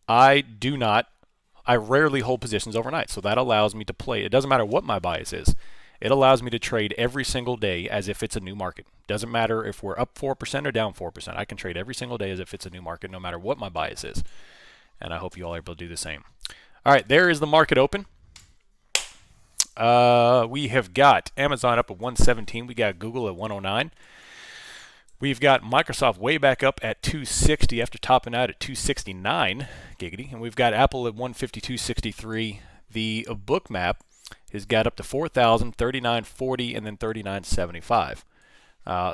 I rarely hold positions overnight, so that allows me to play. It doesn't matter what my bias is. It allows me to trade every single day as if it's a new market. Doesn't matter if we're up 4% or down 4%. I can trade every single day as if it's a new market, no matter what my bias is. And I hope you all are able to do the same. All right, there is the market open. We have got Amazon up at 117. We got Google at 109. We've got Microsoft way back up at 260 after topping out at 269, giggity. And we've got Apple at 152.63. The book map has got up to 4,000, 39.40, and then 39.75.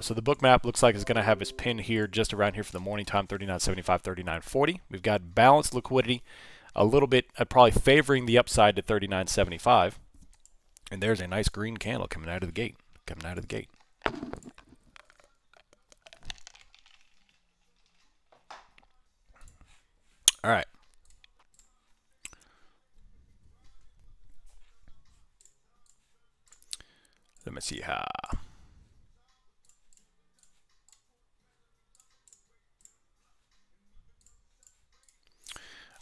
So the book map looks like it's going to have its pin here just around here for the morning time, 39.75, 39.40. We've got balanced liquidity, a little bit probably favoring the upside to 39.75. And there's a nice green candle coming out of the gate. All right. Let me see how.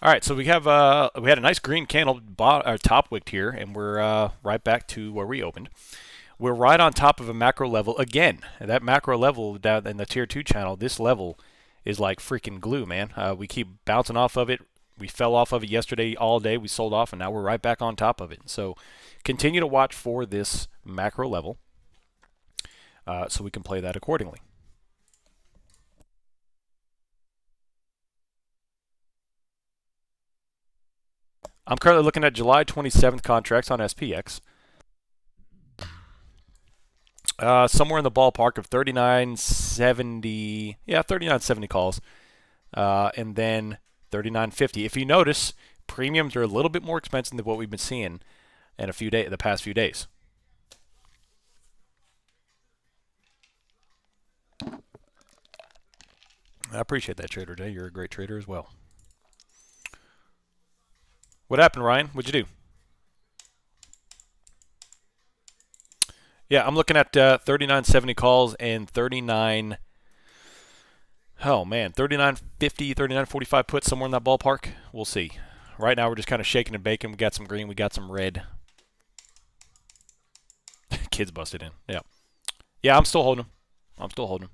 All right, so we had a nice green candle top wicked here, and we're right back to where we opened. We're right on top of a macro level again. That macro level down in the tier 2 channel, this level is like freaking glue, man. We keep bouncing off of it. We fell off of it yesterday all day. We sold off, and now we're right back on top of it. So continue to watch for this macro level so we can play that accordingly. I'm currently looking at July 27th contracts on SPX. Somewhere in the ballpark of 39.70. Yeah, 39.70 calls. And then 39.50. If you notice, premiums are a little bit more expensive than what we've been seeing in the past few days. I appreciate that, Trader Jay. You're a great trader as well. What happened, Ryan? What'd you do? Yeah, I'm looking at 39.70 calls and 39. Oh man, 39.50, 39.45 puts, somewhere in that ballpark. We'll see. Right now we're just kind of shaking and baking. We got some green, we got some red. Kids busted in. Yeah. Yeah, I'm still holding them.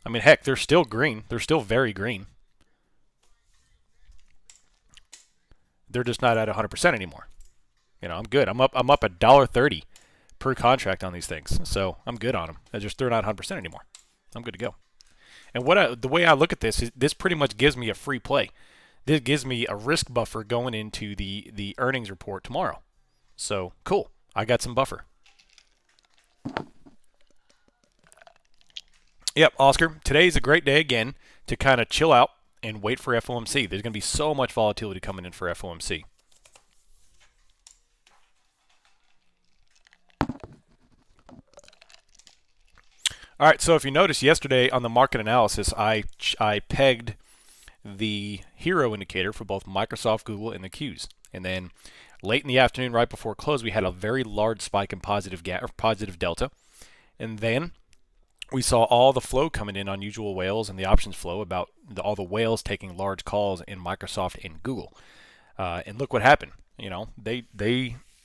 I mean, heck, they're still green. They're still very green. They're just not at 100% anymore. You know, I'm good. I'm up $1.30 per contract on these things. So I'm good on them. They're not 100% anymore. I'm good to go. And the way I look at this is this pretty much gives me a free play. This gives me a risk buffer going into the earnings report tomorrow. So cool. I got some buffer. Yep, Oscar. Today's a great day again to kind of chill out and wait for FOMC. There's going to be so much volatility coming in for FOMC. All right, so if you noticed yesterday on the market analysis, I pegged the hero indicator for both Microsoft, Google, and the Qs. And then late in the afternoon, right before close, we had a very large spike in positive delta. And then we saw all the flow coming in on usual whales and the options flow about all the whales taking large calls in Microsoft and Google. And look what happened. You know, they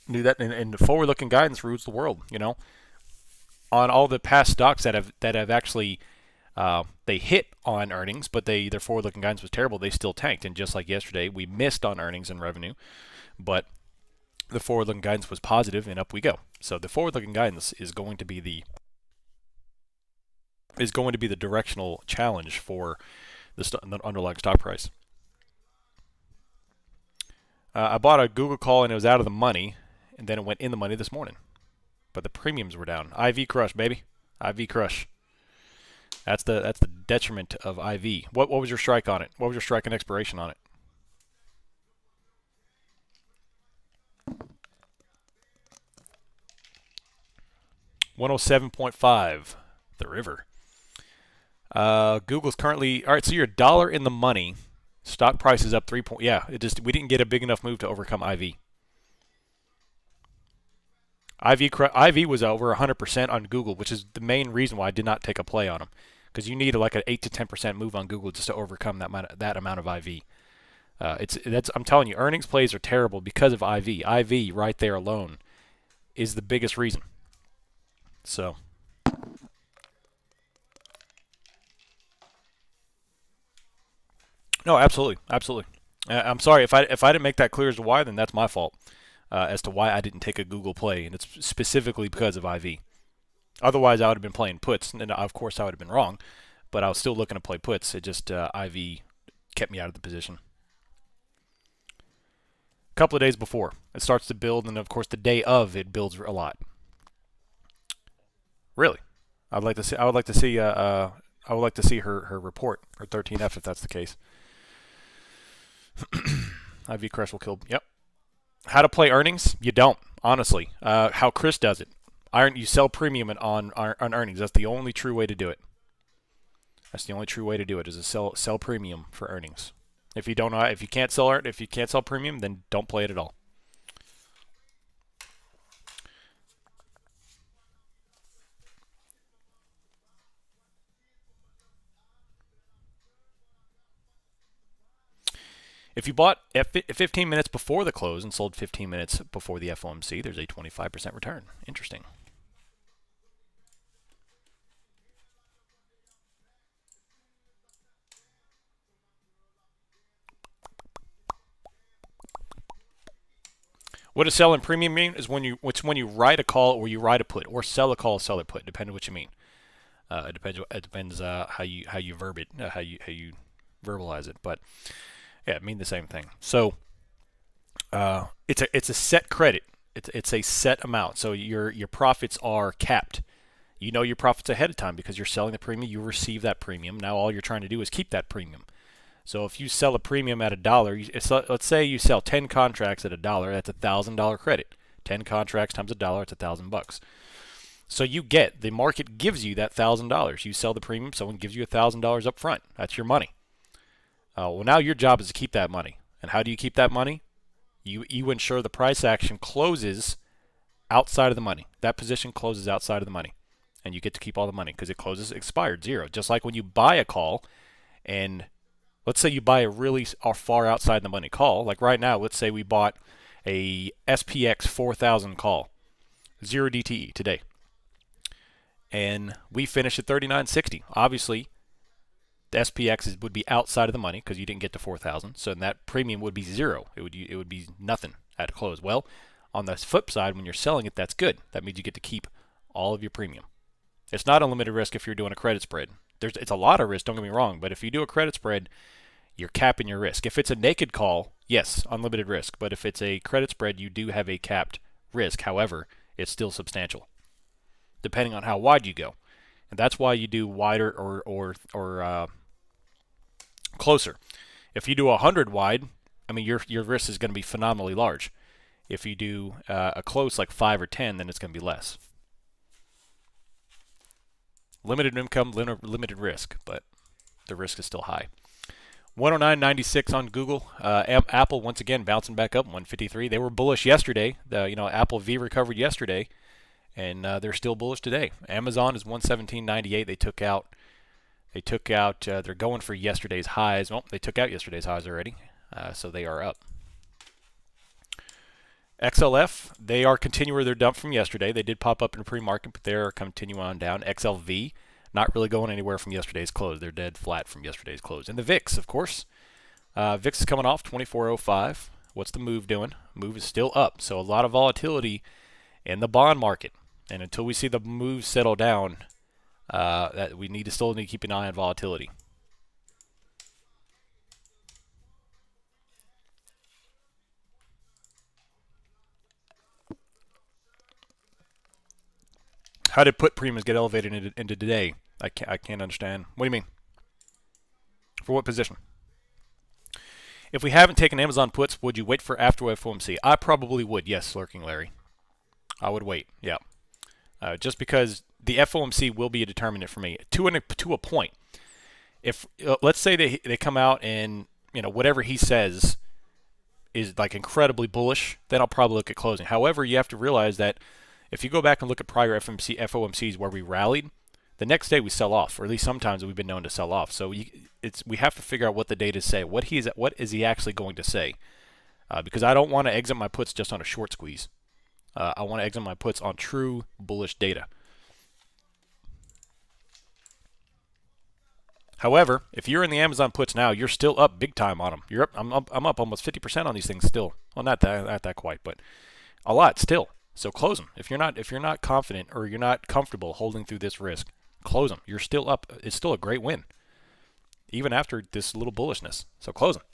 knew that, and the forward-looking guidance rules the world. You know, on all the past stocks that have actually they hit on earnings, but their forward-looking guidance was terrible. They still tanked, and just like yesterday, we missed on earnings and revenue, but the forward-looking guidance was positive, and up we go. So the forward-looking guidance is going to be the directional challenge for the underlying stock price. I bought a Google call and it was out of the money, and then it went in the money this morning. But the premiums were down. IV crush, baby. IV crush. That's the detriment of IV. What was your strike on it? What was your strike and expiration on it? $107.5. The river. Google's currently all right. So you're $1 in the money. Stock price is up 3 point. Yeah, we didn't get a big enough move to overcome IV. IV was over 100% on Google, which is the main reason why I did not take a play on them, because you need like an 8 to 10% move on Google just to overcome that amount of IV. I'm telling you, earnings plays are terrible because of IV. IV right there alone is the biggest reason. So. No, absolutely, absolutely. I'm sorry if I didn't make that clear as to why, then that's my fault as to why I didn't take a Google play, and it's specifically because of IV. Otherwise, I would have been playing puts, and of course, I would have been wrong, but I was still looking to play puts. It just IV kept me out of the position. A couple of days before it starts to build, and of course, the day of it builds a lot. Really, I'd like to see. I would like to see. I would like to see her report, her 13F, if that's the case. IV crush will kill. Yep. How to play earnings? You don't, honestly. How Chris does it. You sell premium on earnings. That's the only true way to do it. That's the only true way to do it, is to sell premium for earnings. If you can't sell premium, then don't play it at all. If you bought 15 minutes before the close and sold 15 minutes before the FOMC, there's a 25% return. Interesting. What does selling premium mean? Is when you write a call or you write a put, or sell a call, sell a put, depending on what you mean. It depends how you verb it, how you verbalize it, but yeah, it means the same thing. So it's a set credit. It's a set amount. So your profits are capped. You know your profits ahead of time because you're selling the premium. You receive that premium. Now all you're trying to do is keep that premium. So if you sell a premium at $1, let's say you sell 10 contracts at $1, that's $1,000 credit. 10 contracts times $1, it's $1,000. So the market gives you that $1,000. You sell the premium, someone gives you $1,000 up front. That's your money. Well, now your job is to keep that money. And how do you keep that money? You ensure the price action closes outside of the money. That position closes outside of the money. And you get to keep all the money because it closes expired, zero. Just like when you buy a call, and let's say you buy a really far outside the money call. Like right now, let's say we bought a SPX 4000 call, 0 DTE today. And we finished at 39.60. Obviously, the SPX would be outside of the money because you didn't get to 4,000. So that premium would be zero. It would be nothing at close. Well, on the flip side, when you're selling it, that's good. That means you get to keep all of your premium. It's not unlimited risk if you're doing a credit spread. It's a lot of risk, don't get me wrong, but if you do a credit spread, you're capping your risk. If it's a naked call, yes, unlimited risk. But if it's a credit spread, you do have a capped risk. However, it's still substantial, depending on how wide you go. And that's why you do wider or closer. If you do 100 wide, I mean, your risk is going to be phenomenally large. If you do a close like 5 or 10, then it's going to be less. Limited income, limited risk, but the risk is still high. 109.96 on Google. Apple once again bouncing back up 153. They were bullish yesterday. Apple V recovered yesterday, and they're still bullish today. Amazon is 117.98. They're going for yesterday's highs. Well, they took out yesterday's highs already, so they are up. XLF, they are continuing their dump from yesterday. They did pop up in the pre-market, but they're continuing on down. XLV, not really going anywhere from yesterday's close. They're dead flat from yesterday's close. And the VIX, of course. VIX is coming off 24.05. What's the move doing? Move is still up. So a lot of volatility in the bond market. And until we see the move settle down, that we still need to keep an eye on volatility. How did put premiums get elevated into today? I can't understand. What do you mean? For what position? If we haven't taken Amazon puts, would you wait for after FOMC? I probably would. Yes, Lurking Larry. I would wait. Yeah. Just because the FOMC will be a determinant for me to a point. If let's say they come out and whatever he says is like incredibly bullish, then I'll probably look at closing. However, you have to realize that if you go back and look at prior FOMCs where we rallied, the next day we sell off, or at least sometimes we've been known to sell off. So we have to figure out what the data say. What is he actually going to say? Because I don't want to exit my puts just on a short squeeze. I want to exit my puts on true bullish data. However, if you're in the Amazon puts now, you're still up big time on them. You're up. I'm up almost 50% on these things still. Well, not that quite, but a lot still. So close them. If you're not confident or you're not comfortable holding through this risk, close them. You're still up. It's still a great win, even after this little bullishness. So close them.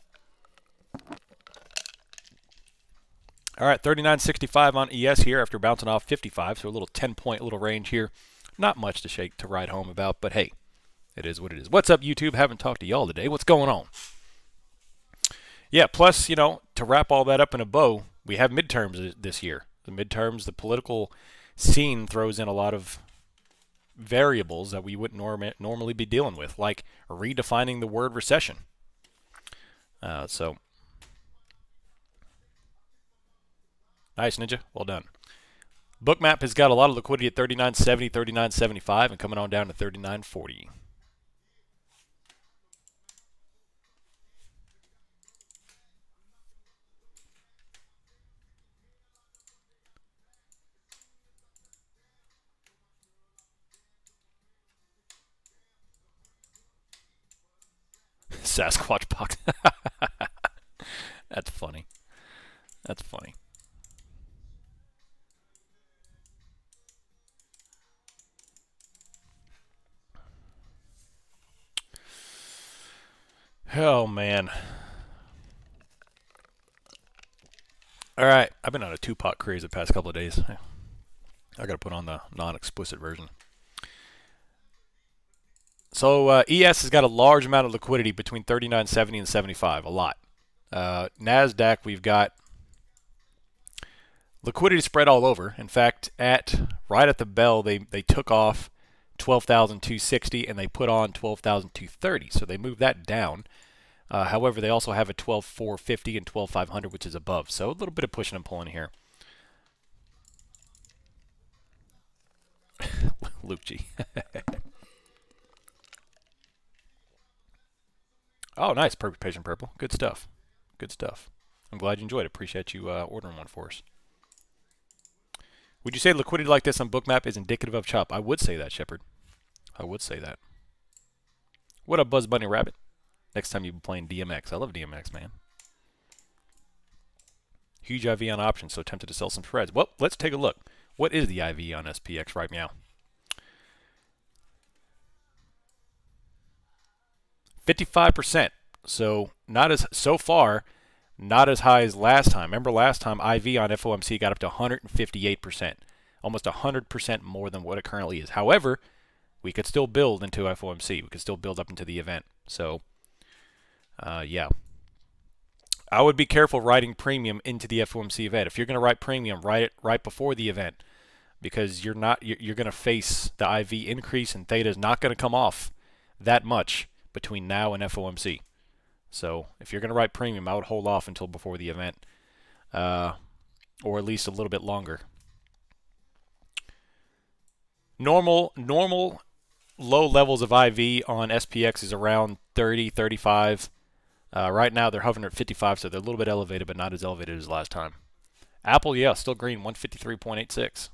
All right, 39.65 on ES here after bouncing off 55. So a little 10-point little range here. Not much to ride home about, but hey. It is what it is. What's up, YouTube? Haven't talked to y'all today. What's going on? Yeah, plus, to wrap all that up in a bow, we have midterms this year. The midterms, the political scene throws in a lot of variables that we wouldn't normally be dealing with, like redefining the word recession. So, nice, Ninja. Well done. Bookmap has got a lot of liquidity at 39.70, 39.75, and coming on down to 39.40. Sasquatch box. That's funny. That's funny. Oh, man. All right. I've been on a two-pot craze the past couple of days. I got to put on the non-explicit version. So ES has got a large amount of liquidity between 39.70 and 75, a lot. NASDAQ, we've got liquidity spread all over. In fact, right at the bell, they took off 12,260 and they put on 12,230. So they moved that down. However, they also have a 12,450 and 12,500, which is above. So a little bit of pushing and pulling here. Luke G. Oh, nice. Perfect Patient Purple. Good stuff. Good stuff. I'm glad you enjoyed it. Appreciate you ordering one for us. Would you say liquidity like this on Bookmap is indicative of chop? I would say that, Shepard. I would say that. What up, Buzz Bunny Rabbit? Next time you'll be playing DMX. I love DMX, man. Huge IV on options, so tempted to sell some spreads. Well, let's take a look. What is the IV on SPX right now? 55%. So so far, not as high as last time. Remember last time IV on FOMC got up to 158%, almost 100% more than what it currently is. However, we could still build into FOMC. We could still build up into the event. So, yeah. I would be careful writing premium into the FOMC event. If you're going to write premium, write it right before the event, because you're going to face the IV increase, and theta is not going to come off that much between now and FOMC. So if you're going to write premium, I would hold off until before the event, or at least a little bit longer. Normal low levels of IV on SPX is around 30, 35. Right now they're hovering at 55, so they're a little bit elevated, but not as elevated as last time. Apple, yeah, still green, 153.86.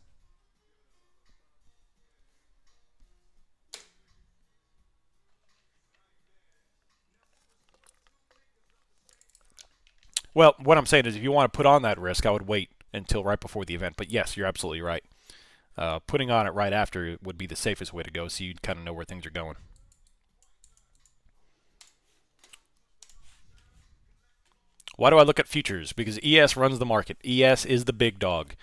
Well, what I'm saying is if you want to put on that risk, I would wait until right before the event. But yes, you're absolutely right. Putting on it right after would be the safest way to go, so you'd kind of know where things are going. Why do I look at futures? Because ES runs the market. ES is the big dog.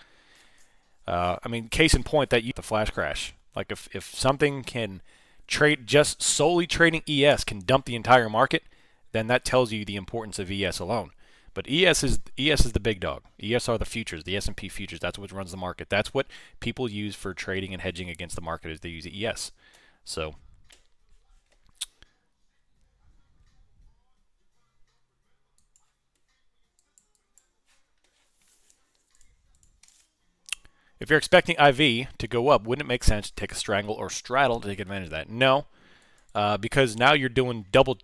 I mean, case in point, that the flash crash. Like if something can trade, just solely trading ES can dump the entire market, then that tells you the importance of ES alone. But ES is the big dog. ES are the futures, the S&P futures. That's what runs the market. That's what people use for trading and hedging against the market, is they use ES. So If you're expecting IV to go up, wouldn't it make sense to take a strangle or straddle to take advantage of that? No, because now you're doing double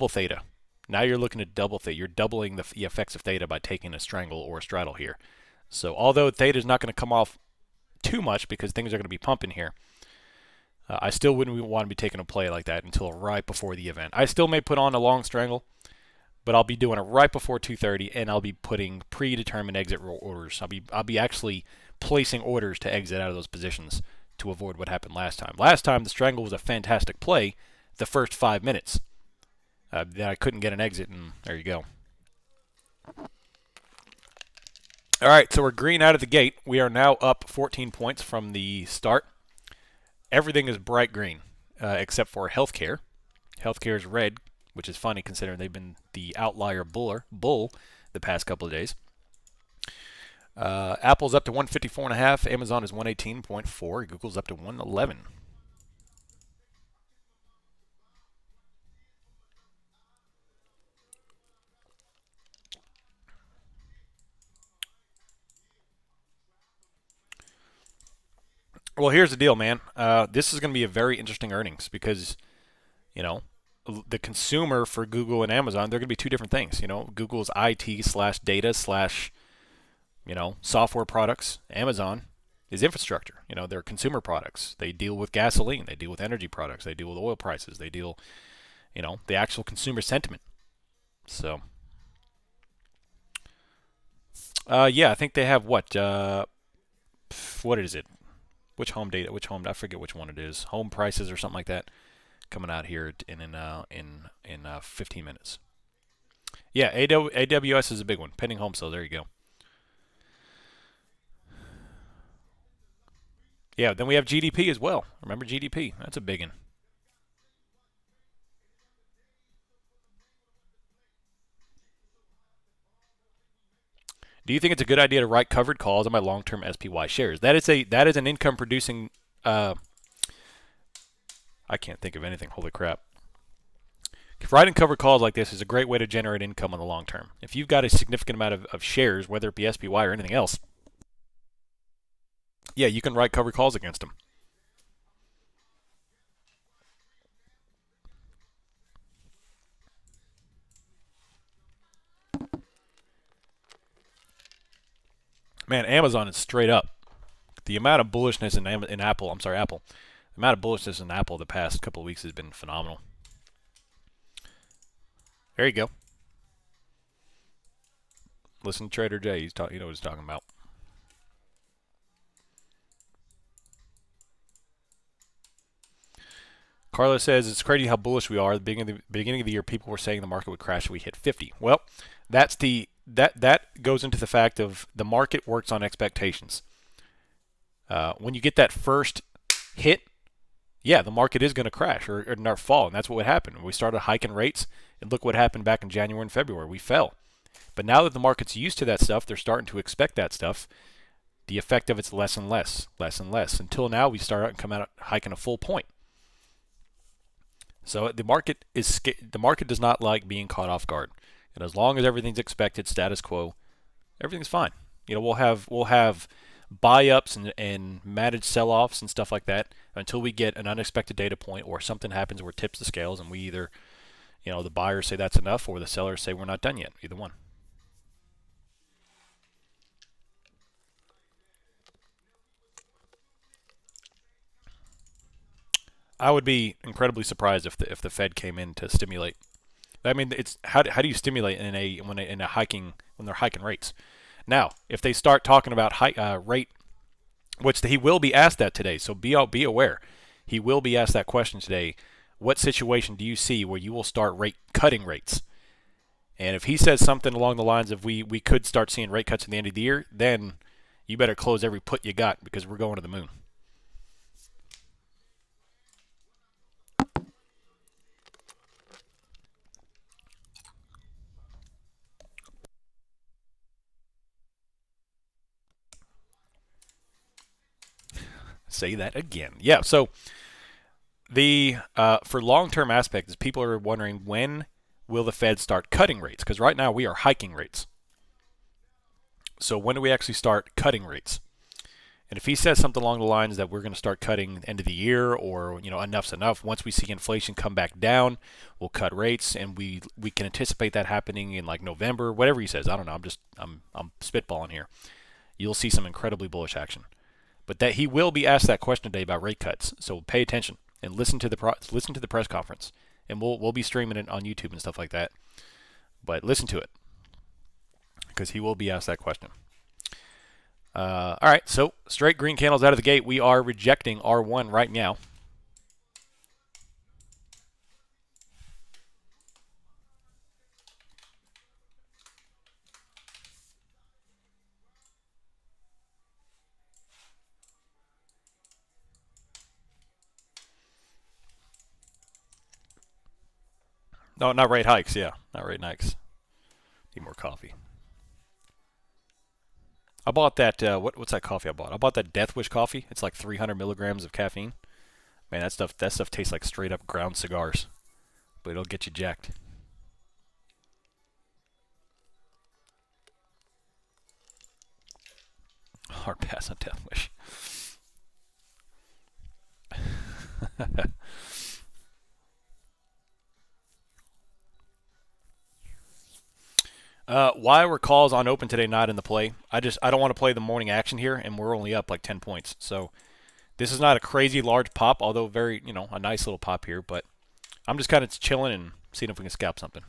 theta. Now you're looking at double theta. You're doubling the effects of theta by taking a strangle or a straddle here. So although theta is not going to come off too much because things are going to be pumping here, I still wouldn't want to be taking a play like that until right before the event. I still may put on a long strangle, but I'll be doing it right before 2:30, and I'll be putting predetermined exit orders. I'll be actually placing orders to exit out of those positions to avoid what happened last time. Last time, the strangle was a fantastic play the first 5 minutes. Then I couldn't get an exit, and there you go. All right, so we're green out of the gate. We are now up 14 points from the start. Everything is bright green except for healthcare. Healthcare is red, which is funny considering they've been the outlier bull the past couple of days. Apple's up to 154.5. Amazon is 118.4. Google's up to 111. Well, here's the deal, man. This is going to be a very interesting earnings because, you know, the consumer for Google and Amazon, they're going to be two different things. You know, Google's IT slash data slash, you know, software products. Amazon is infrastructure. You know, they're consumer products. They deal with gasoline. They deal with energy products. They deal with oil prices. They deal, you know, the actual consumer sentiment. So, yeah, I think they have what is it? Which home data? Which home? I forget which one it is. Home prices or something like that coming out here in 15 minutes. Yeah, AWS is a big one. Pending home sale. There you go. Yeah, then we have GDP as well. Remember GDP? That's a big one. Do you think it's a good idea to write covered calls on my long-term SPY shares? That is an income-producing. I can't think of anything. Holy crap! Writing covered calls like this is a great way to generate income on the long term. If you've got a significant amount of shares, whether it be SPY or anything else, yeah, you can write covered calls against them. Man, Amazon is straight up. The amount of bullishness in Apple, Apple. The amount of bullishness in Apple the past couple of weeks has been phenomenal. There you go. Listen to Trader J. You know what he's talking about. Carlos says, it's crazy how bullish we are. At the beginning of the year, people were saying the market would crash if we hit 50. Well, that goes into the fact of the market works on expectations. When you get that first hit, yeah, the market is going to crash or fall, and that's what would happen. We started hiking rates, and look what happened back in January and February. We fell. But now that the market's used to that stuff, they're starting to expect that stuff. The effect of it's less and less, less and less, until now we start out and come out hiking a full point. So the market does not like being caught off guard. And as long as everything's expected, status quo, everything's fine. You know, we'll have buy-ups and managed sell-offs and stuff like that until we get an unexpected data point or something happens where it tips the scales and we either, you know, the buyers say that's enough or the sellers say we're not done yet. Either one. I would be incredibly surprised if the Fed came in to stimulate. I mean, it's how do you stimulate when they're hiking rates? Now, if they start talking about rate, which he will be asked that today, so be aware, he will be asked that question today. What situation do you see where you will start cutting rates? And if he says something along the lines of we could start seeing rate cuts at the end of the year, then you better close every put you got because we're going to the moon. Say that again. Yeah, so the for long-term aspects, people are wondering when will the Fed start cutting rates? Because right now we are hiking rates. So when do we actually start cutting rates? And if he says something along the lines that we're going to start cutting end of the year, or enough's enough, once we see inflation come back down, we'll cut rates, and we can anticipate that happening in like November, whatever he says. I don't know. I'm spitballing here. You'll see some incredibly bullish action, but that he will be asked that question today about rate cuts. So pay attention and listen to the press conference, and we'll be streaming it on YouTube and stuff like that. But listen to it because he will be asked that question. All right, so straight green candles out of the gate. We are rejecting R1 right now. No, not rate hikes. Yeah, not rate hikes. Need more coffee. I bought that. What's that coffee I bought? I bought that Death Wish coffee. It's like 300 milligrams of caffeine. Man, that stuff tastes like straight up ground cigars, but it'll get you jacked. Hard pass on Death Wish. Why were calls on open today not in the play? I don't want to play the morning action here, and we're only up like 10 points. So this is not a crazy large pop, although very, a nice little pop here. But I'm just kind of chilling and seeing if we can scalp something.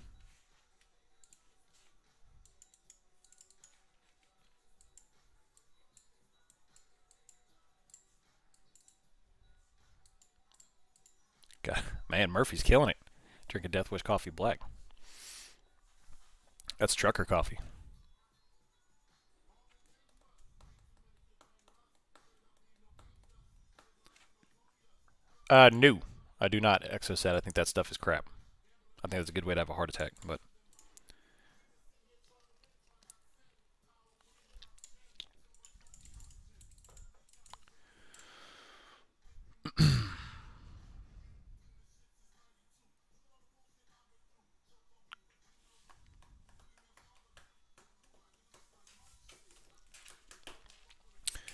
God, man, Murphy's killing it. Drinking Death Wish coffee black. That's trucker coffee. No, I do not access that. I think that stuff is crap. I think that's a good way to have a heart attack, but.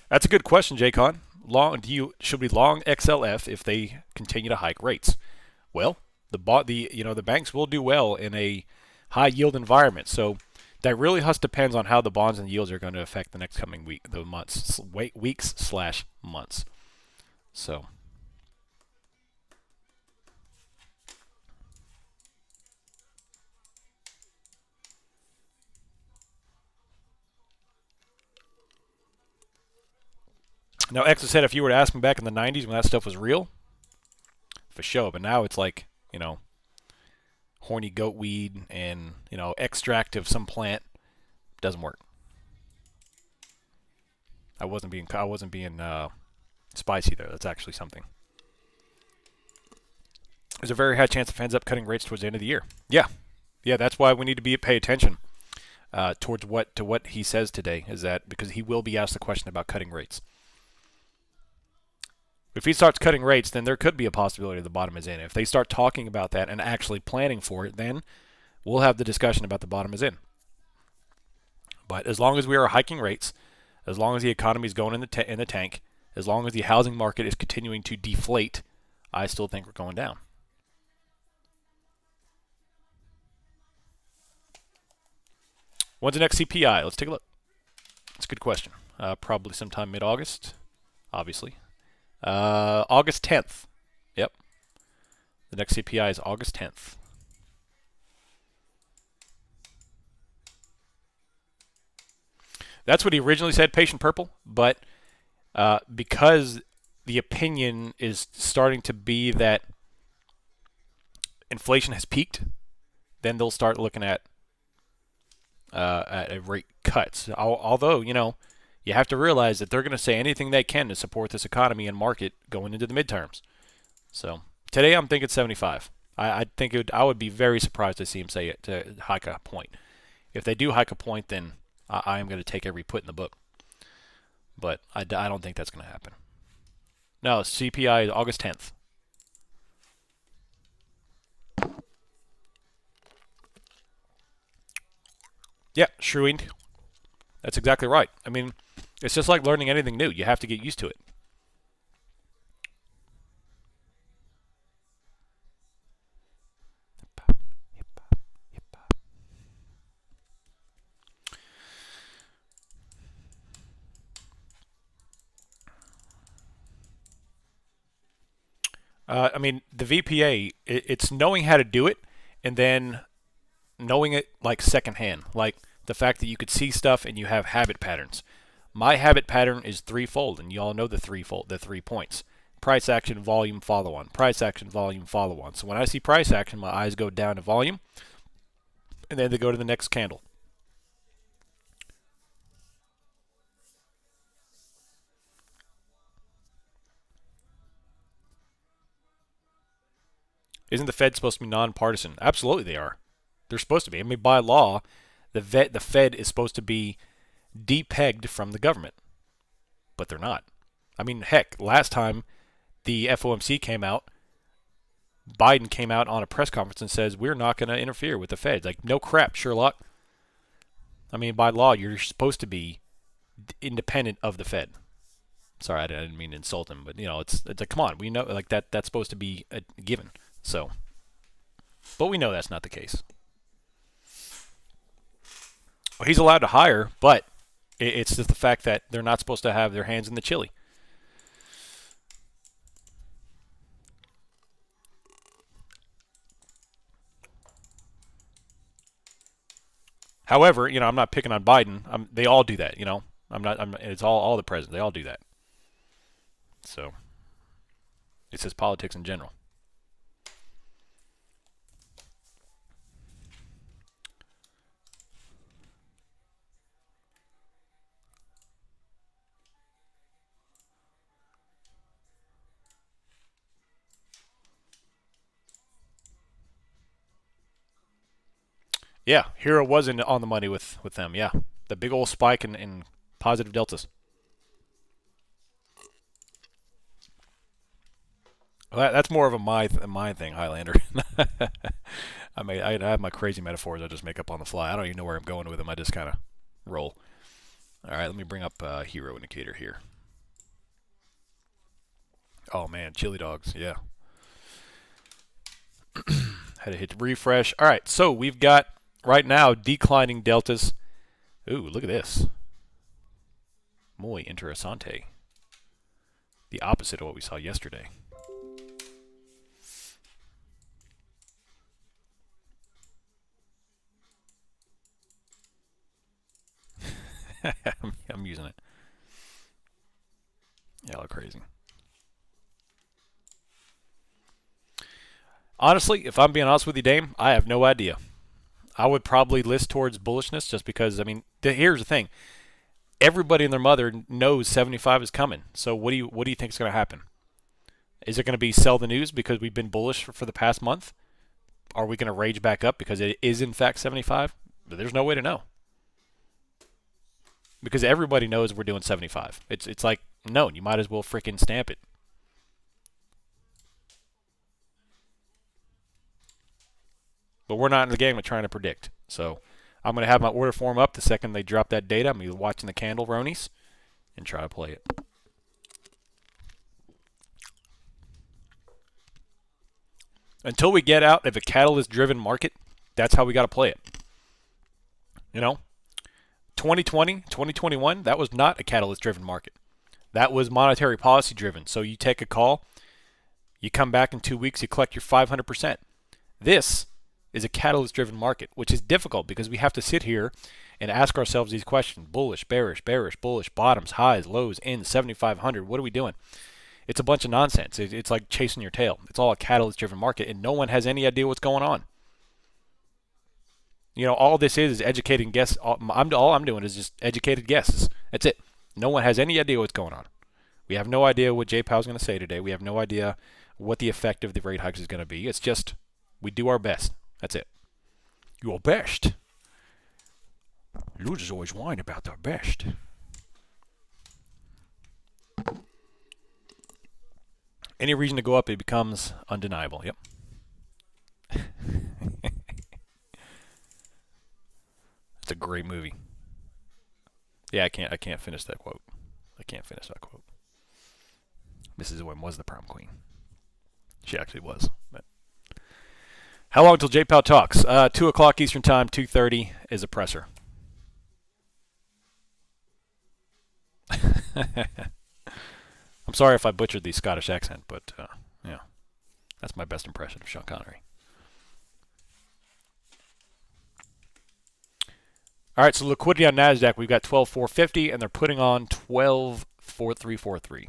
That's a good question, Jaycon. Should we long XLF if they continue to hike rates? Well, the banks will do well in a high yield environment. So that really depends on how the bonds and yields are going to affect the next coming weeks/months. So. Now, X said if you were to ask me back in the 90s when that stuff was real, for sure. But now it's like, horny goat weed and, extract of some plant. Doesn't work. I wasn't being spicy there. That's actually something. There's a very high chance it ends up cutting rates towards the end of the year. Yeah. That's why we need to pay attention towards what he says today. Is that because he will be asked the question about cutting rates. If he starts cutting rates, then there could be a possibility the bottom is in. If they start talking about that and actually planning for it, then we'll have the discussion about the bottom is in. But as long as we are hiking rates, as long as the economy is going in the tank, as long as the housing market is continuing to deflate, I still think we're going down. When's the next CPI? Let's take a look. That's a good question. Probably sometime mid-August, obviously. August 10th. Yep. The next CPI is August 10th. That's what he originally said, patient purple, but because the opinion is starting to be that inflation has peaked, then they'll start looking at rate cuts. Although, you have to realize that they're going to say anything they can to support this economy and market going into the midterms. So today I'm thinking 75. I would be very surprised to see him say it to hike a point. If they do hike a point, then I am going to take every put in the book. But I don't think that's going to happen. No, CPI is August 10th. Yeah, Shrewing. That's exactly right. I mean, It's just like learning anything new. You have to get used to it. I mean, the VPA, it's knowing how to do it and then knowing it like secondhand. Like the fact that you could see stuff and you have habit patterns. My habit pattern is threefold, and you all know the 3 points. Price action, volume, follow on. Price action, volume, follow on. So when I see price action, my eyes go down to volume, and then they go to the next candle. Isn't the Fed supposed to be nonpartisan? Absolutely they are. They're supposed to be. I mean, by law, the Fed is supposed to be depegged from the government. But they're not. I mean, heck, last time the FOMC came out, Biden came out on a press conference and says, we're not going to interfere with the Fed. Like, no crap, Sherlock. I mean, by law, you're supposed to be independent of the Fed. Sorry, I didn't mean to insult him, but, you know, it's like, come on, we know, like, that's supposed to be a given. So, but we know that's not the case. Well, he's allowed to hire, but it's just the fact that they're not supposed to have their hands in the chili. However, you know, I'm not picking on Biden. They all do that, you know. It's all the presidents. They all do that. So, it's just politics in general. Yeah, Hero was on the money with them. Yeah, the big old spike in positive deltas. Well, that's more of a my thing, Highlander. I have my crazy metaphors I just make up on the fly. I don't even know where I'm going with them. I just kind of roll. All right, let me bring up Hero indicator here. Oh man, chili dogs. Yeah. Had to hit refresh. All right, so we've got right now declining deltas. Ooh, look at this. Muy interesante. The opposite of what we saw yesterday. I'm using it. Yeah, look crazy. Honestly, if I'm being honest with you, Dame, I have no idea. I would probably list towards bullishness just because, I mean, here's the thing. Everybody and their mother knows 75 is coming. So what do you think is going to happen? Is it going to be sell the news because we've been bullish for the past month? Are we going to rage back up because it is in fact 75? There's no way to know. Because everybody knows we're doing 75. It's like known. You might as well freaking stamp it. But we're not in the game of trying to predict. So I'm going to have my order form up the second they drop that data. I'm going to be watching the candle Ronies and try to play it. Until we get out of a catalyst-driven market, that's how we got to play it. You know, 2020, 2021, that was not a catalyst-driven market. That was monetary policy-driven. So you take a call, you come back in 2 weeks, you collect your 500%. This is a catalyst-driven market, which is difficult because we have to sit here and ask ourselves these questions. Bullish, bearish, bullish, bottoms, highs, lows, ends, 7,500. What are we doing? It's a bunch of nonsense. It's like chasing your tail. It's all a catalyst-driven market, and no one has any idea what's going on. You know, all this is educating guesses. All I'm doing is just educated guesses. That's it. No one has any idea what's going on. We have no idea what Jay Powell's going to say today. We have no idea what the effect of the rate hikes is going to be. It's just we do our best. That's it. Your best. Losers always whine about their best. Any reason to go up, it becomes undeniable. Yep. It's a great movie. Yeah, I can't finish that quote. can't finish that quote. Mrs. Wynn was the prom queen. She actually was. But how long till J-Pow talks? 2 o'clock Eastern Time, 2:30 is a presser. I'm sorry if I butchered the Scottish accent, but yeah, that's my best impression of Sean Connery. All right, so liquidity on NASDAQ, we've got 12,450, and they're putting on 12,4343.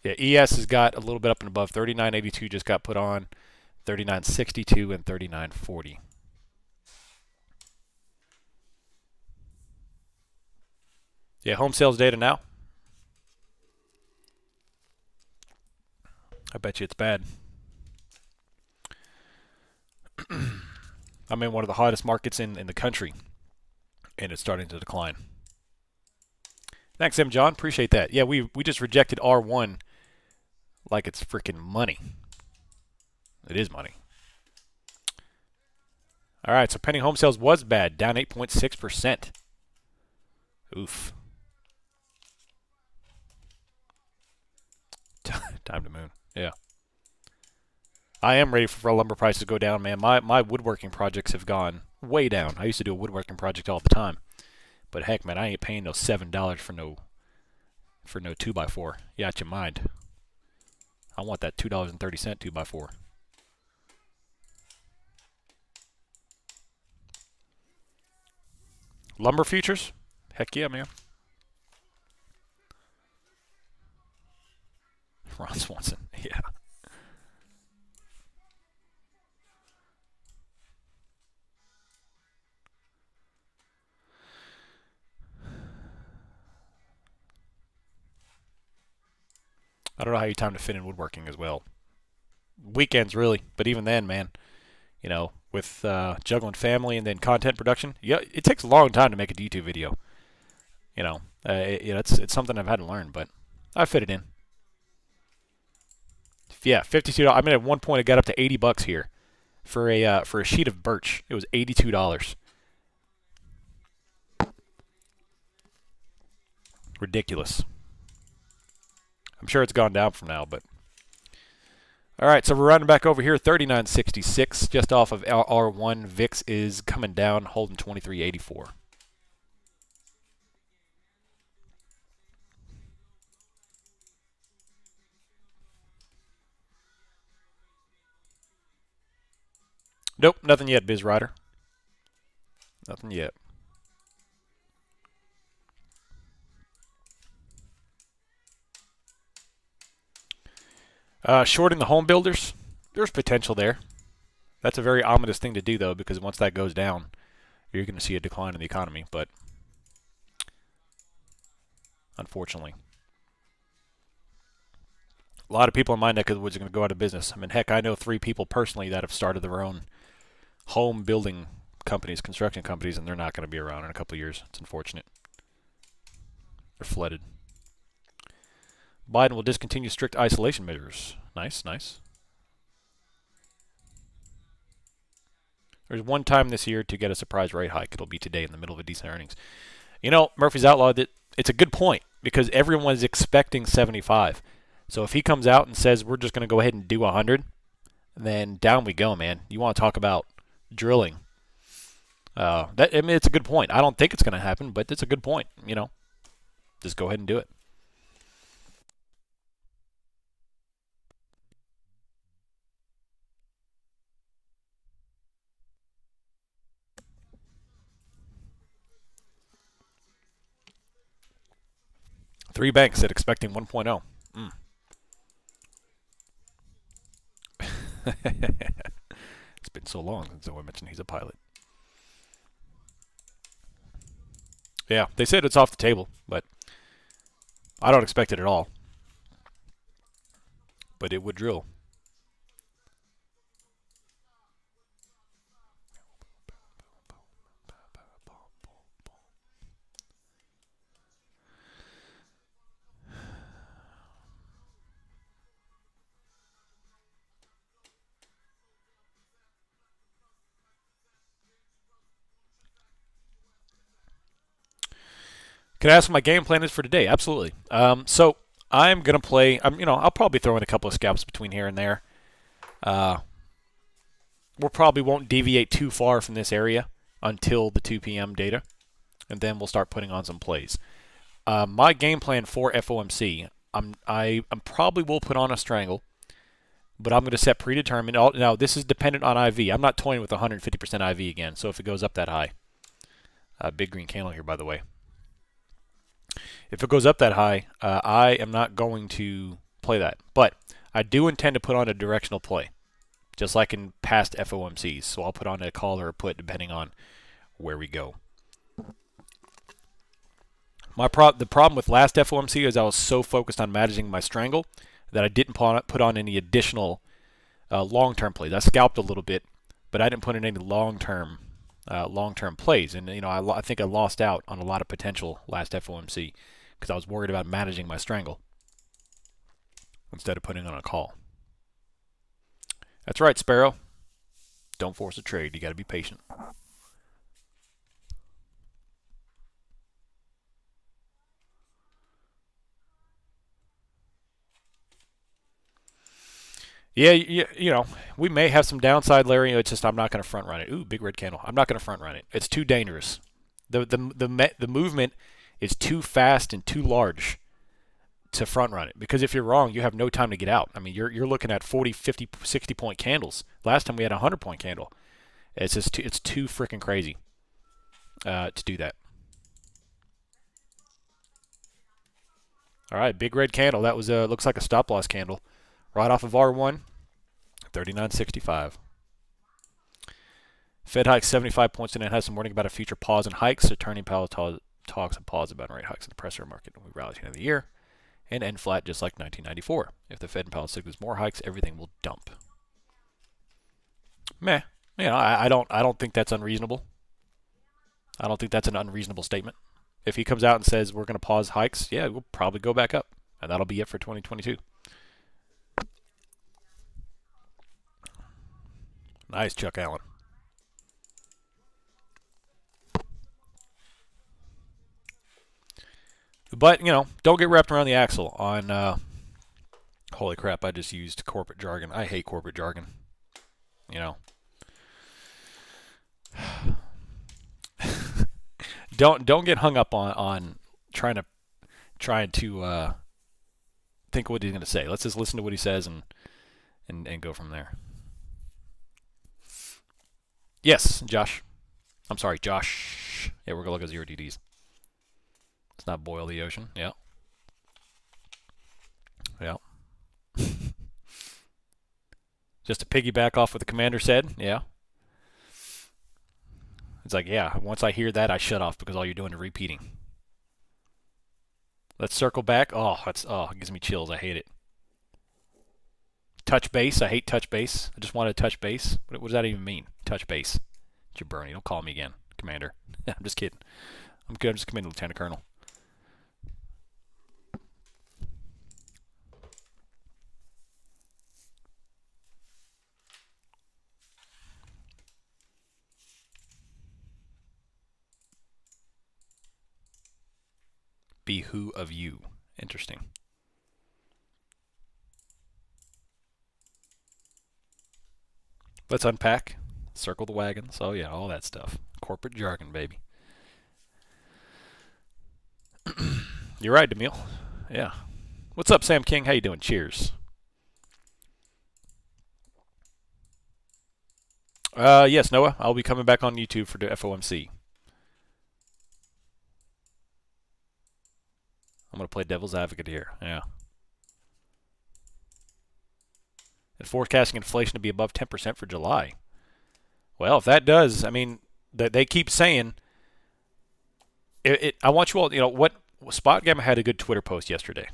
Yeah, ES has got a little bit up and above. 39.82 just got put on, 39.62, and 39.40. Yeah, home sales data now. I bet you it's bad. I'm in one of the hottest markets in the country, and it's starting to decline. Thanks, M. John. Appreciate that. Yeah, we just rejected R1 like it's freaking money. It is money. All right, so pending home sales was bad, down 8.6%. Oof. Time to moon. Yeah. I am ready for lumber prices to go down, man. My woodworking projects have gone way down. I used to do a woodworking project all the time. But heck, man, I ain't paying no $7 for no 2x4. You out your mind. I want that $2.30 2x4. Lumber futures? Heck yeah, man. Ron Swanson, yeah. I don't know how you time to fit in woodworking as well. Weekends, really. But even then, man, you know, with juggling family and then content production, yeah, it takes a long time to make a YouTube video. You know, it's something I've had to learn, but I fit it in. Yeah, $52. I mean, at one point, it got up to $80 here for a sheet of birch. It was $82. Ridiculous. I'm sure it's gone down from now, but all right. So we're running back over here, 39.66, just off of R1. VIX is coming down, holding 23.84. Nope, nothing yet, Biz Rider. Nothing yet. Shorting the home builders, there's potential there. That's a very ominous thing to do, though, because once that goes down, you're going to see a decline in the economy. But unfortunately, a lot of people in my neck of the woods are going to go out of business. I mean, heck, I know 3 people personally that have started their own home building companies, construction companies, and they're not going to be around in a couple of years. It's unfortunate. They're flooded. Biden will discontinue strict isolation measures. Nice, nice. There's one time this year to get a surprise rate hike. It'll be today in the middle of a decent earnings. You know, Murphy's outlawed it. It's a good point because everyone is expecting 75. So if he comes out and says we're just going to go ahead and do 100, then down we go, man. You want to talk about drilling? I mean, it's a good point. I don't think it's going to happen, but it's a good point. You know, just go ahead and do it. Three banks said expecting 1.0. It's been so long since someone mentioned he's a pilot. Yeah, they said it's off the table, but I don't expect it at all. But it would drill. Can I ask what my game plan is for today? Absolutely. So I'm gonna play. I'll probably throw in a couple of scalps between here and there. We probably won't deviate too far from this area until the 2 p.m. data, and then we'll start putting on some plays. My game plan for FOMC, I probably will put on a strangle, but I'm going to set predetermined. Now this is dependent on IV. I'm not toying with 150% IV again. So if it goes up that high, big green candle here, by the way. If it goes up that high, I am not going to play that, but I do intend to put on a directional play, just like in past FOMCs. So I'll put on a call or a put depending on where we go. The problem with last FOMC is I was so focused on managing my strangle that I didn't put on any additional long-term plays. I scalped a little bit, but I didn't put in any long-term plays. And I think I lost out on a lot of potential last FOMC because I was worried about managing my strangle instead of putting on a call. That's right, Sparrow. Don't force a trade. You got to be patient. Yeah, we may have some downside, Larry. It's just I'm not going to front run it. Ooh, big red candle. I'm not going to front run it. It's too dangerous. The movement is too fast and too large to front run it, because if you're wrong, you have no time to get out. I mean, you're looking at 40, 50, 60 point candles. Last time we had a 100 point candle. It's just it's too freaking crazy to do that. All right, big red candle. That was looks like a stop loss candle. Right off of R1, 39.65. Fed hikes 75 points and it has some warning about a future pause in hikes. Attorney Powell talks and pause about rate hikes in the presser market. We rally at the end of the year and end flat just like 1994. If the Fed and Powell signals more hikes, everything will dump. Meh. I don't think that's unreasonable. I don't think that's an unreasonable statement. If he comes out and says we're going to pause hikes, yeah, we'll probably go back up, and that'll be it for 2022. Nice, Chuck Allen. But, don't get wrapped around the axle on, holy crap, I just used corporate jargon. I hate corporate jargon. Don't get hung up on trying to think what he's going to say. Let's just listen to what he says and go from there. Yes, Josh. I'm sorry, Josh. Yeah, we're going to look at 0 DDs. Let's not boil the ocean. Yeah. Yeah. Just to piggyback off what the commander said. Yeah. It's like, yeah, once I hear that, I shut off because all you're doing is repeating. Let's circle back. It gives me chills. I hate it. Touch base. I hate touch base. I just want to touch base. What does that even mean? Touch base. Jabroni. Don't call me again, Commander. I'm just kidding. I'm good. I'm just committed, Lieutenant Colonel. Be who of you. Interesting. Let's unpack. Circle the wagons. Oh, yeah, all that stuff. Corporate jargon, baby. You're right, Demille. Yeah. What's up, Sam King? How you doing? Cheers. Yes, Noah. I'll be coming back on YouTube for the FOMC. I'm going to play devil's advocate here. Yeah. And forecasting inflation to be above 10% for July. Well, if that does, I mean, they keep saying I want you all, what Spot Gamma had a good Twitter post yesterday.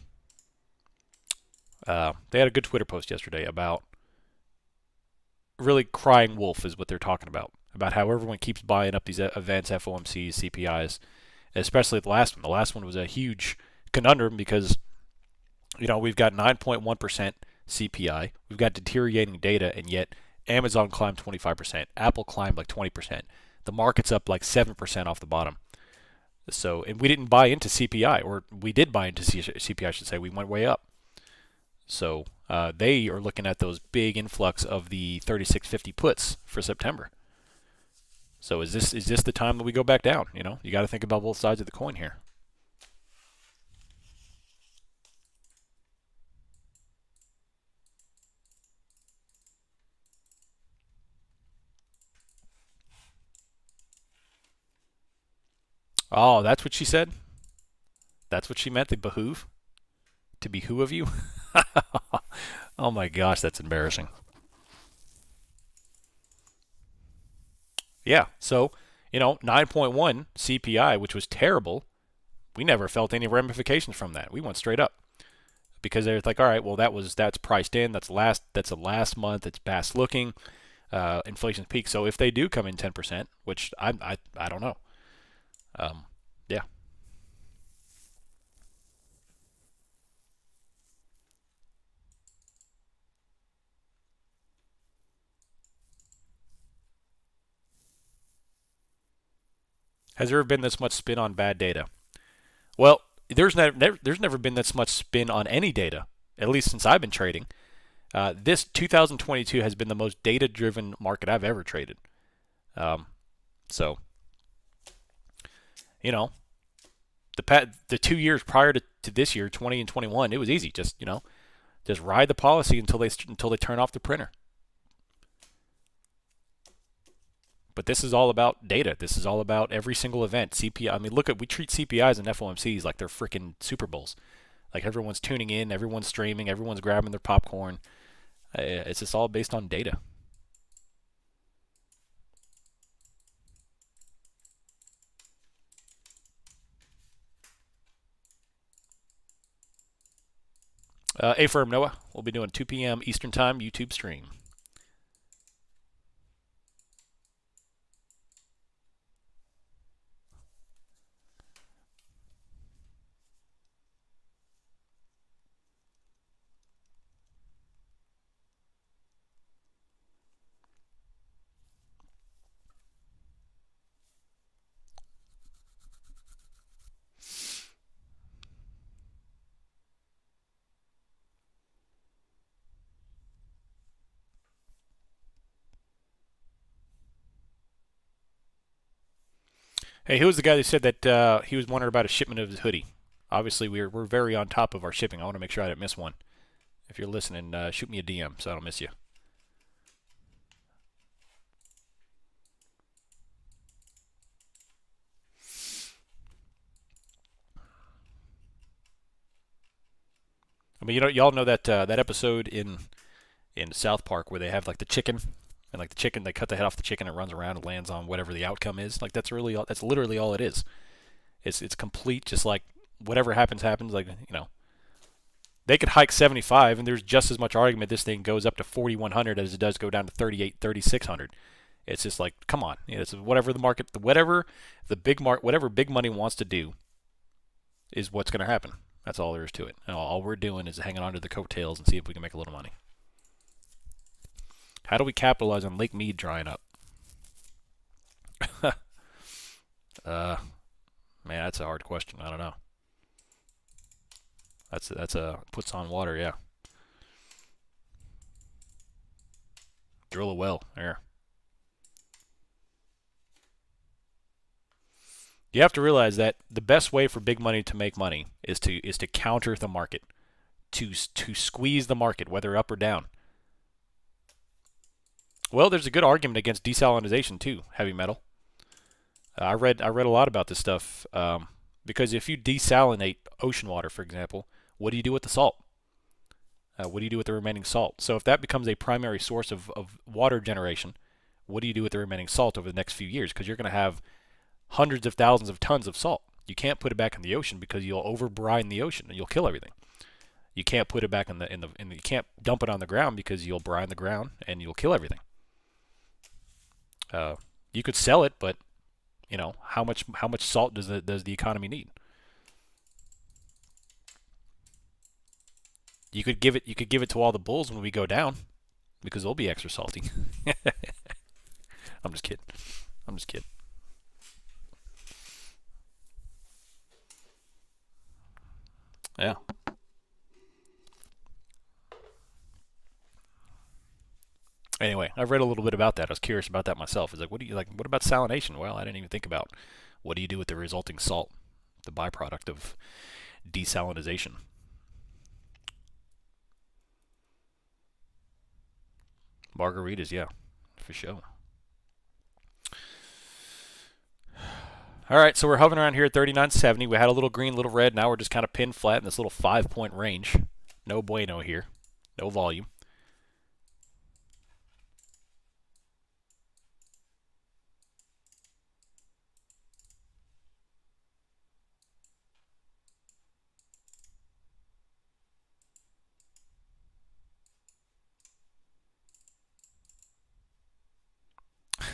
They had a good Twitter post yesterday about really crying wolf is what they're talking about how everyone keeps buying up these events, FOMCs, CPIs, especially the last one. The last one was a huge conundrum because, we've got 9.1% CPI, we've got deteriorating data, and yet Amazon climbed 25%, Apple climbed like 20%, the market's up like 7% off the bottom. So, and we didn't buy into CPI, or we did buy into CPI, I should say. We went way up. So they are looking at those big influx of the 3650 puts for September. So is this the time that we go back down? You got to think about both sides of the coin here. Oh, that's what she said? That's what she meant, the behoove? To be who of you? Oh my gosh, that's embarrassing. Yeah, so, 9.1 CPI, which was terrible, we never felt any ramifications from that. We went straight up because they're like, all right, well, that's priced in. That's a last month. It's past looking. Inflation's peak. So if they do come in 10%, which I don't know. Yeah. Has there ever been this much spin on bad data? Well, there's never been this much spin on any data, at least since I've been trading. This 2022 has been the most data-driven market I've ever traded. Um, so, you know, the 2 years prior to this year, 20 and 21, it was easy. Just ride the policy until they turn off the printer. But this is all about data. This is all about every single event. CPI. I mean, we treat CPIs and FOMCs like they're freaking Super Bowls. Like everyone's tuning in, everyone's streaming, everyone's grabbing their popcorn. It's just all based on data. A-Firm Noah, we'll be doing 2 p.m. Eastern Time YouTube stream. Hey, who was the guy that said that he was wondering about a shipment of his hoodie? Obviously, we're very on top of our shipping. I want to make sure I didn't miss one. If you're listening, shoot me a DM so I don't miss you. I mean, y'all know that episode in South Park where they have like the chicken, and like the chicken, they cut the head off the chicken, it runs around and lands on whatever the outcome is. Like that's literally all it is. It's complete, just like whatever happens. Like they could hike 75, and there's just as much argument this thing goes up to 4,100 as it does go down to 38, 3,600. It's just like, come on, it's whatever the market, whatever big money wants to do, is what's going to happen. That's all there is to it. And all we're doing is hanging on to the coattails and see if we can make a little money. How do we capitalize on Lake Mead drying up? Man, that's a hard question. I don't know. That's a puts on water, yeah. Drill a well there. You have to realize that the best way for big money to make money is to counter the market, to squeeze the market, whether up or down. Well, there's a good argument against desalinization too, heavy metal. I read a lot about this stuff because if you desalinate ocean water, for example, what do you do with the salt? What do you do with the remaining salt? So if that becomes a primary source of water generation, what do you do with the remaining salt over the next few years? Because you're going to have hundreds of thousands of tons of salt. You can't put it back in the ocean because you'll overbrine the ocean and you'll kill everything. You can't put it back you can't dump it on the ground because you'll brine the ground and you'll kill everything. You could sell it, but how much salt does the economy need? You could give it to all the bulls when we go down because they'll be extra salty. I'm just kidding. Yeah. Anyway, I've read a little bit about that. I was curious about that myself. It's like, what do you like? What about salination? Well, I didn't even think about what do you do with the resulting salt, the byproduct of desalinization. Margaritas, yeah, for sure. All right, so we're hovering around here at 39.70. We had a little green, little red. Now we're just kind of pinned flat in this little 5-point range. No bueno here. No volume.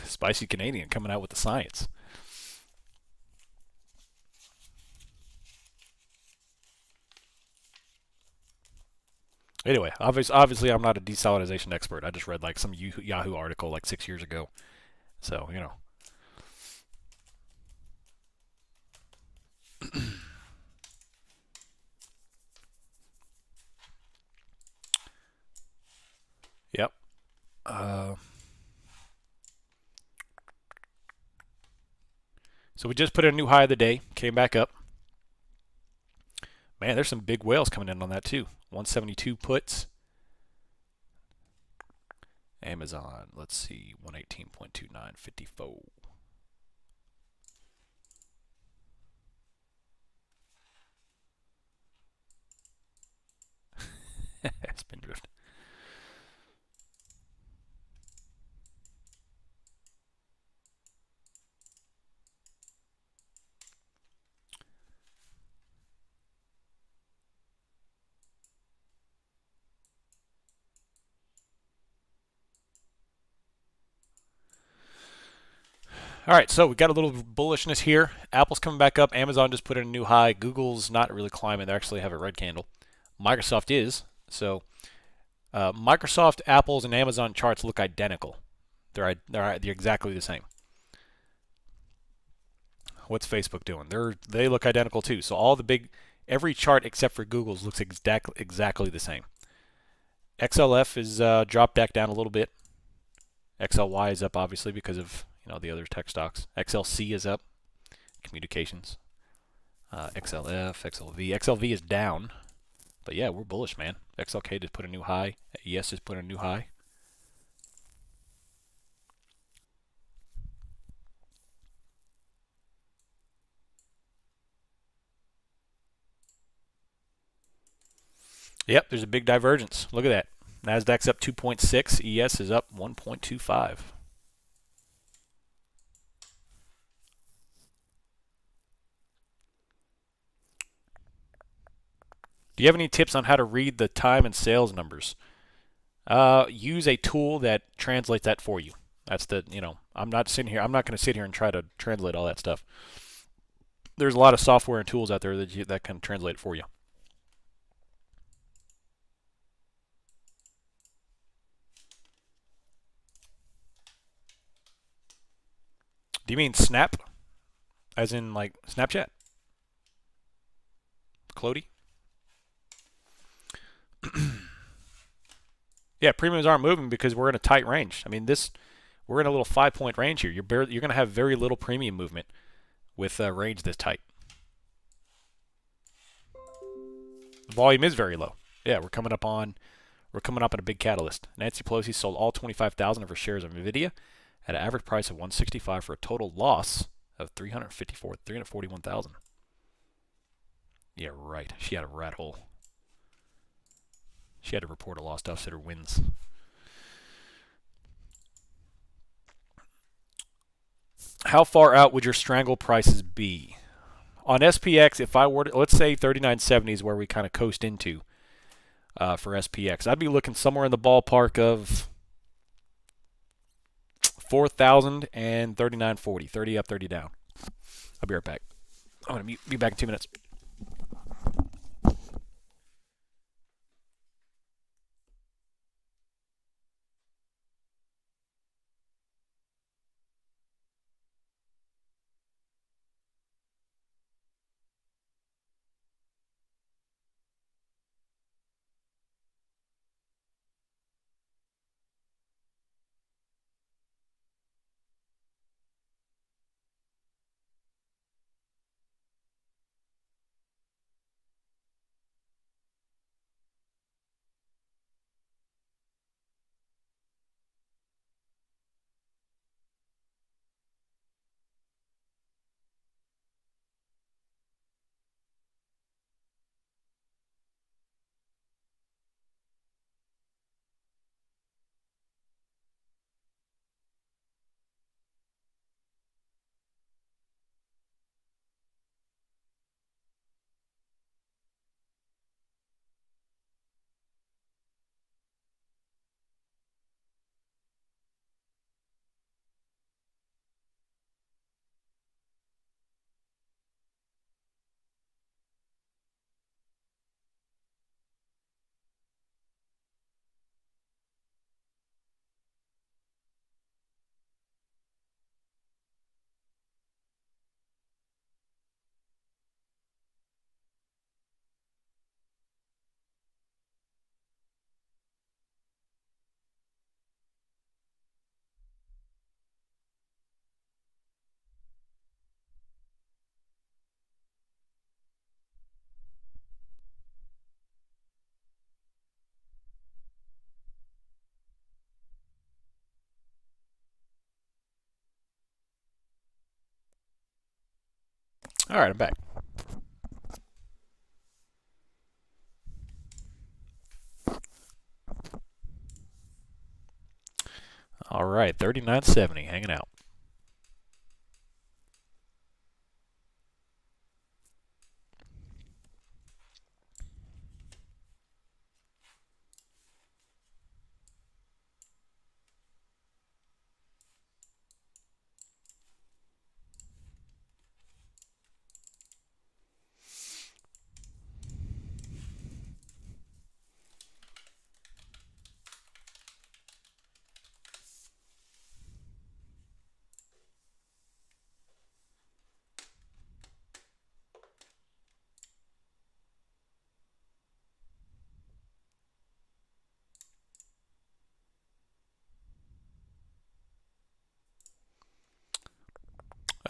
Spicy Canadian coming out with the science. Anyway, obviously I'm not a desalinization expert. I just read like some Yahoo article like 6 years ago. So, you know. Yep. Uh, so we just put in a new high of the day. Came back up. Man, there's some big whales coming in on that too. 172 puts. Amazon, let's see, 118.2954. Spin drift. All right, so we got a little bullishness here. Apple's coming back up. Amazon just put in a new high. Google's not really climbing. They actually have a red candle. Microsoft is. So Microsoft, Apple's, and Amazon charts look identical. They're exactly the same. What's Facebook doing? They look identical too. So every chart except for Google's looks exactly the same. XLF is dropped back down a little bit. XLY is up obviously because of the other tech stocks. XLC is up. Communications. XLF, XLV is down. But yeah, we're bullish, man. XLK just put a new high. ES just put a new high. Yep, there's a big divergence. Look at that. Nasdaq's up 2.6. ES is up 1.25. Do you have any tips on how to read the time and sales numbers? Use a tool that translates that for you. That's I'm not going to sit here and try to translate all that stuff. There's a lot of software and tools out there that can translate it for you. Do you mean Snap? As in like Snapchat? Clody? Yeah, premiums aren't moving because we're in a tight range. I mean, we're in a little 5-point range here. You're going to have very little premium movement with a range this tight. The volume is very low. Yeah, we're coming up on a big catalyst. Nancy Pelosi sold all 25,000 of her shares of Nvidia at an average price of 165 for a total loss of 341,000. Yeah, right. She had a rat hole. She had to report a loss to offset her wins. How far out would your Strangle prices be? On SPX, if I were to, let's say 39.70 is where we kind of coast into for SPX, I'd be looking somewhere in the ballpark of 4,000 and 39.40, 30 up, 30 down. I'll be right back. I'm going to be back in 2 minutes. All right, I'm back. All right, 39.70, hanging out.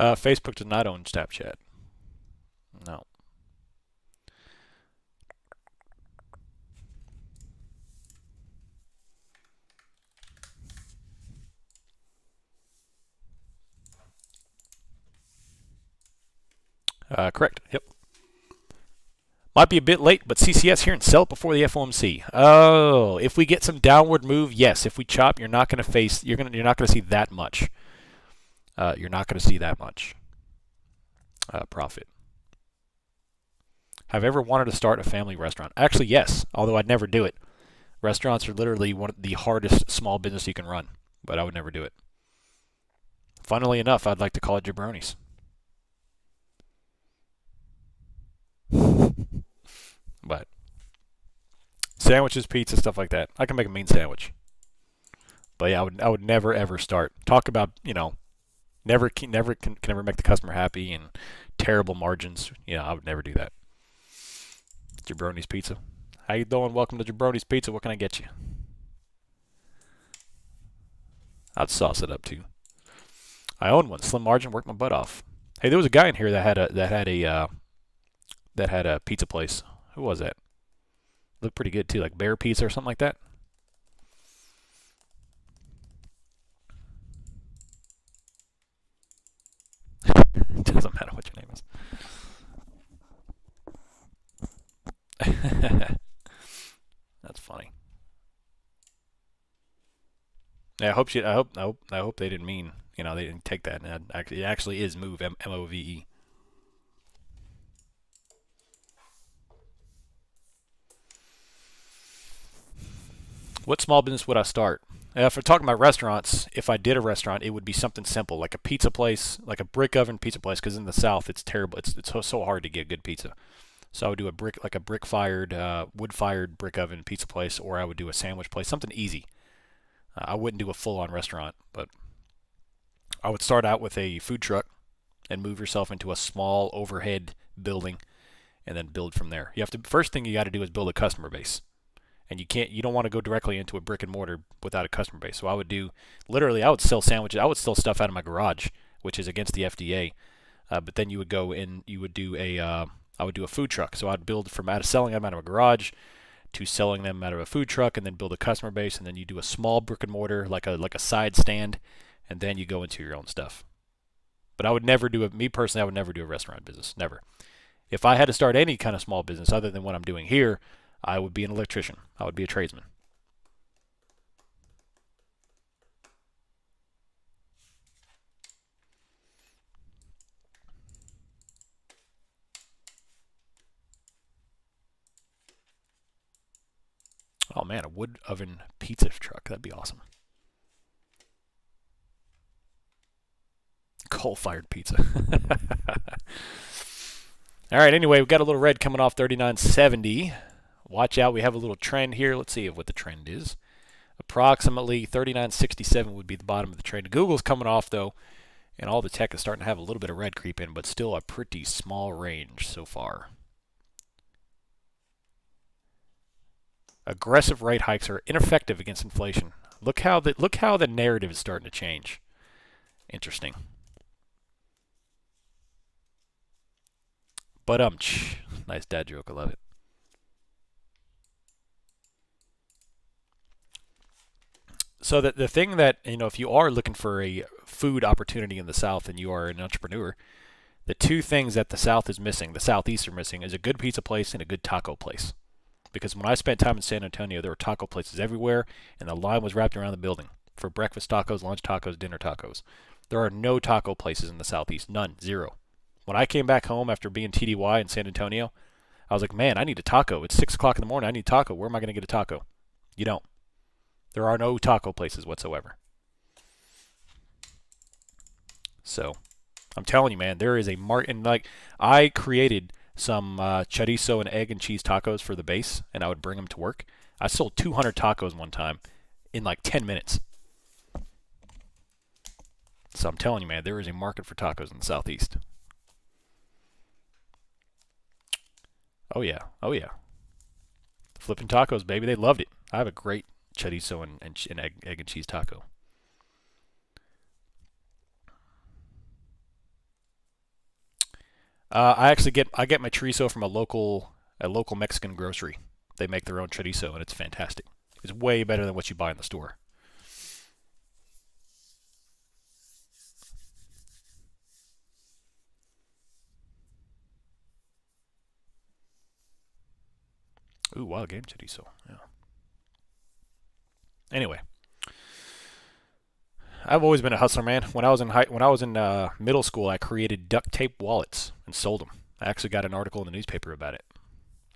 Facebook does not own Snapchat. No. Correct. Yep. Might be a bit late, but CCS here and sell it before the FOMC. Oh, if we get some downward move, yes. If we chop, you're not going to face. You're not going to see that much. You're not going to see that much profit. Have you ever wanted to start a family restaurant? Actually, yes. Although I'd never do it. Restaurants are literally one of the hardest small business you can run, but I would never do it. Funnily enough, I'd like to call it jabronis. But sandwiches, pizza, stuff like that. I can make a mean sandwich. But yeah, I would never ever start. Talk about, never can never make the customer happy and terrible margins. I would never do that. Jabroni's Pizza. How you doing? Welcome to Jabroni's Pizza. What can I get you? I'd sauce it up too. I own one. Slim margin. Worked my butt off. Hey, there was a guy in here that had a pizza place. Who was that? Looked pretty good too, like Bear Pizza or something like that. It doesn't matter what your name is. That's funny. Yeah, I hope they didn't mean, they didn't take that. And it actually is move, MOVE. What small business would I start? If we're talking about restaurants, if I did a restaurant, it would be something simple, like a pizza place, like a brick oven pizza place. Because in the South, it's terrible. It's so hard to get good pizza. So I would do a brick fired, wood fired brick oven pizza place, or I would do a sandwich place, something easy. I wouldn't do a full on restaurant, but I would start out with a food truck and move yourself into a small overhead building, and then build from there. First thing you got to do is build a customer base. And you don't want to go directly into a brick and mortar without a customer base. So I would sell sandwiches. I would sell stuff out of my garage, which is against the FDA. But then you would go in, I would do a food truck. So I'd build from selling them out of a garage to selling them out of a food truck, and then build a customer base, and then you do a small brick and mortar, like a side stand, and then you go into your own stuff. But I would never do it. Me personally, I would never do a restaurant business. Never. If I had to start any kind of small business other than what I'm doing here, I would be an electrician. I would be a tradesman. Oh man, a wood oven pizza truck. That'd be awesome. Coal-fired pizza. All right, anyway, we've got a little red coming off 39.70. Watch out, we have a little trend here. Let's see what the trend is. Approximately 39.67 would be the bottom of the trend. Google's coming off, though, and all the tech is starting to have a little bit of red creep in, but still a pretty small range so far. Aggressive rate hikes are ineffective against inflation. Look how the narrative is starting to change. Interesting. But nice dad joke. I love it. So the thing that, if you are looking for a food opportunity in the South and you are an entrepreneur, The two things that the South is missing, the Southeast are missing, is a good pizza place and a good taco place. Because when I spent time in San Antonio, there were taco places everywhere, and the line was wrapped around the building for breakfast tacos, lunch tacos, dinner tacos. There are no taco places in the Southeast. None. Zero. When I came back home after being TDY in San Antonio, I was like, man, I need a taco. It's 6 o'clock in the morning. I need a taco. Where am I going to get a taco? You don't. There are no taco places whatsoever. So, I'm telling you, man, there is a and like, I created some chorizo and egg and cheese tacos for the base, and I would bring them to work. I sold 200 tacos one time in like 10 minutes. So I'm telling you, man, there is a market for tacos in the Southeast. Oh yeah, oh yeah. Flipping tacos, baby, they loved it. I have a great chorizo and egg and cheese taco. I get my chorizo from a local Mexican grocery. They make their own chorizo, and it's fantastic. It's way better than what you buy in the store. Ooh, wild game chorizo. Yeah. Anyway, I've always been a hustler, man. When I was in middle school, I created duct tape wallets and sold them. I actually got an article in the newspaper about it.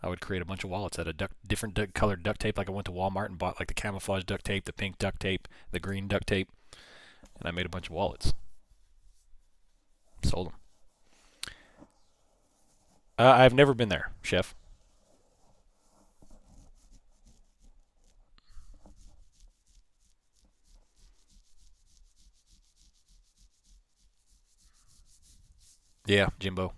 I would create a bunch of wallets out of different colored duct tape. Like I went to Walmart and bought like the camouflage duct tape, the pink duct tape, the green duct tape, and I made a bunch of wallets. Sold them. I've never been there, chef. Yeah, Jimbo.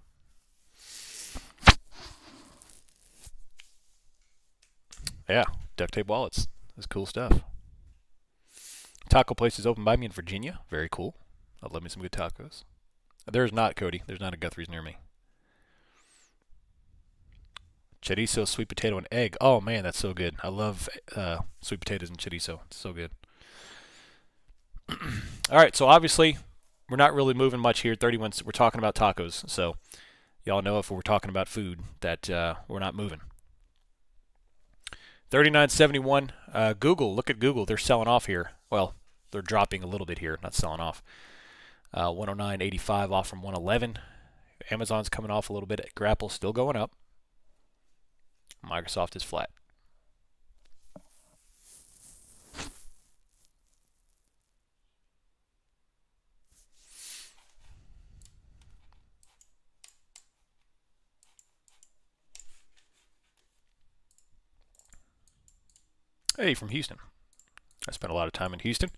Yeah, duct tape wallets. That's cool stuff. Taco place is open by me in Virginia. Very cool. I love me some good tacos. There's not, Cody. There's not a Guthrie's near me. Chorizo, sweet potato, and egg. Oh man, that's so good. I love sweet potatoes and chorizo. It's so good. All right, so obviously we're not really moving much here. 31. We're talking about tacos, so y'all know if we're talking about food that we're not moving. 39.71. Google. Look at Google. They're selling off here. Well, they're dropping a little bit here, not selling off. 109.85 off from 111. Amazon's coming off a little bit. Grapple's still going up. Microsoft is flat. Hey, from Houston. I spent a lot of time in Houston.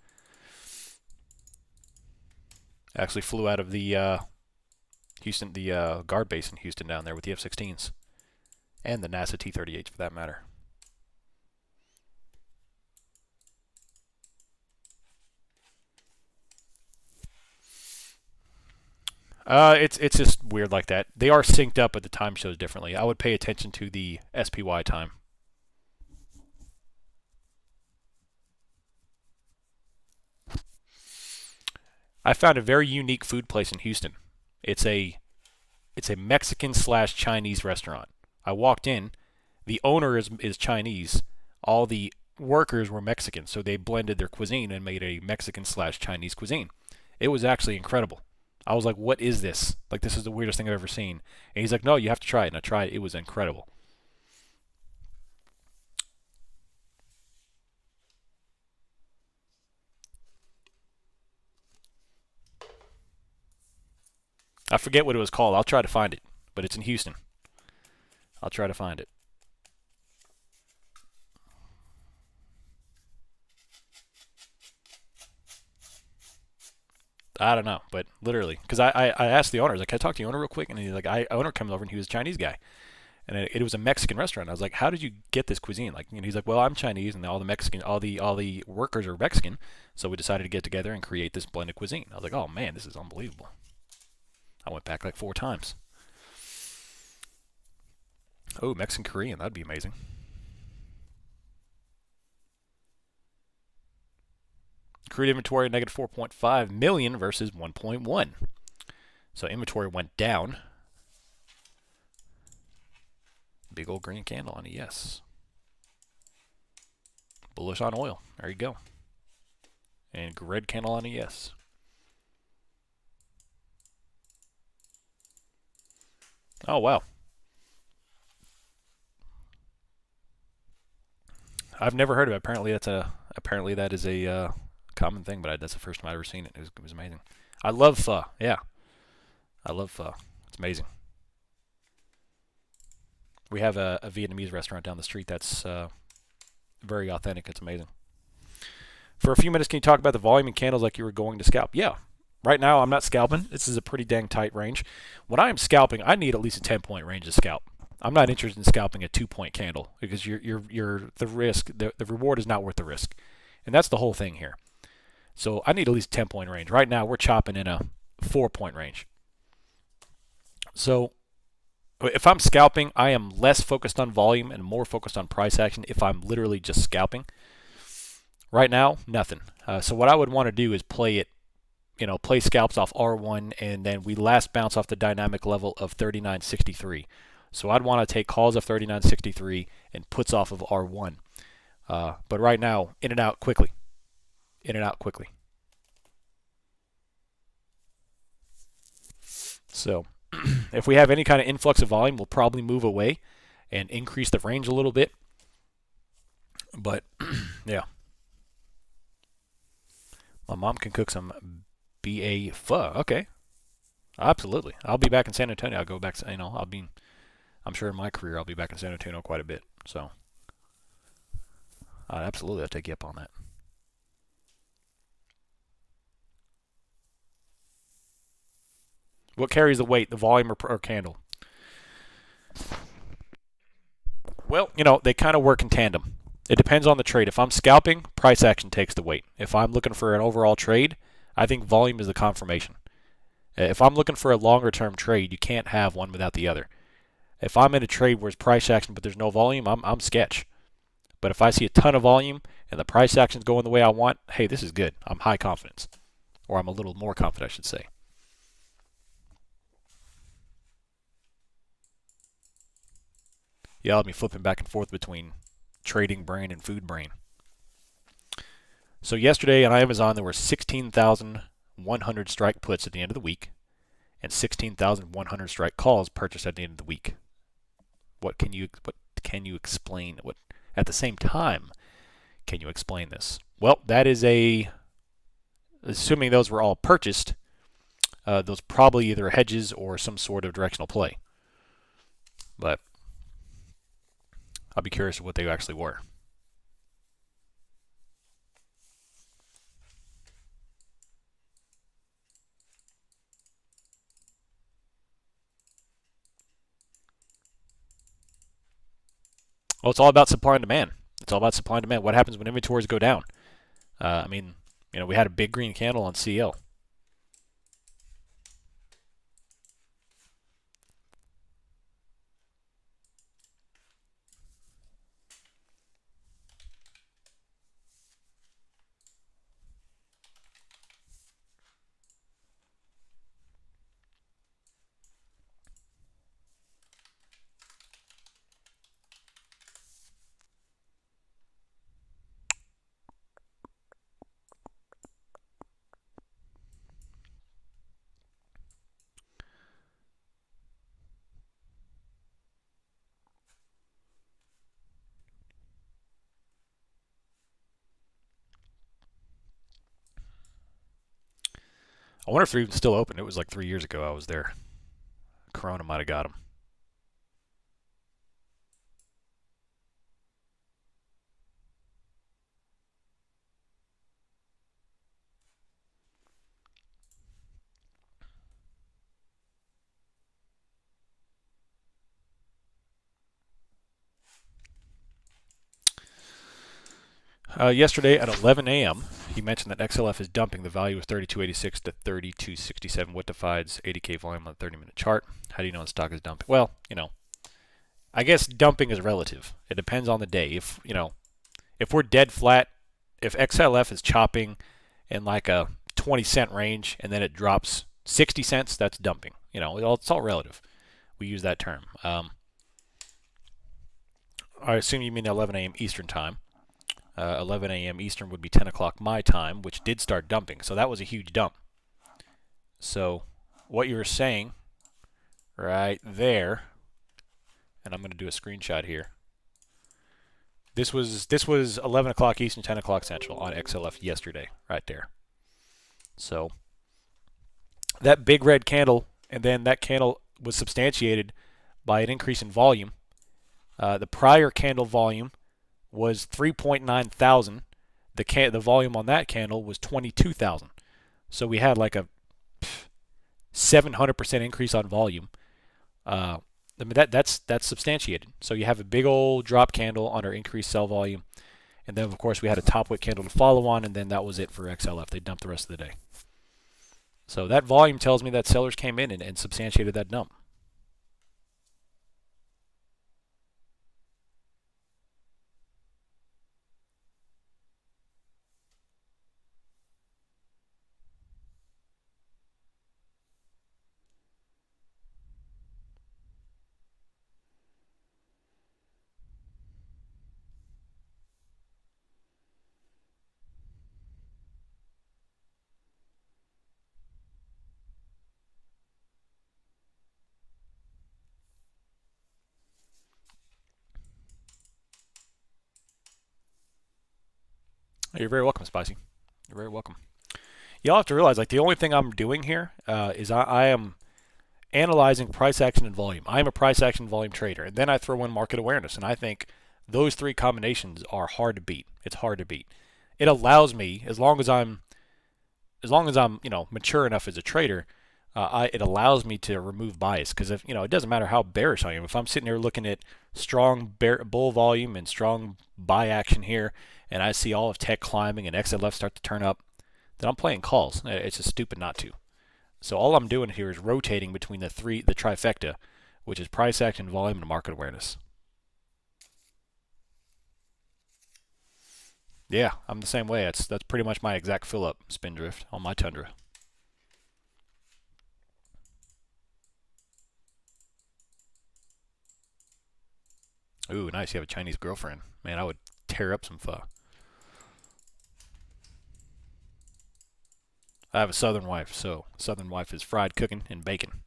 I actually flew out of the Houston, the guard base in Houston down there with the F-16s. And the NASA T-38s for that matter. It's just weird like that. They are synced up, but the time shows differently. I would pay attention to the SPY time. I found a very unique food place in Houston. It's a Mexican slash Chinese restaurant. I walked in. The owner is Chinese. All the workers were Mexican, so they blended their cuisine and made a Mexican slash Chinese cuisine. It was actually incredible. I was like, what is this? Like, this is the weirdest thing I've ever seen. And he's like, no, you have to try it. And I tried it. It was incredible. I forget what it was called. I'll try to find it. But it's in Houston. I'll try to find it. I don't know, but literally, because I asked the owner, I was like, can I talk to the owner real quick? And he's like, owner came over and he was a Chinese guy. And it was a Mexican restaurant. I was like, how did you get this cuisine? Like, he's like, well, I'm Chinese, and all the workers are Mexican, so we decided to get together and create this blended cuisine. I was like, oh man, this is unbelievable. I went back like 4 times. Oh, Mexican Korean, that'd be amazing. Crude inventory negative 4.5 million versus 1.1. So inventory went down. Big old green candle on a yes. Bullish on oil. There you go. And red candle on a yes. Oh, wow. I've never heard of it. Apparently that is a common thing, but that's the first time I've ever seen it. It was amazing. I love pho. Yeah, I love pho. It's amazing. We have a Vietnamese restaurant down the street that's very authentic. It's amazing. For a few minutes, can you talk about the volume and candles like you were going to scalp? Yeah. Right now, I'm not scalping. This is a pretty dang tight range. When I am scalping, I need at least a 10-point range to scalp. I'm not interested in scalping a 2-point candle because the risk, the reward is not worth the risk, and that's the whole thing here. So I need at least a 10-point range. Right now, we're chopping in a 4-point range. So if I'm scalping, I am less focused on volume and more focused on price action if I'm literally just scalping. Right now, nothing. So what I would want to do is play it, play scalps off R1, and then we last bounce off the dynamic level of 39.63. So I'd want to take calls of 39.63 and puts off of R1. But right now, in and out quickly. In and out quickly. So if we have any kind of influx of volume, we'll probably move away and increase the range a little bit. But yeah. My mom can cook some BA pho. Okay. Absolutely. I'll be back in San Antonio. I'll go back to, I'm sure in my career I'll be back in San Antonio quite a bit. So absolutely, I'll take you up on that. What carries the weight, the volume or candle? Well, they kind of work in tandem. It depends on the trade. If I'm scalping, price action takes the weight. If I'm looking for an overall trade, I think volume is the confirmation. If I'm looking for a longer term trade, you can't have one without the other. If I'm in a trade where it's price action but there's no volume, I'm sketch. But if I see a ton of volume and the price action's going the way I want, hey, this is good. I'm high confidence. Or I'm a little more confident, I should say. Yeah, I'll be flipping back and forth between trading brain and food brain. So yesterday on Amazon there were 16,100 strike puts at the end of the week and 16,100 strike calls purchased at the end of the week. What can you explain? What at the same time can you explain this? Well, that is assuming those were all purchased, those probably either hedges or some sort of directional play. But I'll be curious what they actually were. Well, it's all about supply and demand. It's all about supply and demand. What happens when inventories go down? We had a big green candle on CL. I wonder if they're even still open. It was like 3 years ago I was there. Corona might have got them. Yesterday at 11 a.m., he mentioned that XLF is dumping. The value was 32.86 to 32.67. What defines 80K volume on the 30-minute chart? How do you know the stock is dumping? Well, I guess dumping is relative. It depends on the day. If we're dead flat, if XLF is chopping in like a 20-cent range and then it drops 60 cents, that's dumping. It's all relative. We use that term. I assume you mean 11 a.m. Eastern time. 11 a.m. Eastern would be 10 o'clock my time, which did start dumping. So that was a huge dump. So what you're saying right there, and I'm going to do a screenshot here. This was 11 o'clock Eastern, 10 o'clock Central on XLF yesterday, right there. So that big red candle, and then that candle was substantiated by an increase in volume. The prior candle volume was 3.9 thousand. The volume on that candle was 22,000. So we had like a 700% increase on volume. That's substantiated. So you have a big old drop candle under increased sell volume, and then of course we had a top wick candle to follow on, and then that was it for XLF. They dumped the rest of the day. So that volume tells me that sellers came in and substantiated that dump. You're very welcome, Spicy. You're very welcome. Y'all have to realize, like, the only thing I'm doing here is I am analyzing price action and volume. I'm a price action volume trader, and then I throw in market awareness, and I think those three combinations are hard to beat. It's hard to beat. It allows me, as long as I'm mature enough as a trader, it allows me to remove bias, because if it doesn't matter how bearish I am. If I'm sitting here looking at strong bull volume and strong buy action here, and I see all of tech climbing and XLF start to turn up, then I'm playing calls. It's just stupid not to. So all I'm doing here is rotating between the trifecta, which is price action, volume, and market awareness. Yeah, I'm the same way. That's pretty much my exact fill-up spindrift on my Tundra. Ooh, nice. You have a Chinese girlfriend. Man, I would tear up some pho. I have a southern wife, so southern wife is fried cooking and bacon.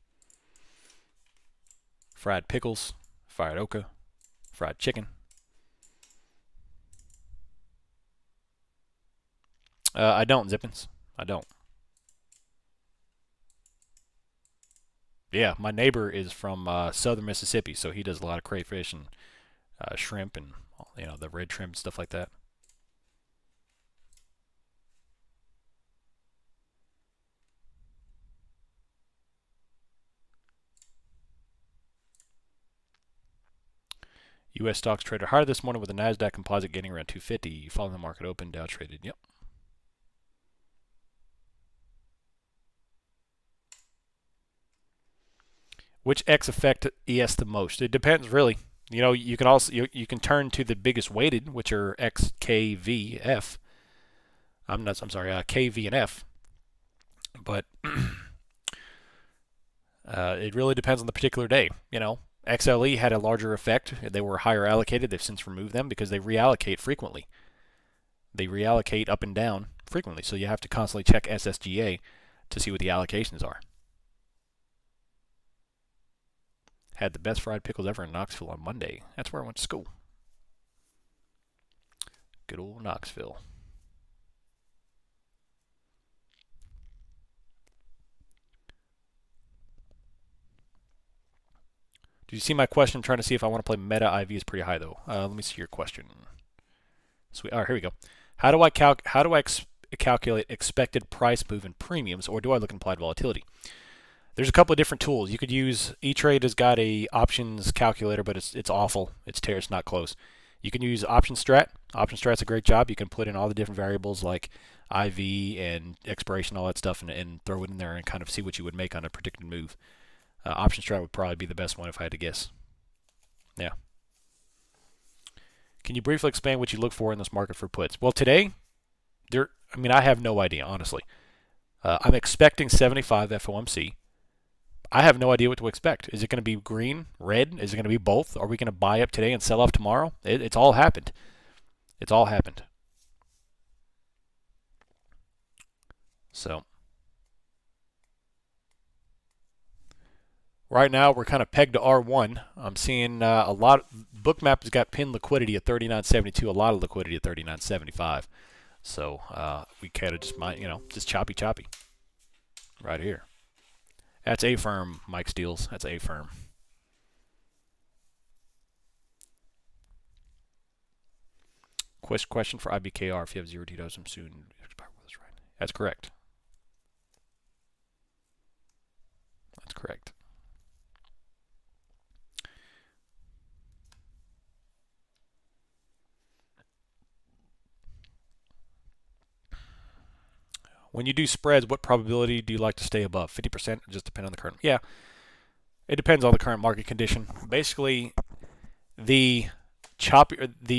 Fried pickles, fried okra, fried chicken. I don't, Zippins. I don't. Yeah, my neighbor is from southern Mississippi, so he does a lot of crayfish and shrimp and the red shrimp and stuff like that. U.S. stocks traded higher this morning with the NASDAQ composite getting around 250. Following the market open, Dow traded. Yep. Which X affect ES the most? It depends, really. You can also you can turn to the biggest weighted, which are X, K, V, F. I'm sorry, K, V, and F. But it really depends on the particular day. XLE had a larger effect. They were higher allocated. They've since removed them because they reallocate frequently. They reallocate up and down frequently, so you have to constantly check SSGA to see what the allocations are. Had the best fried pickles ever in Knoxville on Monday. That's where I went to school. Good old Knoxville. Did you see my question? I'm trying to see if I want to play meta. IV is pretty high though. Let me see your question. Sweet. All right, here we go. How do I calculate expected price move in premiums, or do I look at implied volatility? There's a couple of different tools you could use. E-Trade has got a options calculator, but it's awful. It's not close. You can use OptionStrat. OptionStrat's a great job. You can put in all the different variables like IV and expiration, all that stuff, and throw it in there and kind of see what you would make on a predicted move. OptionStrat would probably be the best one if I had to guess. Yeah. Can you briefly explain what you look for in this market for puts? Well, today, I have no idea, honestly. I'm expecting 75 FOMC. I have no idea what to expect. Is it going to be green, red? Is it going to be both? Are we going to buy up today and sell off tomorrow? It's all happened. It's all happened. So right now we're kind of pegged to R1. I'm seeing a lot. Bookmap has got pinned liquidity at 39.72. A lot of liquidity at 39.75. So we kind of just just choppy right here. That's a firm, Mike Steels. That's a firm. Question for IBKR: if you have zero TDOs, I'm soon. That's correct. That's correct. When you do spreads, what probability do you like to stay above? 50%? Just depend on the current. Yeah, it depends on the current market condition. Basically, the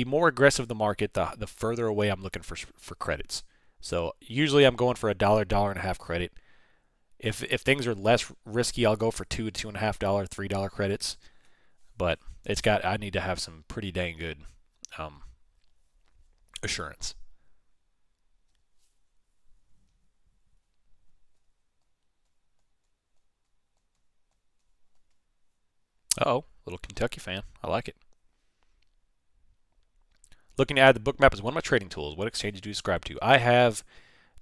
more aggressive the market, the further away I'm looking for credits. So usually I'm going for a $1.50 credit. If things are less risky, I'll go for $2, $2.50, $3 credits. But I need to have some pretty dang good assurance. Uh-oh, little Kentucky fan. I like it. Looking to add the Bookmap as one of my trading tools. What exchanges do you subscribe to? I have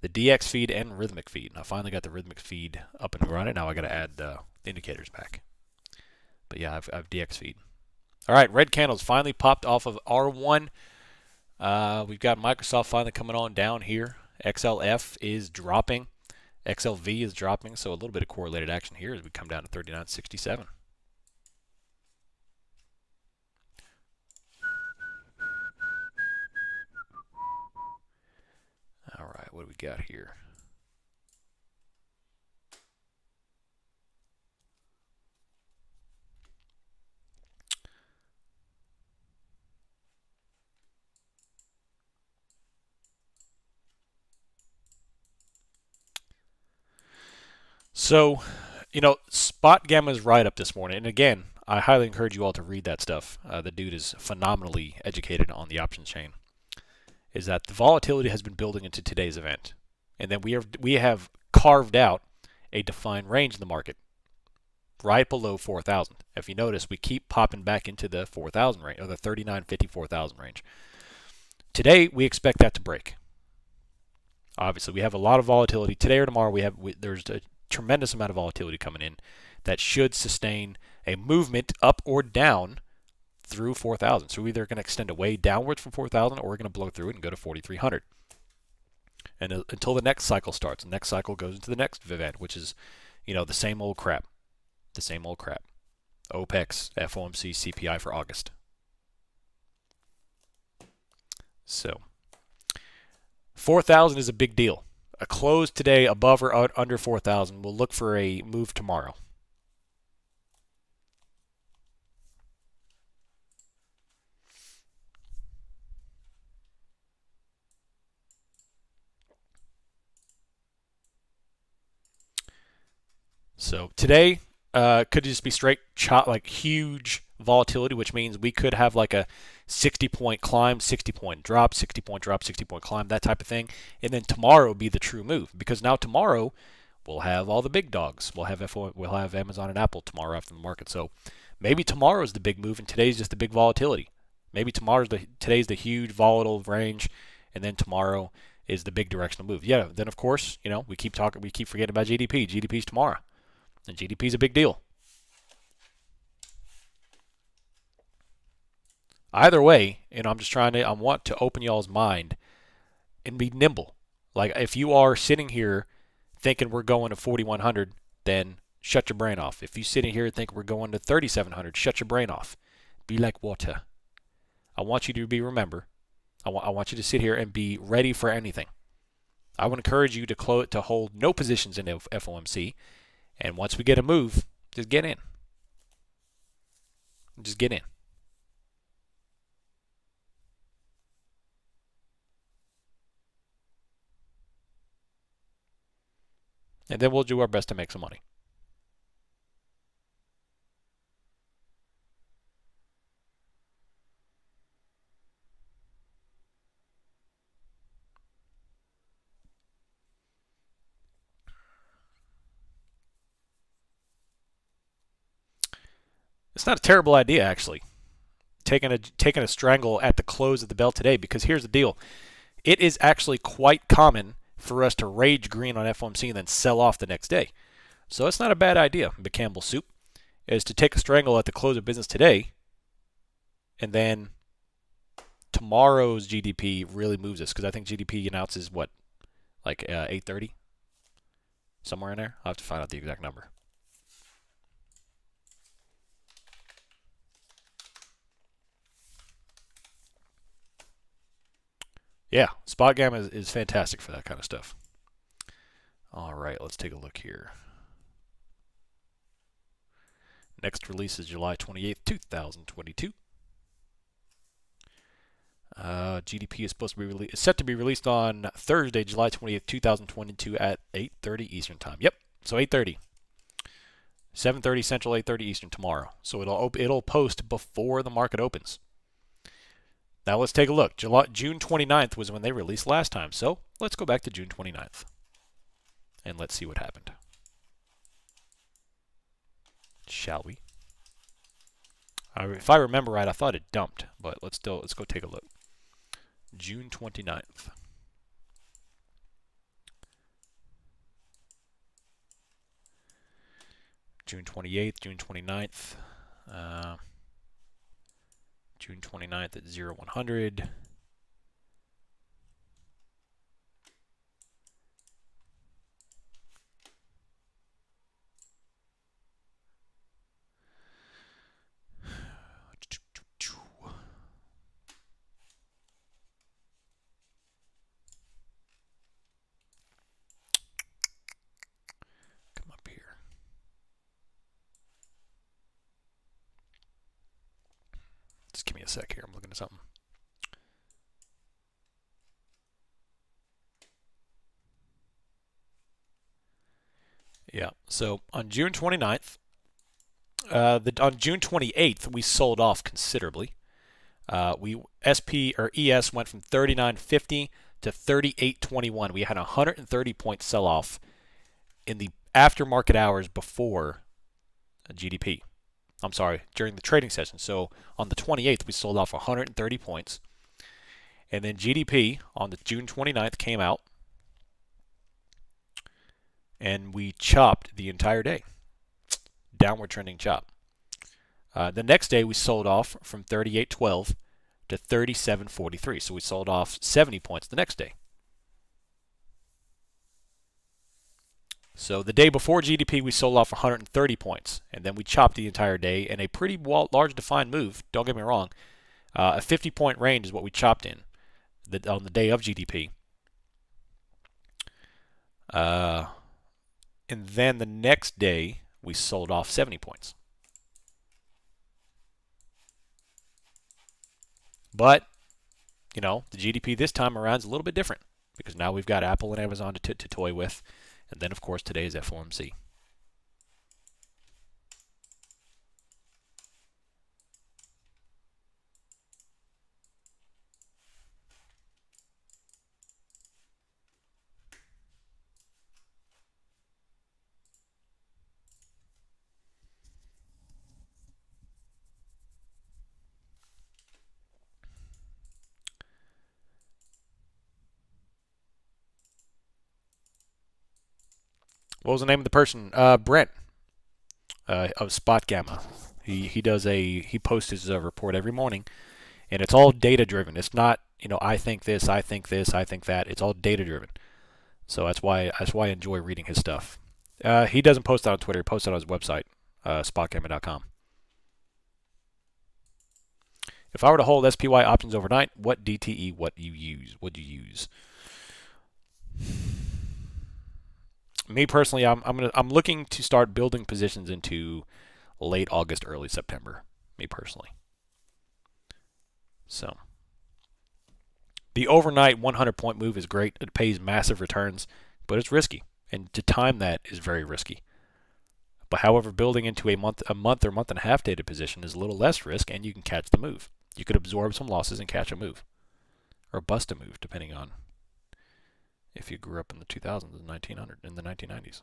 the DX feed and Rhythmic feed. I finally got the Rhythmic feed up and running. Now I got to add the indicators back. But yeah, I have DX feed. All right, red candles finally popped off of R1. We've got Microsoft finally coming on down here. XLF is dropping. XLV is dropping. So a little bit of correlated action here as we come down to 39.67. All right, what do we got here? So, Spot Gamma is right up this morning. And again, I highly encourage you all to read that stuff. The dude is phenomenally educated on the options chain. Is that the volatility has been building into today's event. And then we have carved out a defined range in the market right below 4,000. If you notice, we keep popping back into the 4,000 range, or the 39.50, 4,000 range. Today, we expect that to break. Obviously, we have a lot of volatility. Today or tomorrow, there's a tremendous amount of volatility coming in that should sustain a movement up or down through 4,000. So we're either going to extend away downwards from 4,000 or we're going to blow through it and go to 4,300. And until the next cycle starts. The next cycle goes into the next event, which is, the same old crap. The same old crap. OPEX, FOMC, CPI for August. So 4,000 is a big deal. A close today above or under 4,000. We'll look for a move tomorrow. So today could just be straight like huge volatility, which means we could have like a 60-point climb, 60-point drop, 60-point drop, 60-point climb, that type of thing. And then tomorrow be the true move, because now tomorrow we'll have all the big dogs. We'll have Amazon and Apple tomorrow after the market. So maybe tomorrow's the big move and today's just the big volatility. Maybe today's the huge volatile range, and then tomorrow is the big directional move. Yeah, then of course, we keep forgetting about GDP. GDP's tomorrow. And GDP is a big deal. Either way, I'm just I want to open y'all's mind and be nimble. Like if you are sitting here thinking we're going to 4,100, then shut your brain off. If you sitting here thinking we're going to 3,700, shut your brain off. Be like water. I want you to remember. I want you to sit here and be ready for anything. I would encourage you to hold no positions in FOMC. And once we get a move, just get in. Just get in. and then we'll do our best to make some money. It's not a terrible idea, actually, taking a strangle at the close of the bell today, because here's the deal. It is actually quite common for us to rage green on FOMC and then sell off the next day. So it's not a bad idea, McCampbell soup, is to take a strangle at the close of business today, and then tomorrow's GDP really moves us, because I think GDP announces what, like 8:30, somewhere in there. I'll have to find out the exact number. Yeah, spot gamma is fantastic for that kind of stuff. All right, let's take a look here. Next release is July 28th, 2022. GDP is supposed to be set to be released on Thursday, July 28th, 2022 at 8:30 Eastern Time. Yep, so 8:30. 7:30 Central, 8:30 Eastern tomorrow. So it'll post before the market opens. Now let's take a look. June 29th was when they released last time. So let's go back to June 29th. And let's see what happened. Shall we? If I remember right, I thought it dumped, but let's go take a look. June 29th. June 28th, June 29th. June 29th at 0100. Come up here. Just give me a sec here. I'm looking at something. Yeah, so on June 29th, on June 28th, we sold off considerably. SP or ES went from 39.50 to 38.21. We had a 130-point sell-off in the aftermarket hours before GDP. I'm sorry, during the trading session. So on the 28th, we sold off 130 points. And then GDP on the June 29th came out, and we chopped the entire day. Downward trending chop. The next day, we sold off from 38.12 to 37.43. So we sold off 70 points the next day. So the day before GDP, we sold off 130 points, and then we chopped the entire day in a pretty large defined move. Don't get me wrong. A 50-point range is what we chopped in on the day of GDP. And then the next day, we sold off 70 points. But, the GDP this time around is a little bit different, because now we've got Apple and Amazon to toy with. And then, of course, today is FOMC. What was the name of the person? Brent of Spot Gamma. He posts his report every morning, and it's all data driven. It's not I think this, I think this, I think that. It's all data driven. So that's why I enjoy reading his stuff. He doesn't post that on Twitter. He posts it on his website, spotgamma.com. If I were to hold SPY options overnight, what DTE would you use? Me personally, I'm looking to start building positions into late August, early September. Me personally. So the overnight 100-point move is great. It pays massive returns, but it's risky. And to time that is very risky. But however, building into a month or month and a half dated position is a little less risk, and you can catch the move. You could absorb some losses and catch a move, or bust a move, depending on if you grew up in the 2000s and 1900 in the 1990s.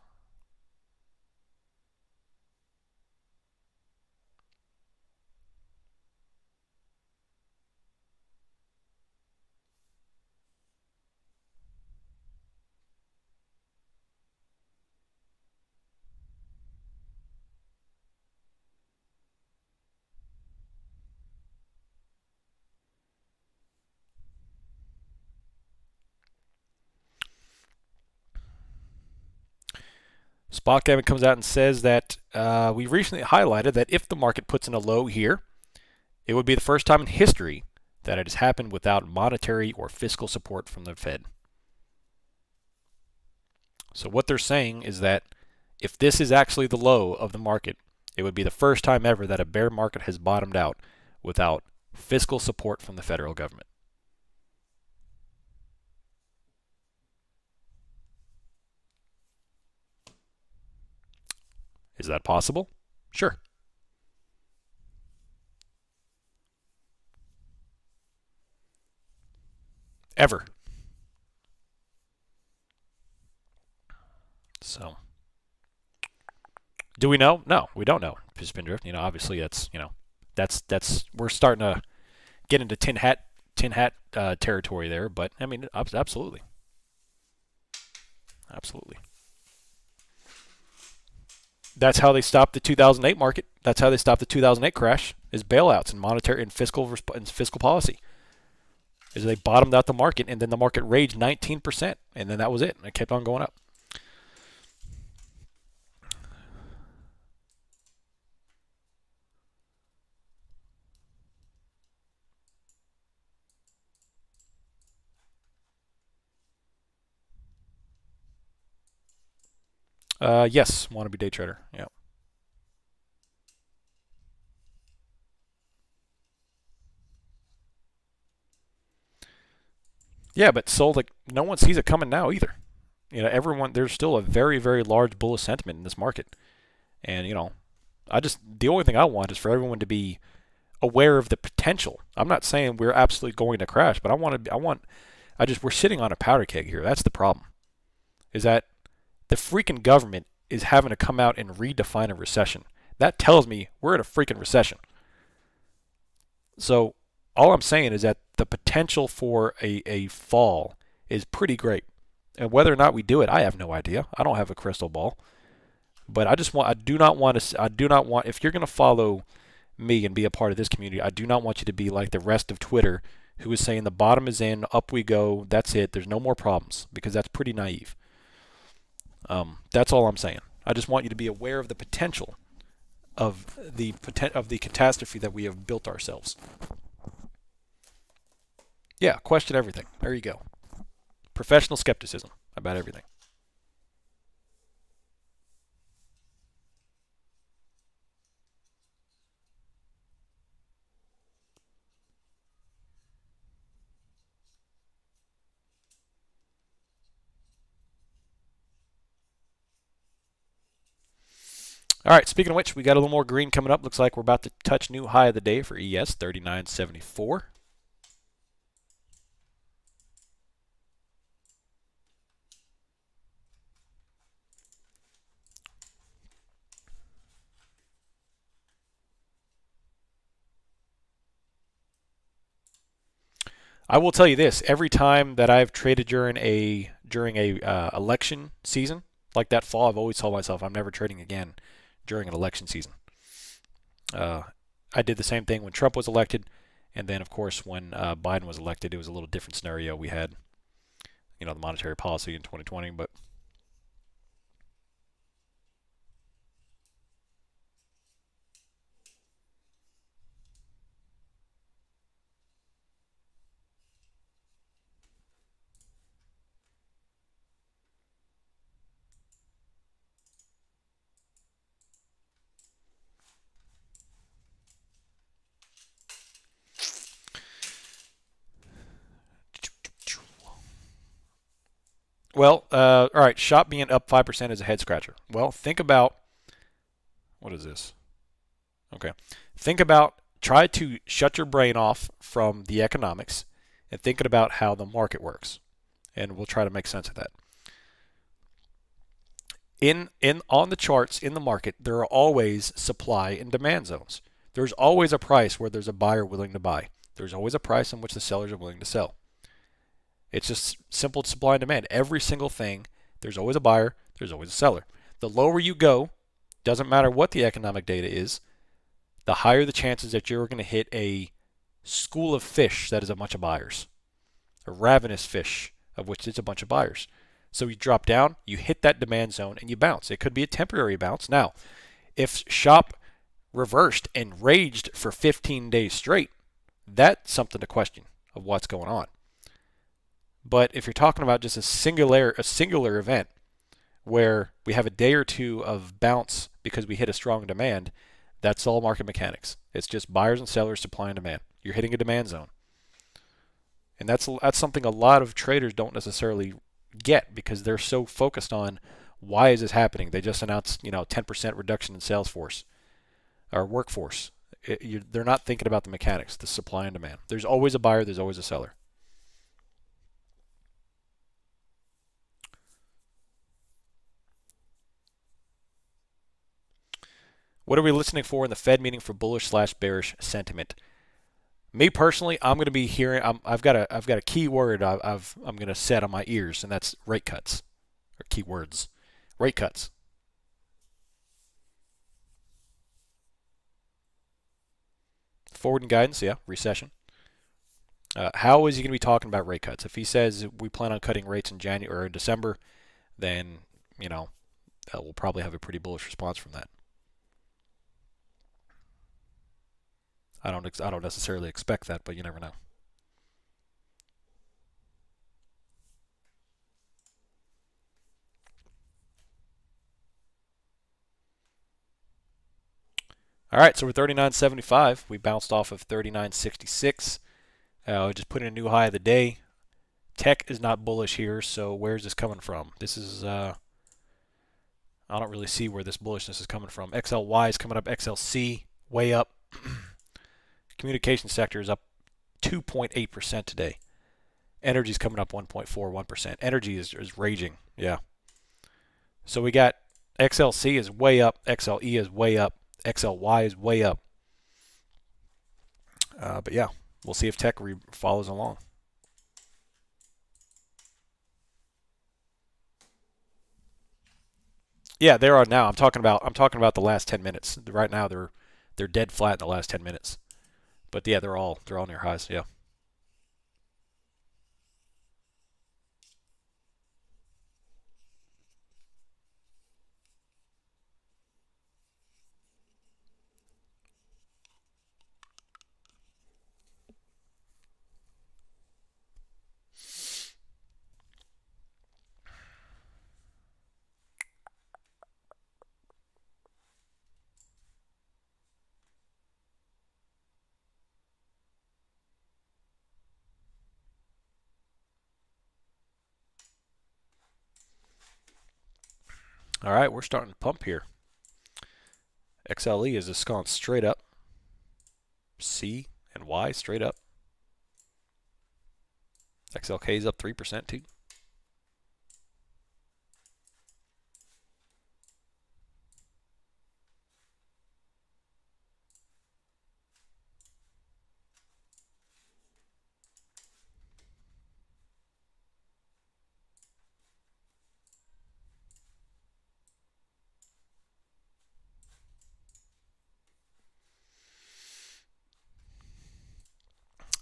Spot Gavin comes out and says that we recently highlighted that if the market puts in a low here, it would be the first time in history that it has happened without monetary or fiscal support from the Fed. So what they're saying is that if this is actually the low of the market, it would be the first time ever that a bear market has bottomed out without fiscal support from the federal government. Is that possible? Sure. Ever. So, do we know? No, we don't know. Spindrift, obviously that's we're starting to get into tin hat territory there. But I mean, absolutely. That's how they stopped the 2008 market. That's how they stopped the 2008 crash. Is bailouts and monetary and fiscal policy. Is they bottomed out the market, and then the market raged 19%, and then that was it. And it kept on going up. Yes, want to be day trader. Yeah. Yeah, but sold like no one sees it coming now either. Everyone there's still a very very large bullish sentiment in this market, and the only thing I want is for everyone to be aware of the potential. I'm not saying we're absolutely going to crash, but we're sitting on a powder keg here. That's the problem. Is that the freaking government is having to come out and redefine a recession. That tells me we're in a freaking recession. So all I'm saying is that the potential for a fall is pretty great. And whether or not we do it, I have no idea. I don't have a crystal ball. But I do not want, if you're going to follow me and be a part of this community, I do not want you to be like the rest of Twitter who is saying the bottom is in, up we go, that's it, there's no more problems, because that's pretty naive. That's all I'm saying. I just want you to be aware of the potential of the catastrophe that we have built ourselves. Yeah, question everything. There you go. Professional skepticism about everything. All right, speaking of which, we got a little more green coming up. Looks like we're about to touch new high of the day for ES, 39.74. I will tell you this: every time that I've traded during a election season, like that fall, I've always told myself I'm never trading again during an election season. I did the same thing when Trump was elected, and then of course when Biden was elected, it was a little different scenario. We had, the monetary policy in 2020, but. Well, all right, shop being up 5% is a head scratcher. Well, think about, what is this? Okay. Think about, try to shut your brain off from the economics and thinking about how the market works. And we'll try to make sense of that. In on the charts in the market, there are always supply and demand zones. There's always a price where there's a buyer willing to buy. There's always a price in which the sellers are willing to sell. It's just simple supply and demand. Every single thing, there's always a buyer, there's always a seller. The lower you go, doesn't matter what the economic data is, the higher the chances that you're going to hit a school of fish that is a bunch of buyers, a ravenous fish of which is a bunch of buyers. So you drop down, you hit that demand zone, and you bounce. It could be a temporary bounce. Now, if shop reversed and raged for 15 days straight, that's something to question of what's going on. But if you're talking about just a singular event where we have a day or two of bounce because we hit a strong demand, that's all market mechanics. It's just buyers and sellers, supply and demand. You're hitting a demand zone. And that's something a lot of traders don't necessarily get because they're so focused on why is this happening. They just announced 10% reduction in sales force or workforce. They're not thinking about the mechanics, the supply and demand. There's always a buyer, there's always a seller. What are we listening for in the Fed meeting for bullish/bearish sentiment? Me personally, I'm going to be hearing. I've got a key word I'm going to set on my ears, and that's rate cuts, or keywords, rate cuts. Forward and guidance, yeah, recession. How is he going to be talking about rate cuts? If he says we plan on cutting rates in January or December, then we'll probably have a pretty bullish response from that. I don't necessarily expect that, but you never know. All right, so we're 39.75. We bounced off of 39.66. Just put in a new high of the day. Tech is not bullish here, so where's this coming from? This is I don't really see where this bullishness is coming from. XLY is coming up. XLC way up. Communication sector is up 2.8% today. Energy is coming up 1.41%. Energy is raging. Yeah. So we got XLC is way up. XLE is way up. XLY is way up. But yeah, we'll see if tech follows along. Yeah, they are now. I'm talking about the last 10 minutes. Right now they're dead flat in the last 10 minutes. But yeah, they're all near highs. Yeah. All right, we're starting to pump here. XLE is just gone straight up. C and Y straight up. XLK is up 3% too.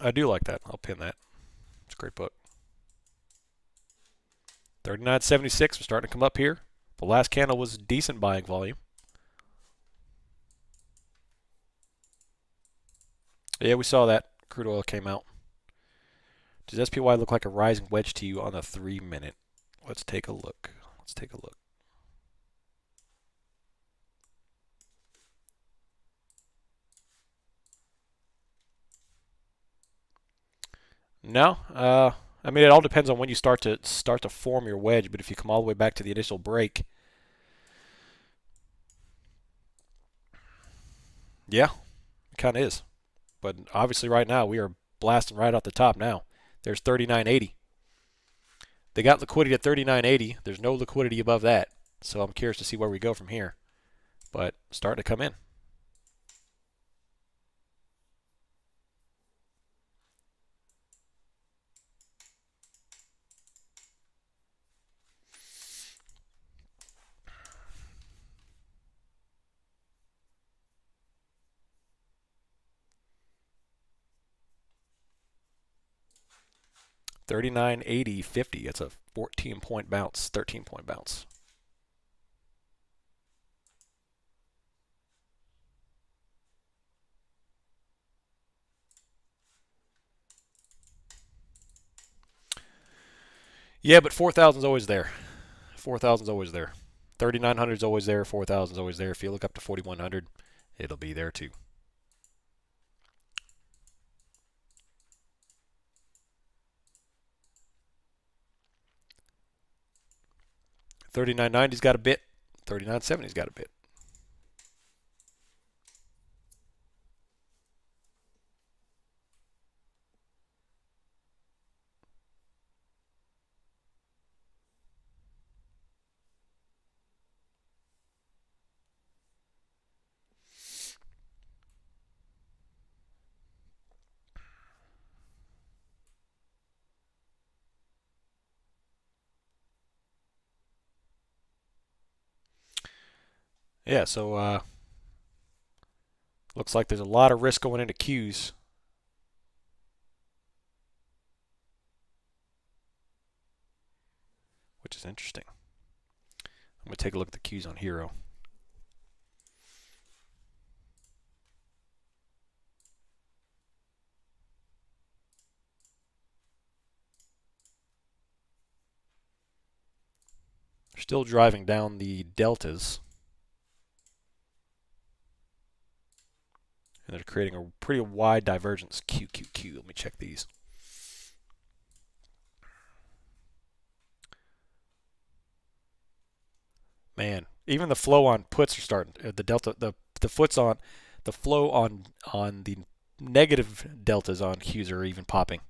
I do like that. I'll pin that. It's a great book. 39.76. We're starting to come up here. The last candle was decent buying volume. Yeah, we saw that. Crude oil came out. Does SPY look like a rising wedge to you on the 3-minute? Let's take a look. No, I mean, it all depends on when you start to form your wedge. But if you come all the way back to the initial break, yeah, it kind of is. But obviously, right now we are blasting right off the top. Now there's 39.80. They got liquidity at 39.80. There's no liquidity above that. So I'm curious to see where we go from here. But starting to come in. $39.80.50. It's a 14-point bounce, 13-point bounce. Yeah, but 4,000 is always there. 4,000 is always there. 3,900 is always there. 4,000 is always there. If you look up to 4,100, it'll be there too. 39.90's got a bit. 39.70's got a bit. Yeah, so looks like there's a lot of risk going into Qs. Which is interesting. I'm going to take a look at the Qs on Hero. They're still driving down the deltas. And they're creating a pretty wide divergence. QQQ. Let me check these. Man, even the flow on puts are starting. The delta, the foots on, the flow on the negative deltas on Qs are even popping.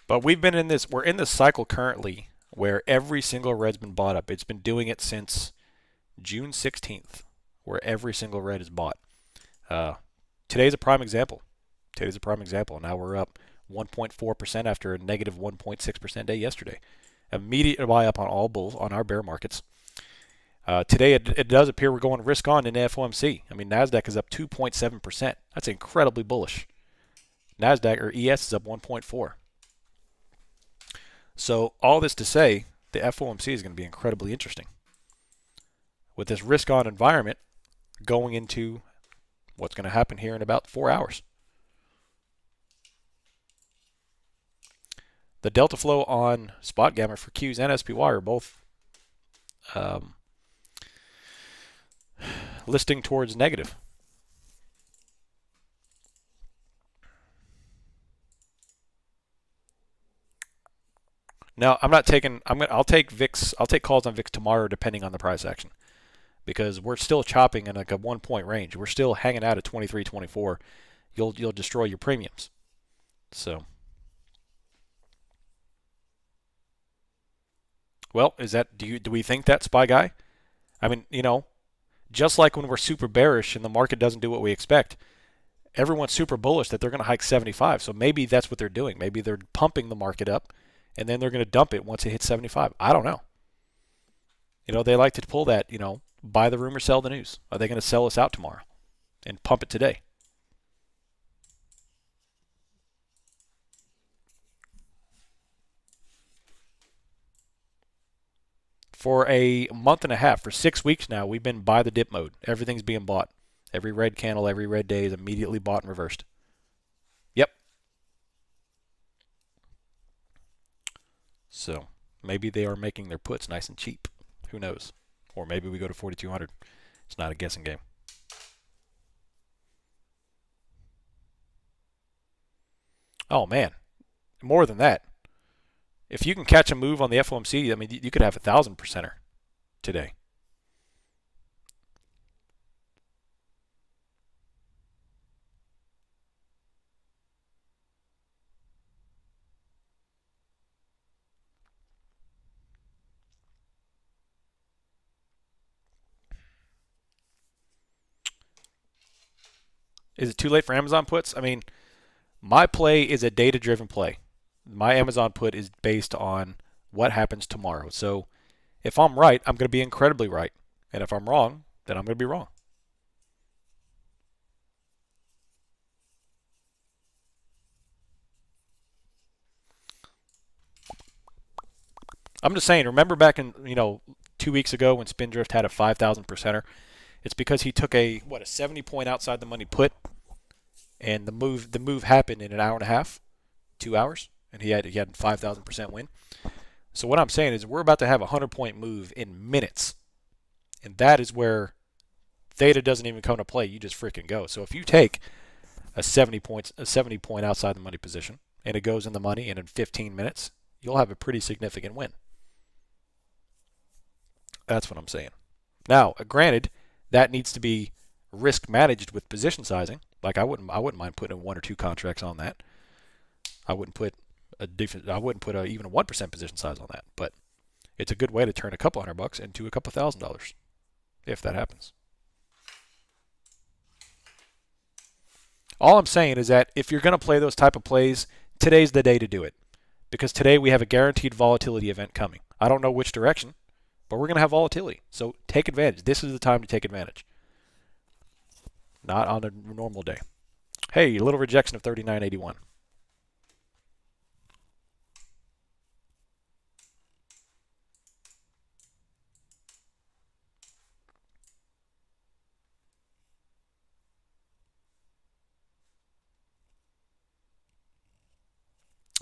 But we've been in this, we're in this cycle currently where every single red's been bought up. It's been doing it since June 16th, where every single red is bought. Today's a prime example. Today's a prime example. Now we're up 1.4% after a negative 1.6% day yesterday. Immediate buy up on all bulls on our bear markets. Today it does appear we're going risk on in FOMC. I mean, NASDAQ is up 2.7%. That's incredibly bullish. NASDAQ or ES is up 1.4. So all this to say, the FOMC is going to be incredibly interesting. With this risk-on environment going into what's going to happen here in about 4 hours. The delta flow on spot gamma for Qs and SPY are both listing towards negative. Now I'm not taking. I'll take VIX. I'll take calls on VIX tomorrow, depending on the price action, because we're still chopping in like a 1 point range. We're still hanging out at 23, 24. You'll destroy your premiums. So, well, is that do we think that SPY guy? I mean, just like when we're super bearish and the market doesn't do what we expect, everyone's super bullish that they're going to hike 75. So maybe that's what they're doing. Maybe they're pumping the market up, and then they're going to dump it once it hits 75. I don't know. They like to pull that, buy the rumor, sell the news. Are they going to sell us out tomorrow and pump it today? For a month and a half, for 6 weeks now, we've been buy the dip mode. Everything's being bought. Every red candle, every red day is immediately bought and reversed. Yep. So maybe they are making their puts nice and cheap. Who knows? Or maybe we go to 4,200. It's not a guessing game. Oh, man. More than that. If you can catch a move on the FOMC, I mean, you could have 1,000%er today. Is it too late for Amazon puts? I mean, my play is a data-driven play. My Amazon put is based on what happens tomorrow. So if I'm right, I'm going to be incredibly right. And if I'm wrong, then I'm going to be wrong. I'm just saying, remember back in, 2 weeks ago when Spindrift had a 5,000%er? It's because he took a 70 point outside the money put, and the move happened in an hour and a half, 2 hours, and he had 5,000% win. So what I'm saying is we're about to have a 100-point move in minutes, and that is where theta doesn't even come to play. You just freaking go. So if you take a 70 point outside the money position and it goes in the money, and in 15 minutes you'll have a pretty significant win. That's what I'm saying. Now, granted, that needs to be risk managed with position sizing. Like I wouldn't mind putting 1 or 2 contracts on that. I wouldn't put even a 1% position size on that. But it's a good way to turn a couple $100 into a couple $1,000 if that happens. All I'm saying is that if you're going to play those type of plays, today's the day to do it. Because today we have a guaranteed volatility event coming. I don't know which direction, but we're going to have volatility. So take advantage. This is the time to take advantage. Not on a normal day. Hey, a little rejection of 39.81.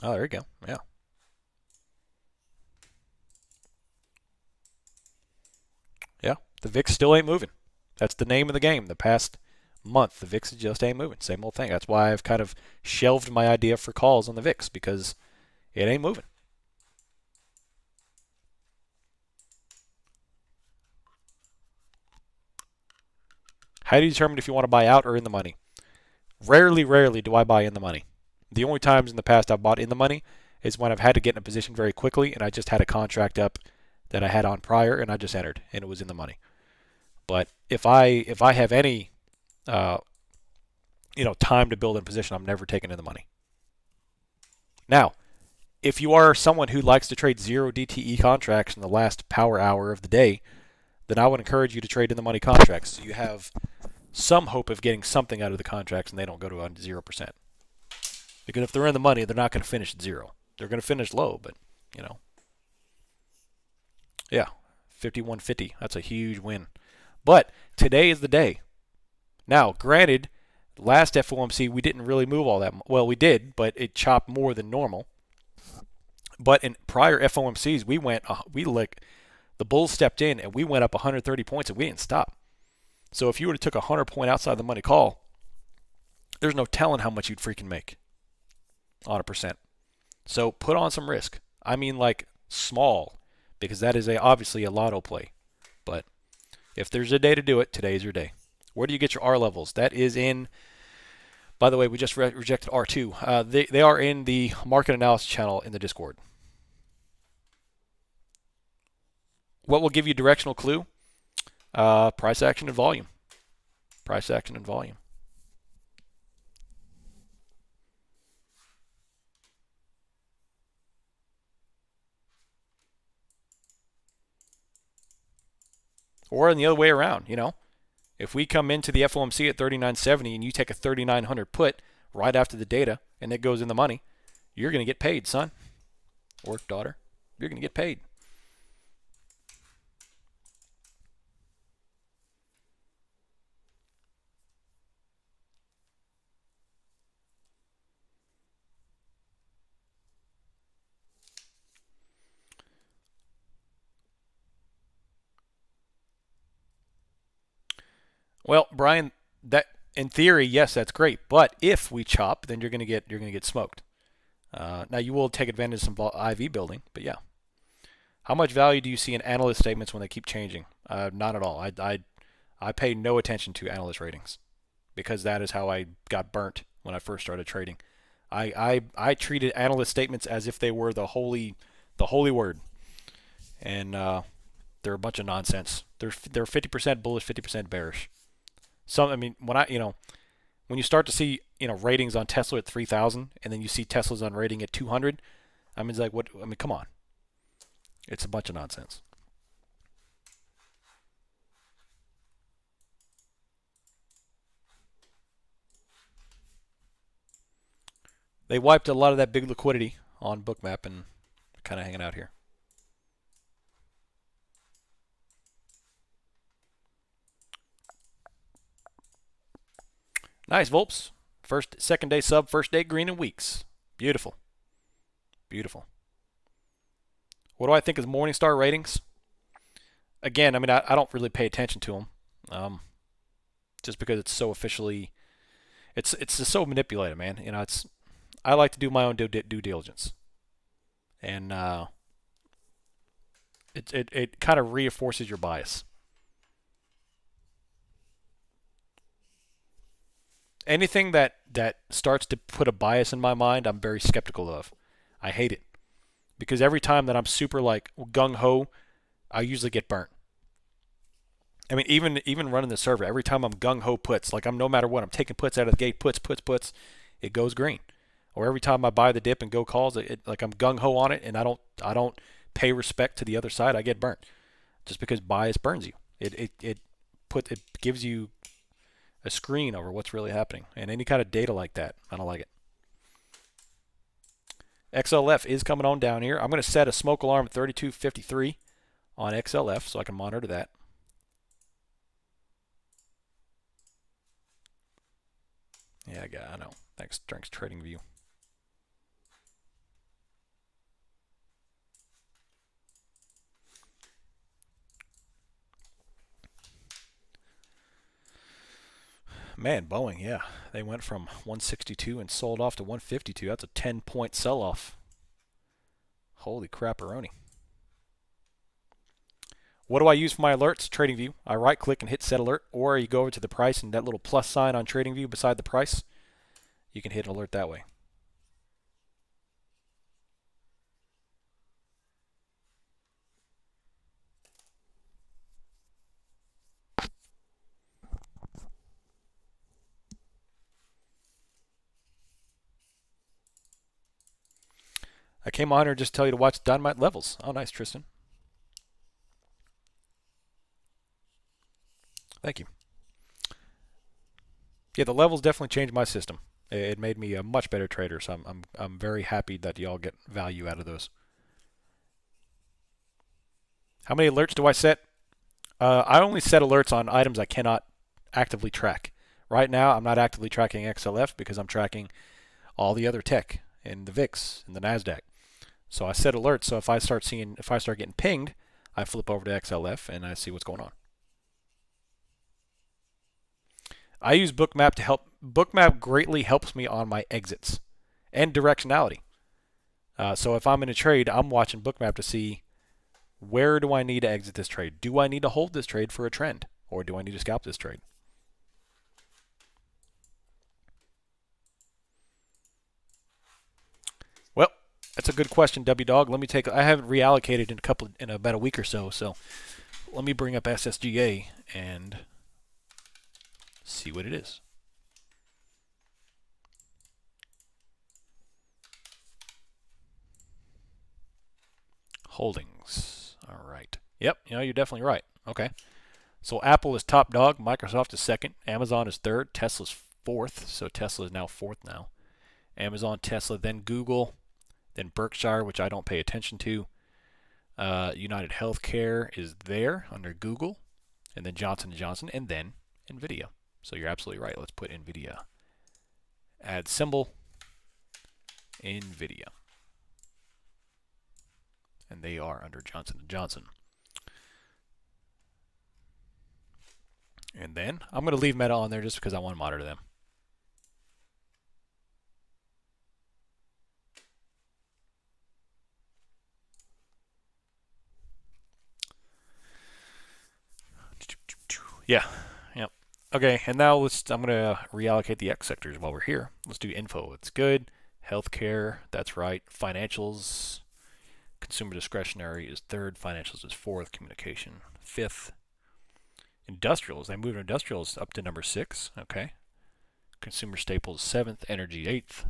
Oh, there you go. Yeah. Yeah. The VIX still ain't moving. That's the name of the game. The past month, the VIX just ain't moving. Same old thing. That's why I've kind of shelved my idea for calls on the VIX, because it ain't moving. How do you determine if you want to buy out or in the money? Rarely do I buy in the money. The only times in the past I've bought in the money is when I've had to get in a position very quickly and I just had a contract up that I had on prior and I just entered and it was in the money. But if I have any time to build in position, I'm never taking in the money. Now, if you are someone who likes to trade 0 DTE contracts in the last power hour of the day, then I would encourage you to trade in the money contracts so you have some hope of getting something out of the contracts and they don't go to 0%. Because if they're in the money, they're not going to finish at 0. They're going to finish low, but, yeah, 51.50. That's a huge win. But today is the day. Now, granted, last FOMC we didn't really move all that. Well, we did, but it chopped more than normal. But in prior FOMCs, the bulls stepped in and we went up 130 points and we didn't stop. So if you would have took a 100-point outside the money call, there's no telling how much you'd freaking make on a percent. So put on some risk. I mean, like small, because that is obviously a lotto play. But if there's a day to do it, today is your day. Where do you get your R levels? That is in, by the way, we just rejected R2. They are in the market analysis channel in the Discord. What will give you directional clue? Price action and volume. Price action and volume. Or in the other way around, if we come into the FOMC at 39.70 and you take a 3900 put right after the data and it goes in the money, you're going to get paid, son or daughter. You're going to get paid. Well, Brian, that in theory, yes, that's great. But if we chop, then you're gonna get smoked. Now you will take advantage of some IV building, but yeah. How much value do you see in analyst statements when they keep changing? Not at all. I pay no attention to analyst ratings because that is how I got burnt when I first started trading. I treated analyst statements as if they were the holy word, and they're a bunch of nonsense. They're 50% bullish, 50% bearish. I mean, when you start to see ratings on Tesla at 3,000, and then you see Tesla's on rating at 200, I mean, it's like what? I mean, come on, it's a bunch of nonsense. They wiped a lot of that big liquidity on Bookmap and kind of hanging out here. Nice, Volps. Second day sub, first day green in weeks. Beautiful. Beautiful. What do I think is Morningstar ratings? Again, I mean, I don't really pay attention to them, just because it's so officially, it's just so manipulated, man. I like to do my own due diligence, and it kind of reinforces your bias. Anything that starts to put a bias in my mind, I'm very skeptical of. I hate it because every time that I'm super like gung ho, I usually get burnt. I mean, even running the server, every time I'm gung ho puts, like I'm no matter what, I'm taking puts out of the gate, puts, it goes green. Or every time I buy the dip and go calls, like I'm gung ho on it, and I don't pay respect to the other side, I get burnt, just because bias burns you. It gives you a screen over what's really happening, and any kind of data like that, I don't like it. XLF is coming on down here. I'm going to set a smoke alarm at 32.53 on XLF so I can monitor that. Yeah, I know. Thanks, Trading View. Man, Boeing, yeah. They went from 162 and sold off to 152. That's a 10-point sell-off. Holy crap-a-roni. What do I use for my alerts? TradingView. I right-click and hit Set Alert, or you go over to the price and that little plus sign on TradingView beside the price, you can hit an alert that way. I came on here just to tell you to watch Dynamite levels. Oh, nice, Tristan. Thank you. Yeah, the levels definitely changed my system. It made me a much better trader, so I'm very happy that y'all get value out of those. How many alerts do I set? I only set alerts on items I cannot actively track. Right now, I'm not actively tracking XLF because I'm tracking all the other tech and the VIX and the Nasdaq. So I set alerts. So if I start getting pinged, I flip over to XLF and I see what's going on. I use Bookmap to help. Bookmap greatly helps me on my exits and directionality. So if I'm in a trade, I'm watching Bookmap to see where do I need to exit this trade. Do I need to hold this trade for a trend, or do I need to scalp this trade? Well, that's a good question, W Dog. Let me take. I haven't reallocated in about a week or so. So let me bring up SSGA and see what it is. Holdings. All right. Yep. You're definitely right. Okay. So Apple is top dog, Microsoft is second, Amazon is third, Tesla's fourth. So Tesla is now fourth now. Amazon, Tesla, then Google, then Berkshire, which I don't pay attention to. United Healthcare is there under Google, and then Johnson & Johnson, and then NVIDIA. So you're absolutely right. Let's put NVIDIA. Add symbol, NVIDIA. And they are under Johnson & Johnson. And then I'm going to leave Meta on there just because I want to monitor them. Yeah. Yep. Okay, and now I'm going to reallocate the X sectors while we're here. Let's do info. It's good. Healthcare, that's right. Financials, consumer discretionary is third. Financials is fourth. Communication, fifth. Industrials, they moved industrials up to number 6. Okay. Consumer staples, 7th. Energy, 8th.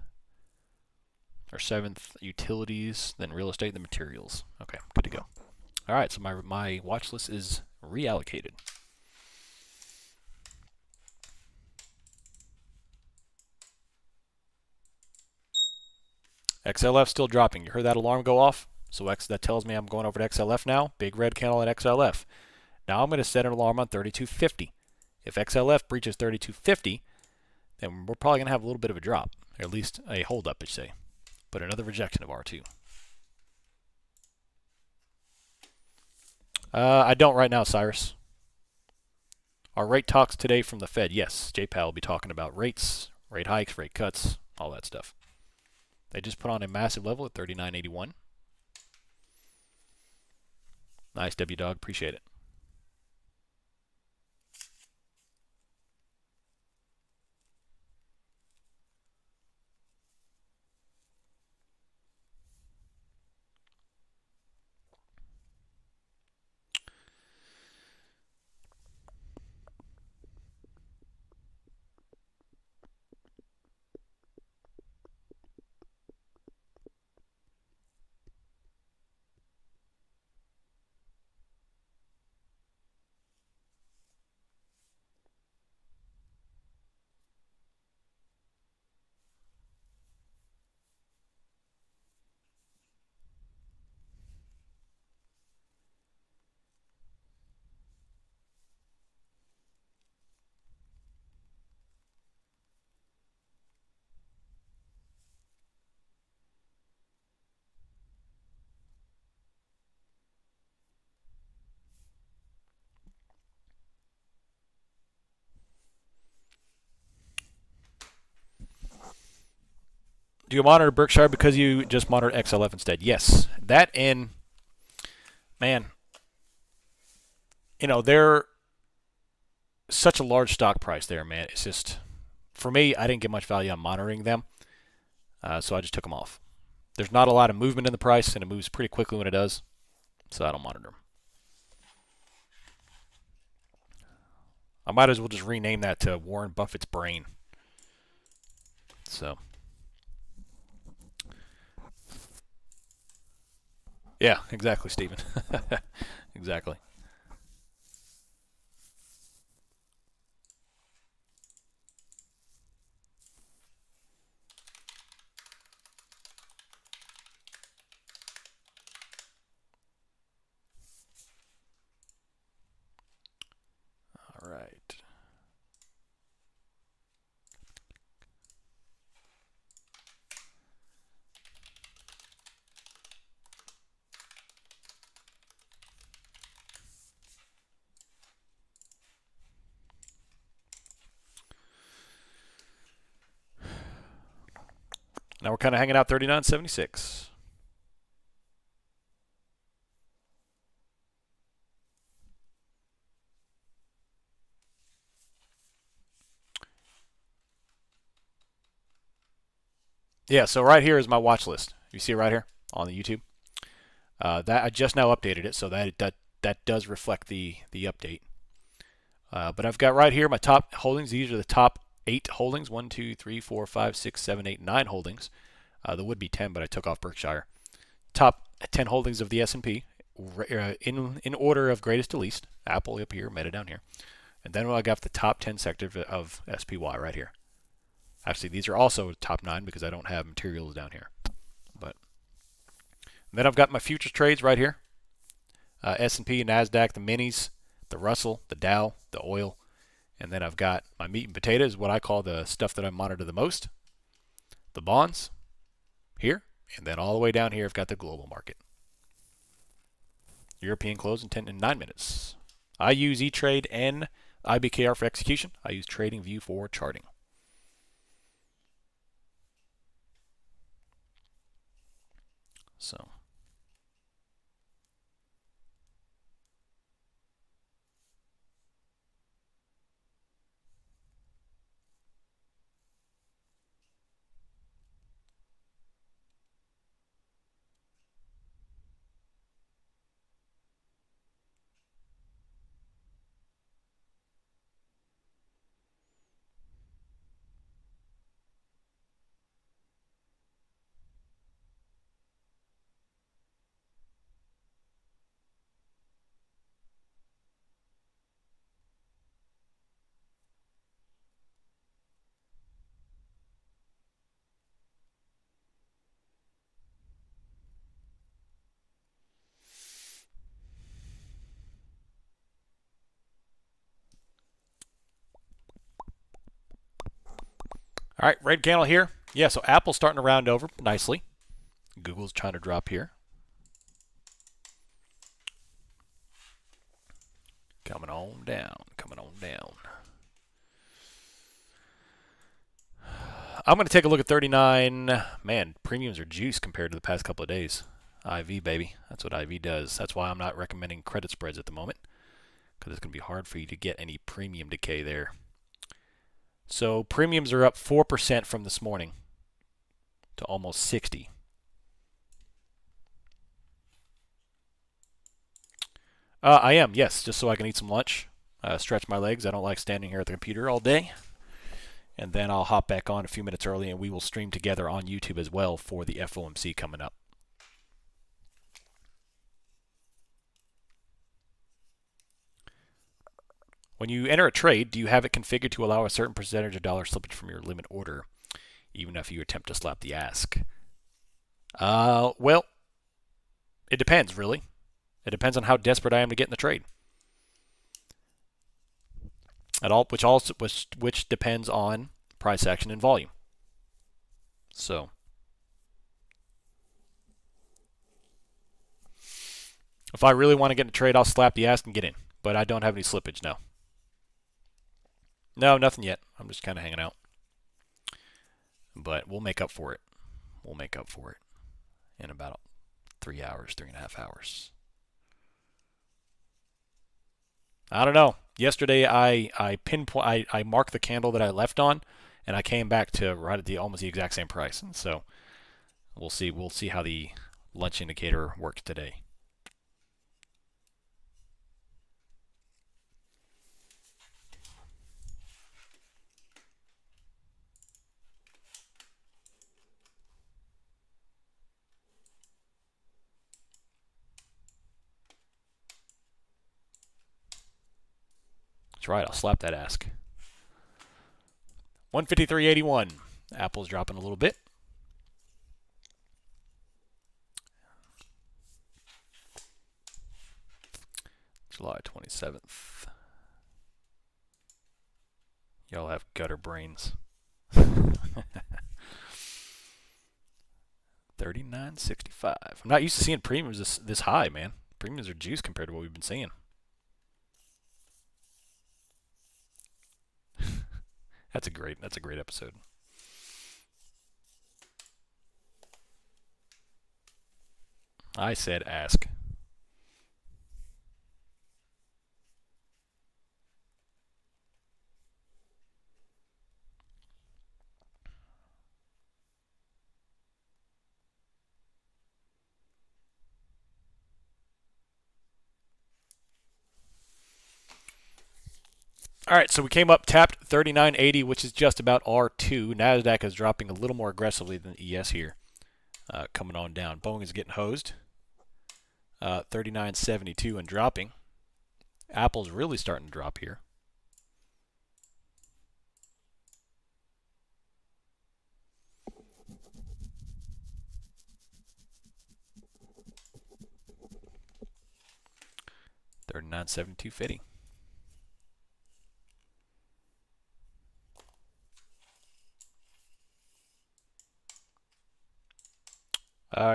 Or 7th. Utilities, then real estate, then materials. Okay, good to go. All right, so my watch list is reallocated. XLF still dropping. You heard that alarm go off? So that tells me I'm going over to XLF now. Big red candle at XLF. Now I'm going to set an alarm on 3250. If XLF breaches 3250, then we're probably going to have a little bit of a drop, or at least a hold up, I say. But another rejection of R2. I don't right now, Cyrus. Our rate talks today from the Fed. Yes, JPAL will be talking about rates, rate hikes, rate cuts, all that stuff. They just put on a massive level at 39.81. Nice, W Dog. Appreciate it. Do you monitor Berkshire because you just monitor XLF instead? Yes. That and, man, you know, they're such a large stock price there, man. It's just, for me, I didn't get much value on monitoring them, so I just took them off. There's not a lot of movement in the price, and it moves pretty quickly when it does, so I don't monitor them. I might as well just rename that to Warren Buffett's brain. So, yeah, exactly, Stephen. Exactly. All right. Now we're kind of hanging out 39.76. Yeah, so right here is my watch list. You see it right here on the YouTube. That I just now updated it, so that does reflect the update. But I've got right here my top holdings. These are the top 8 holdings. 1, 2, 3, 4, 5, 6, 7, 8, 9 holdings. There would be 10, but I took off Berkshire. Top 10 holdings of the S&P. in order of greatest to least. Apple up here, Meta down here. And then I got the top 10 sectors of SPY right here. Actually, these are also top 9 because I don't have materials down here. But then I've got my futures trades right here. S&P, NASDAQ, the minis, the Russell, the Dow, the oil. And then I've got my meat and potatoes, what I call the stuff that I monitor the most. The bonds here. And then all the way down here, I've got the global market. European close in 9 minutes. I use E-Trade and IBKR for execution. I use TradingView for charting. So. All right, red candle here. Yeah, so Apple's starting to round over nicely. Google's trying to drop here. Coming on down, coming on down. I'm going to take a look at 39. Man, premiums are juice compared to the past couple of days. IV, baby. That's what IV does. That's why I'm not recommending credit spreads at the moment, because it's going to be hard for you to get any premium decay there. So premiums are up 4% from this morning to almost 60. I am, yes, just so I can eat some lunch, stretch my legs. I don't like standing here at the computer all day. And then I'll hop back on a few minutes early, and we will stream together on YouTube as well for the FOMC coming up. When you enter a trade, do you have it configured to allow a certain percentage of dollar slippage from your limit order, even if you attempt to slap the ask? Well, it depends, really. It depends on how desperate I am to get in the trade. Which depends on price action and volume. So, if I really want to get in a trade, I'll slap the ask and get in. But I don't have any slippage now. No, nothing yet. I'm just kind of hanging out. But we'll make up for it. We'll make up for it in about 3 hours, 3.5 hours. I don't know. Yesterday I marked the candle that I left on, and I came back to right at almost the exact same price. And so we'll see how the lunch indicator works today. That's right, I'll slap that ask. 153.81. Apple's dropping a little bit. July 27th. Y'all have gutter brains. 39.65. I'm not used to seeing premiums this high, man. Premiums are juice compared to what we've been seeing. That's a great episode. I said ask. All right, so we came up, tapped 39.80, which is just about R2. NASDAQ is dropping a little more aggressively than ES here, coming on down. Boeing is getting hosed. 39.72 and dropping. Apple's really starting to drop here. $39.72.50.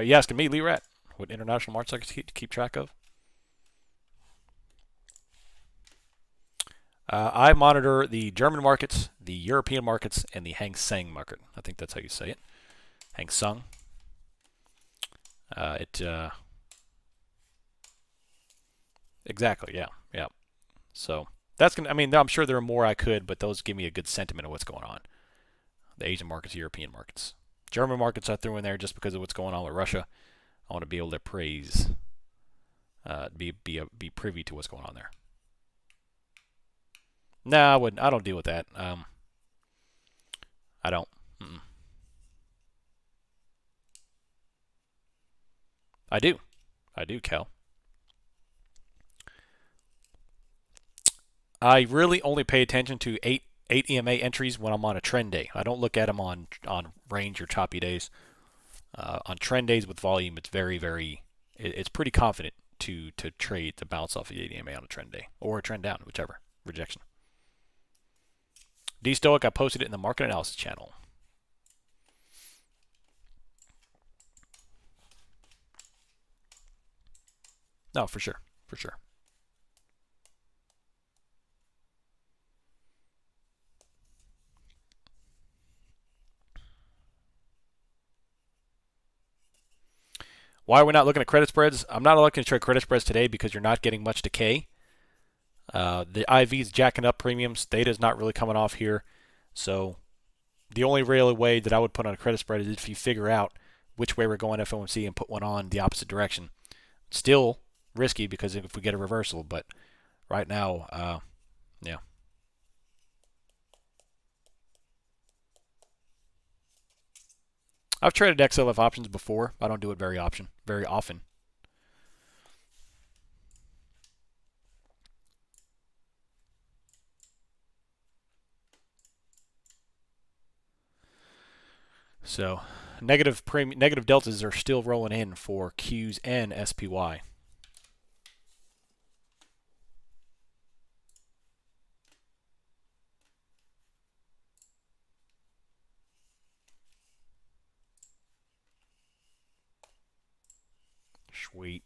You asking me, Lee Rat, what international markets I keep track of? I monitor the German markets, the European markets, and the Hang Seng market. I think that's how you say it. Hang Seng. Exactly. Yeah. So that's gonna. I mean, I'm sure there are more I could, but those give me a good sentiment of what's going on. The Asian markets, European markets, German markets I threw in there just because of what's going on with Russia. I want to be able to be privy to what's going on there. No, I wouldn't. I don't deal with that. I don't. Mm-mm. I do, Cal. I really only pay attention to eight EMA entries when I'm on a trend day. I don't look at them on range or choppy days. On trend days with volume, it's it's pretty confident to trade to bounce off the 8 EMA on a trend day or a trend down, whichever rejection. D Stoic, I posted it in the market analysis channel. No, for sure. Why are we not looking at credit spreads? I'm not looking to trade credit spreads today because you're not getting much decay. The IV's jacking up premiums. Data's not really coming off here. So the only real way that I would put on a credit spread is if you figure out which way we're going FOMC and put one on the opposite direction. Still risky because if we get a reversal, but right now, yeah. I've traded XLF options before. I don't do it very often. So negative deltas are still rolling in for Qs and SPY. Sweet.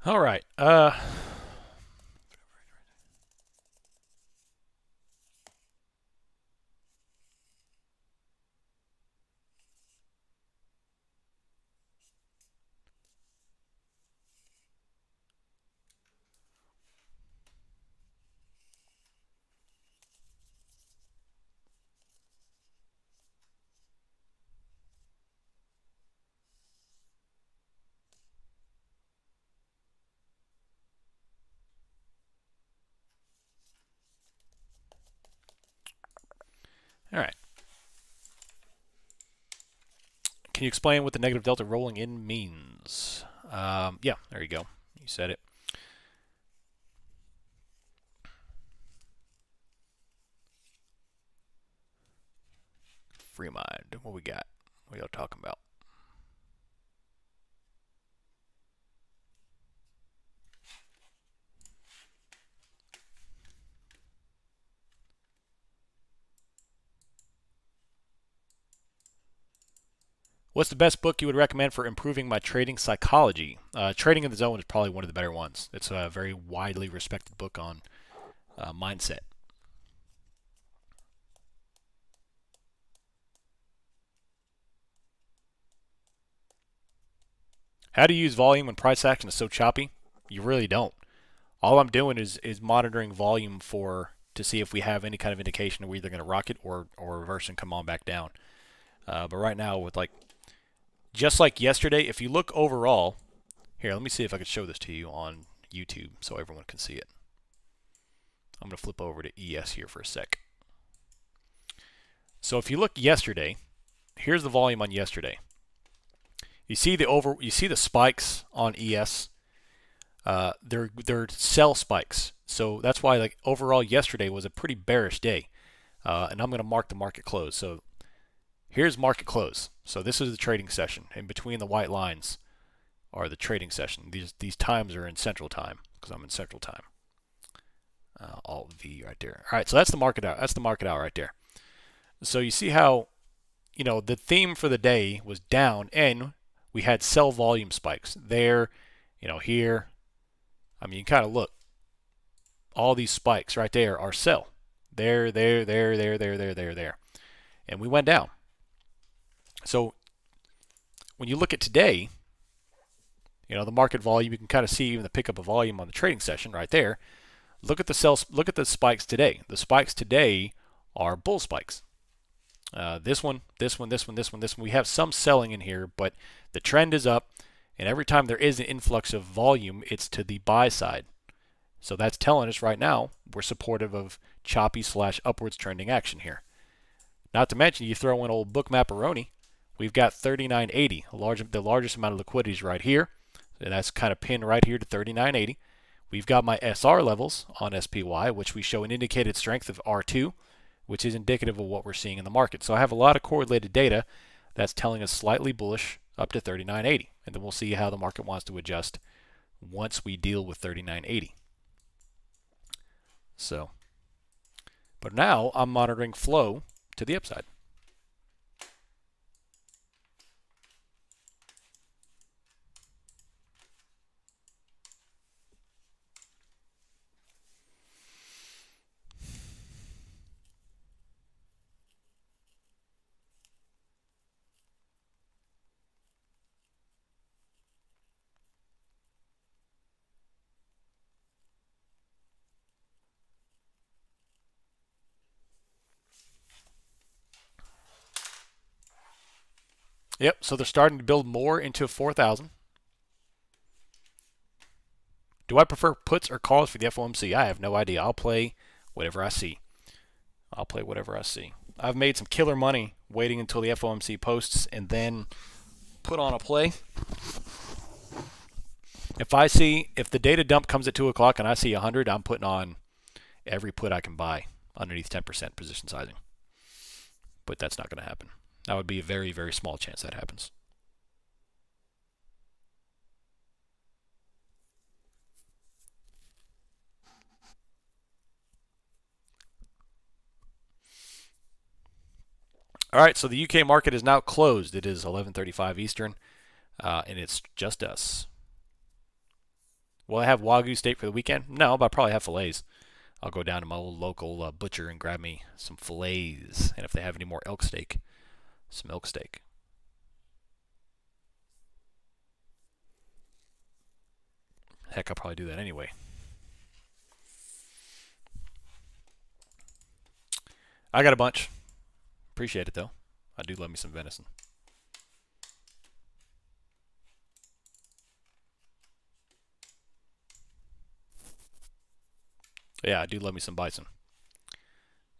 All right. All right. Can you explain what the negative delta rolling in means? Yeah, there you go. You said it. Free mind. What we got? What are y'all talking about? What's the best book you would recommend for improving my trading psychology? Trading in the Zone is probably one of the better ones. It's a very widely respected book on mindset. How do you use volume when price action is so choppy? You really don't. All I'm doing is monitoring volume to see if we have any kind of indication we're either going to rocket or reverse and come on back down. But right now, with just like yesterday, if you look overall, here, let me see if I can show this to you on YouTube so everyone can see it. I'm going to flip over to ES here for a sec. So if you look yesterday, here's the volume on yesterday. You see the spikes on ES. They're sell spikes. So that's why overall yesterday was a pretty bearish day. And I'm going to mark the market close. So here's market close. So this is the trading session. In between the white lines are the trading session. These times are in Central Time because I'm in Central Time. Alt V right there. All right, so that's the market hour. That's the market hour right there. So you see how, the theme for the day was down, and we had sell volume spikes there, here. I mean, you kind of look. All these spikes right there are sell. There. And we went down. So when you look at today, the market volume, you can kind of see even the pickup of volume on the trading session right there. Look at the spikes today. The spikes today are bull spikes. This one. We have some selling in here, but the trend is up, and every time there is an influx of volume, it's to the buy side. So that's telling us right now we're supportive of choppy / upwards trending action here. Not to mention, you throw in old book Maparoni, we've got 39.80. The largest amount of liquidity is right here, and that's kind of pinned right here to 39.80. We've got my SR levels on SPY, which we show an indicated strength of R2, which is indicative of what we're seeing in the market. So I have a lot of correlated data that's telling us slightly bullish up to 39.80. And then we'll see how the market wants to adjust once we deal with 39.80. So, but now I'm monitoring flow to the upside. Yep, so they're starting to build more into 4,000. Do I prefer puts or calls for the FOMC? I have no idea. I'll play whatever I see. I've made some killer money waiting until the FOMC posts and then put on a play. If the data dump comes at 2 o'clock and I see 100, I'm putting on every put I can buy underneath 10% position sizing. But that's not going to happen. That would be a very, very small chance that happens. All right, so the UK market is now closed. It is 11:35 Eastern, and it's just us. Will I have Wagyu steak for the weekend? No, but I'll probably have fillets. I'll go down to my old local butcher and grab me some fillets, and if they have any more elk steak, some elk steak. Heck, I'll probably do that anyway. I got a bunch. Appreciate it, though. I do love me some venison. Yeah, I do love me some bison.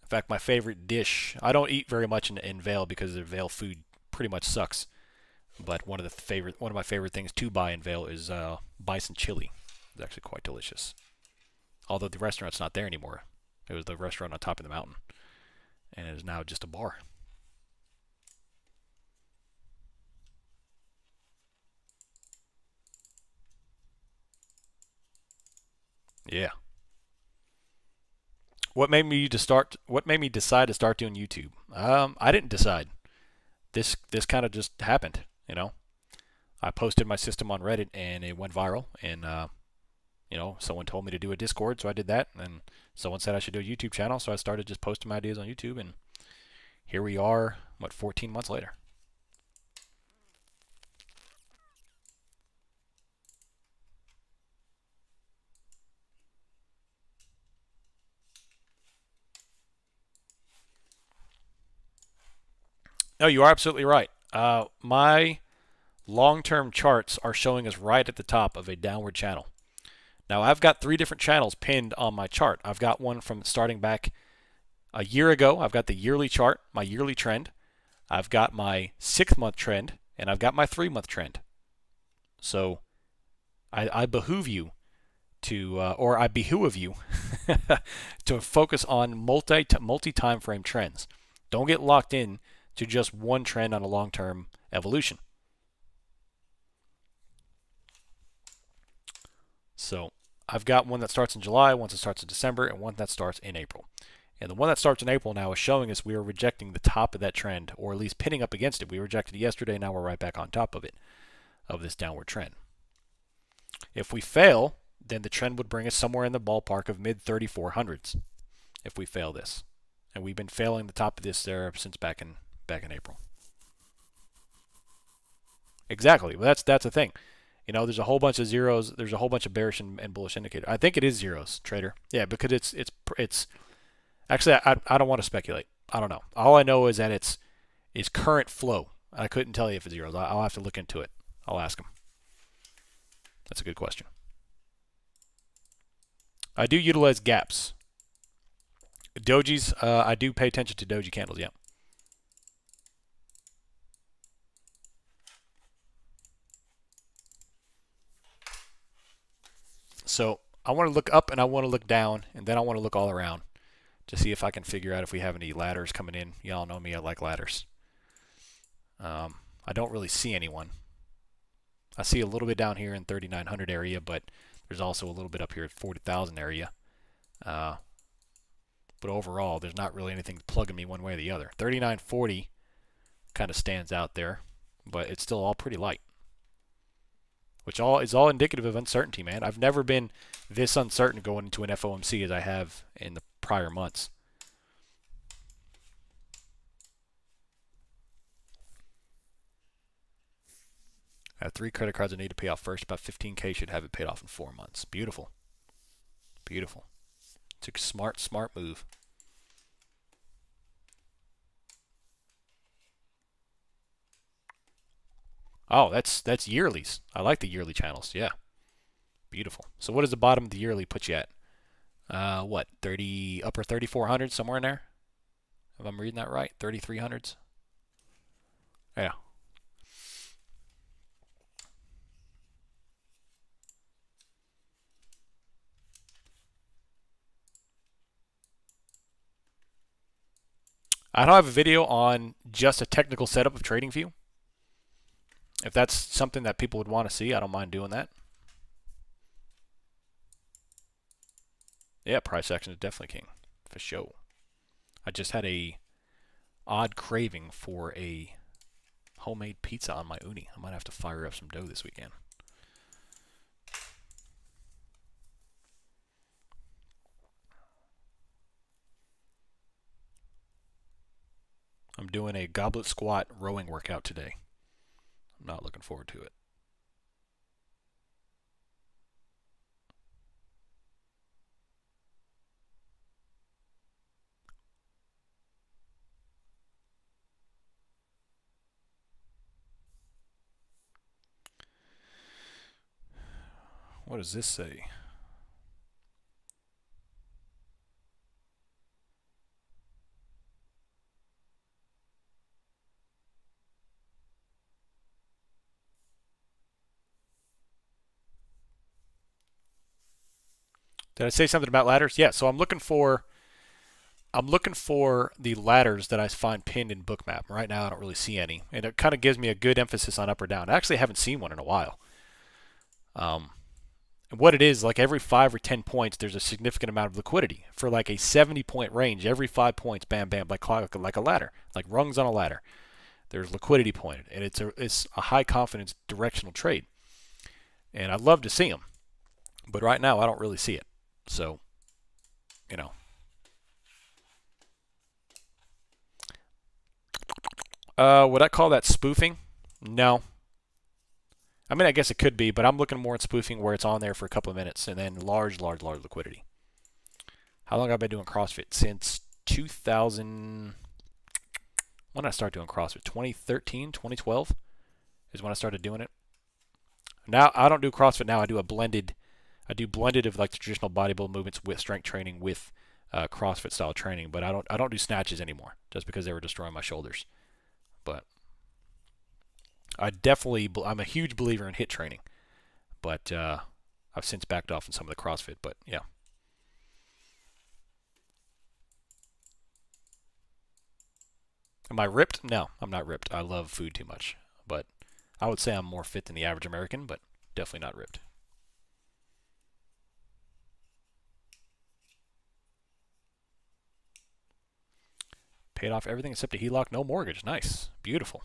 In fact, my favorite dish, I don't eat very much in Vail because the Vail food pretty much sucks. But one of my favorite things to buy in Vail is bison chili. It's actually quite delicious. Although the restaurant's not there anymore. It was the restaurant on top of the mountain. And it is now just a bar. Yeah. What made me decide to start doing YouTube? I didn't decide. This kind of just happened. You know, I posted my system on Reddit and it went viral, and someone told me to do a Discord, so I did that, and someone said I should do a YouTube channel, so I started just posting my ideas on YouTube, and here we are, 14 months later. No, you are absolutely right. My long-term charts are showing us right at the top of a downward channel. Now, I've got 3 different channels pinned on my chart. I've got one from starting back a year ago. I've got the yearly chart, my yearly trend. I've got my 6-month trend, and I've got my 3-month trend. So I behoove you or I behoove you to focus on multi-time frame trends. Don't get locked in to just one trend on a long-term evolution. So I've got one that starts in July, one that starts in December, and one that starts in April. And the one that starts in April now is showing us we are rejecting the top of that trend, or at least pinning up against it. We rejected it yesterday, now we're right back on top of it, of this downward trend. If we fail, then the trend would bring us somewhere in the ballpark of mid 3400s if we fail this. And we've been failing the top of this there since back in April. Exactly. Well, that's the thing. There's a whole bunch of zeros. There's a whole bunch of bearish and bullish indicators. I think it is zeros, trader. Yeah, because it's actually I don't want to speculate. I don't know. All I know is that it's current flow. I couldn't tell you if it's zeros. I'll have to look into it. I'll ask him. That's a good question. I do utilize gaps. Dojis, I do pay attention to doji candles, yeah. So I want to look up and I want to look down, and then I want to look all around to see if I can figure out if we have any ladders coming in. Y'all know me, I like ladders. I don't really see anyone. I see a little bit down here in 3900 area, but there's also a little bit up here at 40,000 area. But overall, there's not really anything plugging me one way or the other. 3940 kind of stands out there, but it's still all pretty light. Which is all indicative of uncertainty, man. I've never been this uncertain going into an FOMC as I have in the prior months. I have 3 credit cards I need to pay off first. About 15K, should have it paid off in 4 months. Beautiful. Beautiful. It's a smart move. Oh, that's yearlies. I like the yearly channels. Yeah. Beautiful. So what does the bottom of the yearly put you at? What, upper 3400, somewhere in there? If I'm reading that right, 3300s. Yeah. I don't have a video on just a technical setup of TradingView. If that's something that people would want to see, I don't mind doing that. Yeah, price action is definitely king, for sure. I just had a odd craving for a homemade pizza on my uni. I might have to fire up some dough this weekend. I'm doing a goblet squat rowing workout today. I'm not looking forward to it. What does this say? Did I say something about ladders? Yeah, so I'm looking for the ladders that I find pinned in Bookmap. Right now I don't really see any. And it kind of gives me a good emphasis on up or down. I actually haven't seen one in a while. And what it is, like every 5 or 10 points, there's a significant amount of liquidity. For like a 70-point range, every 5 points, bam, bam, like a ladder, like rungs on a ladder. There's liquidity pointed, and it's a high confidence directional trade. And I'd love to see them, but right now I don't really see it. So, you know, would I call that spoofing? No. I mean, I guess it could be, but I'm looking more at spoofing where it's on there for a couple of minutes and then large liquidity. How long have I been doing CrossFit? Since 2000. When did I start doing CrossFit? 2013, 2012 is when I started doing it. Now I don't do CrossFit now. I do blended of like the traditional bodybuilding movements with strength training with CrossFit style training. But I don't do snatches anymore just because they were destroying my shoulders. But I'm a huge believer in HIIT training, but I've since backed off in some of the CrossFit. But yeah. Am I ripped? No, I'm not ripped. I love food too much, but I would say I'm more fit than the average American, but definitely not ripped. Paid off everything except a HELOC, no mortgage. Nice. Beautiful.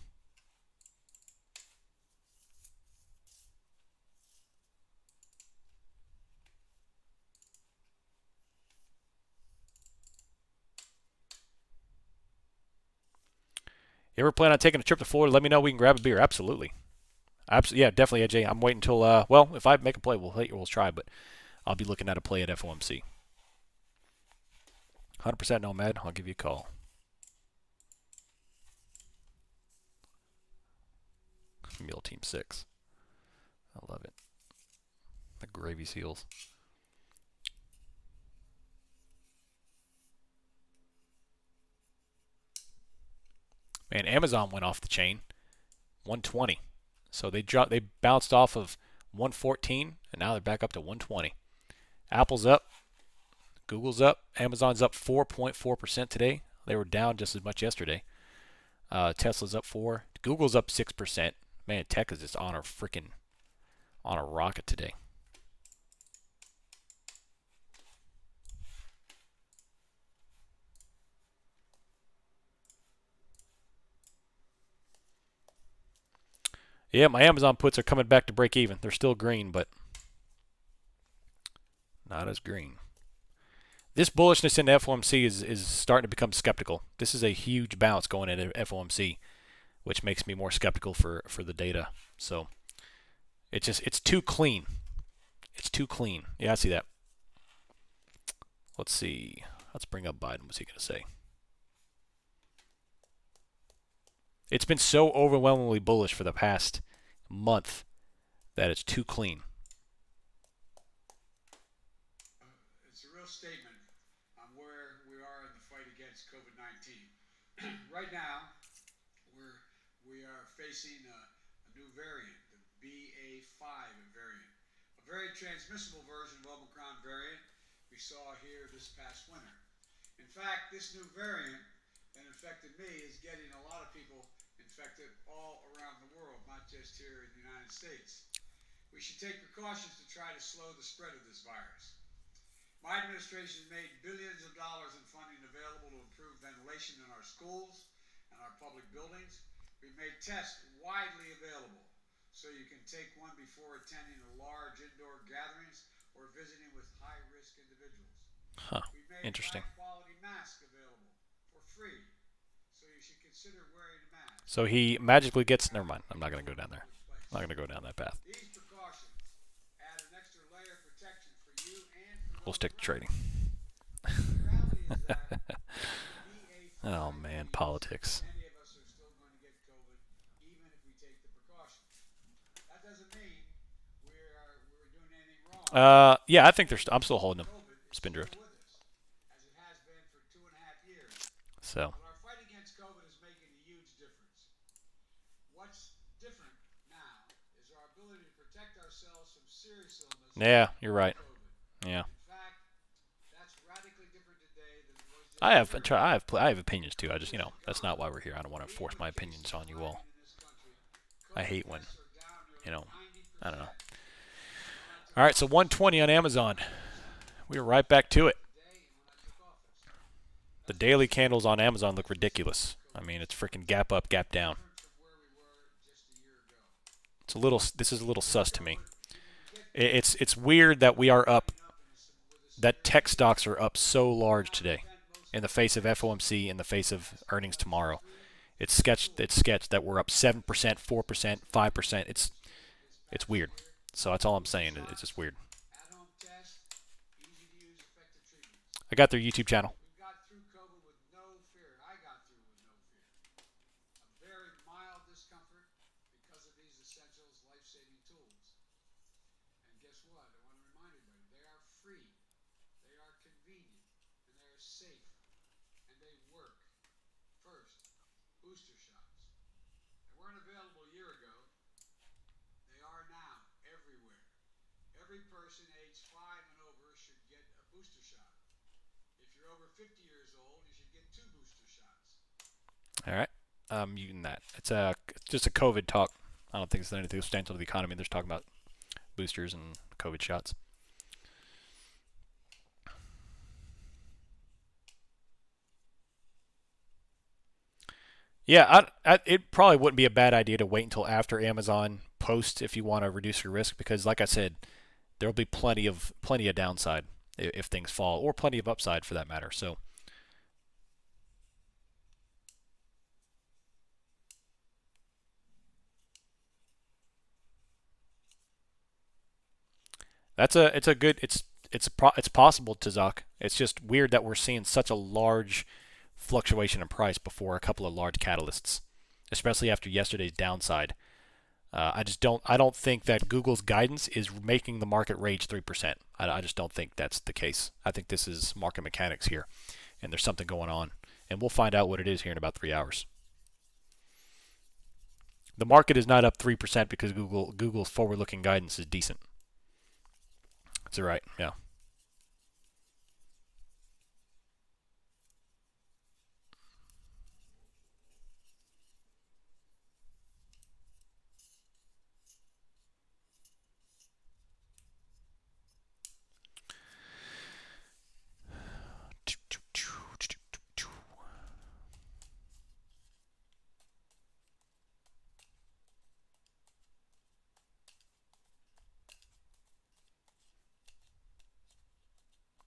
You ever plan on taking a trip to Florida? Let me know. We can grab a beer. Absolutely. Yeah, definitely, AJ. I'm waiting until, well, if I make a play, we'll try, but I'll be looking at a play at FOMC. 100% Nomad. I'll give you a call. Meal Team 6. I love it. The gravy seals. Man, Amazon went off the chain. 120. So they bounced off of 114, and now they're back up to 120. Apple's up. Google's up. Amazon's up 4.4% today. They were down just as much yesterday. Tesla's up 4. Google's up 6%. Man, tech is just on a rocket today. Yeah, my Amazon puts are coming back to break even. They're still green, but not as green. This bullishness in FOMC is starting to become skeptical. This is a huge bounce going into FOMC, which makes me more skeptical for the data. So it's too clean. It's too clean. Yeah, I see that. Let's see. Let's bring up Biden. What's he going to say? It's been so overwhelmingly bullish for the past month that it's too clean. It's a real statement on where we are in the fight against COVID-19. Right now, we are facing a new variant, the BA.5 variant, a very transmissible version of Omicron variant we saw here this past winter. In fact, this new variant that infected me is getting a lot of people infected all around the world, not just here in the United States. We should take precautions to try to slow the spread of this virus. My administration made billions of dollars in funding available to improve ventilation in our schools and our public buildings. We've made tests widely available so you can take one before attending large indoor gatherings or visiting with high-risk individuals. Huh. We've made Interesting. high-quality masks available for free, so you should consider wearing a mask. So he magically gets. Never mind. I'm not going to go down there. I'm not going to go down that path. These precautions add an extra layer of protection for you and for We'll stick to trading. Oh man, politics. Many of us are still going to get COVID, even if we take the precautions. That doesn't mean we're doing anything wrong. Yeah, I think I'm still holding them. Spindrift. As it has been for 2.5 years. So. But our fight against COVID is making a huge difference. What's different now is our ability to protect ourselves from serious illness. Yeah, you're right. Yeah. In fact, that's radically different today than it was just I have opinions too. I just, that's not why we're here. I don't want to force my opinions on you all. I hate when, I don't know. All right, so 120 on Amazon. We were right back to it. The daily candles on Amazon look ridiculous. I mean, it's freaking gap up, gap down. It's a little. This is a little sus to me. It's weird that we are up. That tech stocks are up so large today, in the face of FOMC, in the face of earnings tomorrow. It's sketched. It's sketched that we're up 7%, 4%, 5%. It's weird. So that's all I'm saying. It's just weird. I got their YouTube channel. Booster shots. They weren't available a year ago. They are now everywhere. Every person aged 5 and over should get a booster shot. If you're over 50 years old, you should get 2 booster shots. All right. I'm muting that. It's just a COVID talk. I don't think it's anything substantial to the economy. They're just talking about boosters and COVID shots. Yeah, it probably wouldn't be a bad idea to wait until after Amazon posts if you want to reduce your risk, because, like I said, there'll be plenty of downside if things fall, or plenty of upside for that matter. So it's a good it's possible, Tazak. It's just weird that we're seeing such a large fluctuation in price before a couple of large catalysts, especially after yesterday's downside. I don't think that Google's guidance is making the market rage 3%. I just don't think that's the case. I think this is market mechanics here, and there's something going on, and we'll find out what it is here in about 3 hours. The market is not up 3% because Google's forward-looking guidance is decent. That's right. Yeah.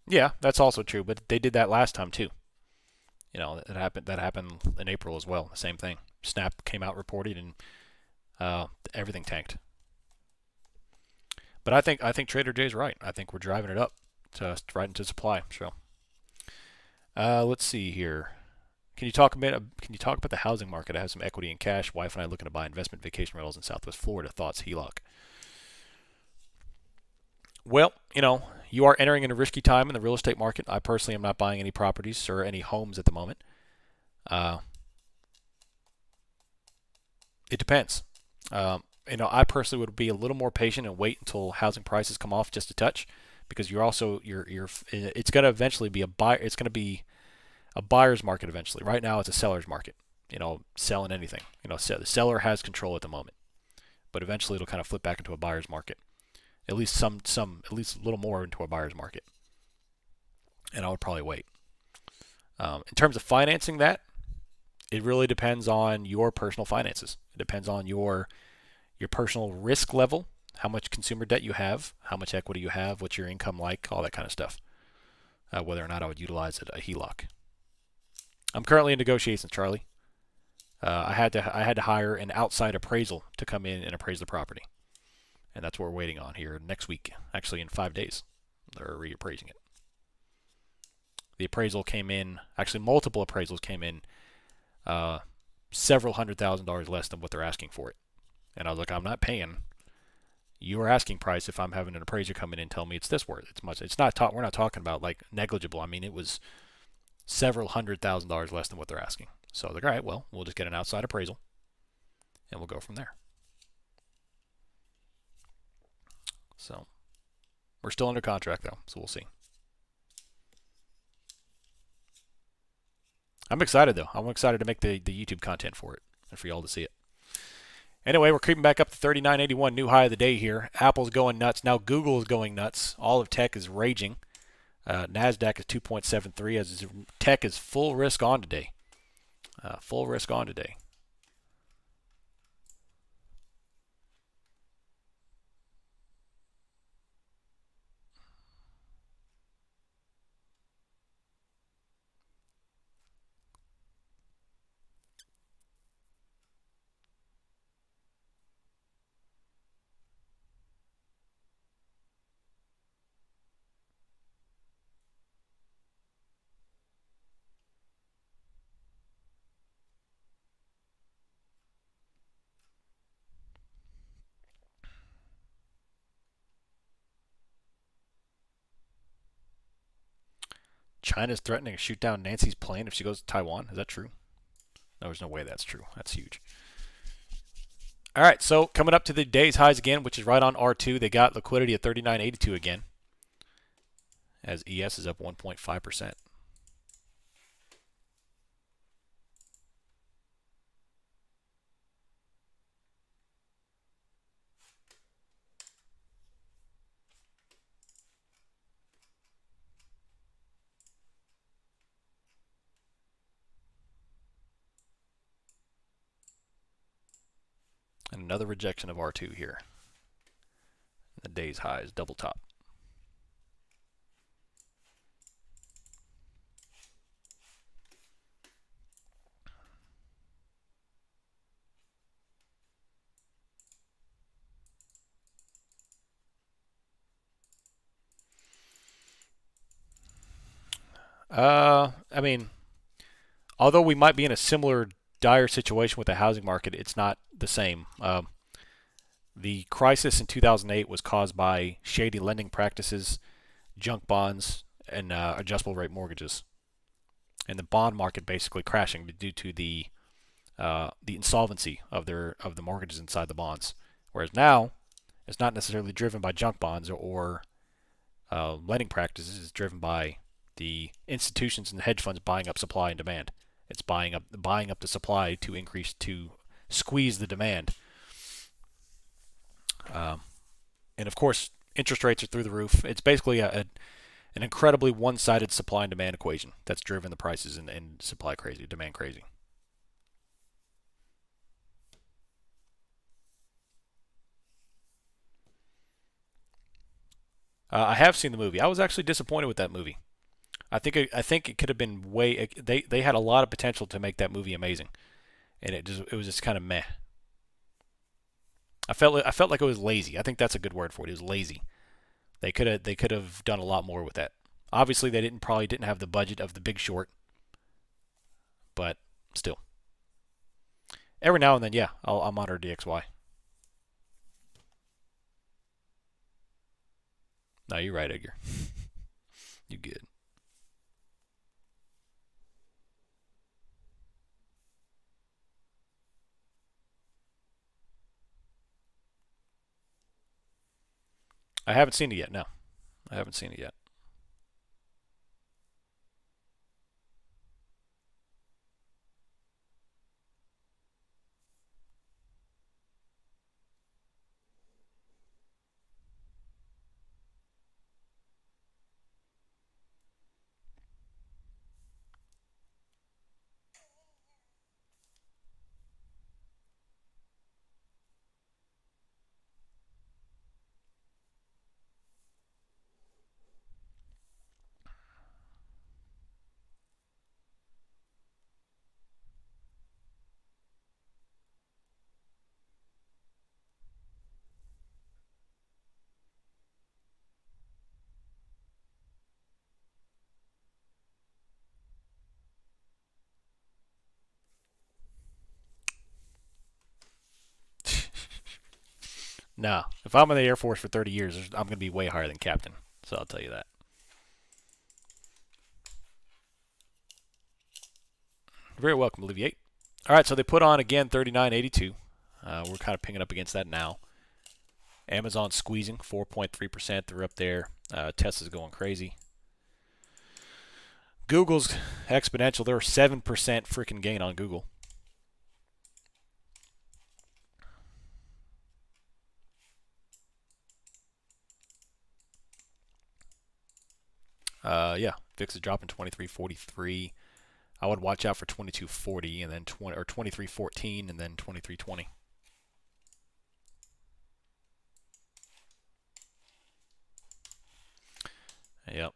Yeah, that's also true, but they did that last time too. You know, that happened in April as well. The same thing. Snap came out, reported, and everything tanked. But I think Trader J's right. I think we're driving it up to right into supply. So let's see here. Can you talk a bit? Can you talk about the housing market? I have some equity in cash. Wife and I looking to buy investment vacation rentals in Southwest Florida. Thoughts? HELOC. Well, you are entering in a risky time in the real estate market. I personally am not buying any properties or any homes at the moment. Uh, it depends. I personally would be a little more patient and wait until housing prices come off just a touch, because you're it's going to eventually be a buy. It's going to be a buyer's market eventually. Right now, it's a seller's market. Selling anything. The seller has control at the moment, but eventually it'll kind of flip back into a buyer's market. At least at least a little more into a buyer's market. And I would probably wait. In terms of financing that, it really depends on your personal finances. It depends on your personal risk level, how much consumer debt you have, how much equity you have, what's your income like, all that kind of stuff. Whether or not I would utilize a HELOC. I'm currently in negotiations, Charlie. I had to hire an outside appraisal to come in and appraise the property. And that's what we're waiting on here next week. Actually, in 5 days, they're reappraising it. The appraisal came in, actually multiple appraisals came in several $100,000 less than what they're asking for it. And I was like, I'm not paying your asking price if I'm having an appraiser come in and tell me it's this worth. It's not we're not talking about like negligible. I mean, it was several $100,000 less than what they're asking. So they're like, all right, well, we'll just get an outside appraisal and we'll go from there. So we're still under contract though, so we'll see. I'm excited though. I'm excited to make the YouTube content for it and for y'all to see it. Anyway, we're creeping back up to 39.81, new high of the day here. Apple's going nuts. Now Google is going nuts. All of tech is raging. NASDAQ is 2.73 as tech is full risk on today. Full risk on today. China's threatening to shoot down Nancy's plane if she goes to Taiwan. Is that true? No, there's no way that's true. That's huge. All right, so coming up to the day's highs again, which is right on R2. They got liquidity at 39.82 again, as ES is up 1.5%. And another rejection of R2 here. The day's highs, double top. I mean, although we might be in a similar dire situation with the housing market, it's not the same. The crisis in 2008 was caused by shady lending practices, junk bonds, and adjustable rate mortgages, and the bond market basically crashing due to the insolvency of the mortgages inside the bonds. Whereas now, it's not necessarily driven by junk bonds or lending practices. It's driven by the institutions and the hedge funds buying up supply and demand. It's buying up the supply to squeeze the demand. And of course, interest rates are through the roof. It's basically an incredibly one-sided supply and demand equation that's driven the prices and supply crazy, demand crazy. I have seen the movie. I was actually disappointed with that movie. I think it could have been way. They had a lot of potential to make that movie amazing, and it was just kind of meh. I felt like it was lazy. I think that's a good word for it. It was lazy. They could have done a lot more with that. Obviously, they probably didn't have the budget of The Big Short, but still. Every now and then, yeah, I'll monitor DXY. No, you're right, Edgar. You good. I haven't seen it yet. No, I haven't seen it yet. No, if I'm in the Air Force for 30 years, I'm going to be way higher than captain. So I'll tell you that. Very welcome, Alleviate. All right, so they put on again 39.82. We're kind of picking up against that now. Amazon squeezing 4.3%. They're up there. Tesla's going crazy. Google's exponential. They're 7% freaking gain on Google. Yeah, VIX is dropping 23.43. I would watch out for 22.40 and then 23.14 and then 23.20. Yep.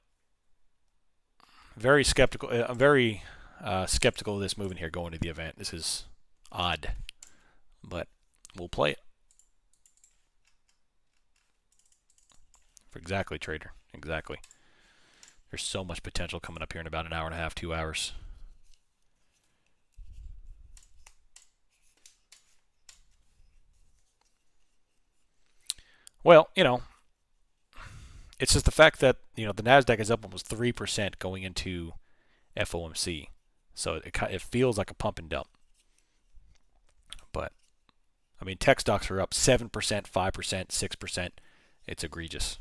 Very skeptical. I'm very skeptical of this moving here going to the event. This is odd, but we'll play it. Exactly, trader. Exactly. There's so much potential coming up here in about an hour and a half, 2 hours. Well, it's just the fact that the Nasdaq is up almost 3% going into FOMC, so it feels like a pump and dump. But I mean, tech stocks are up 7%, 5%, 6%. It's egregious.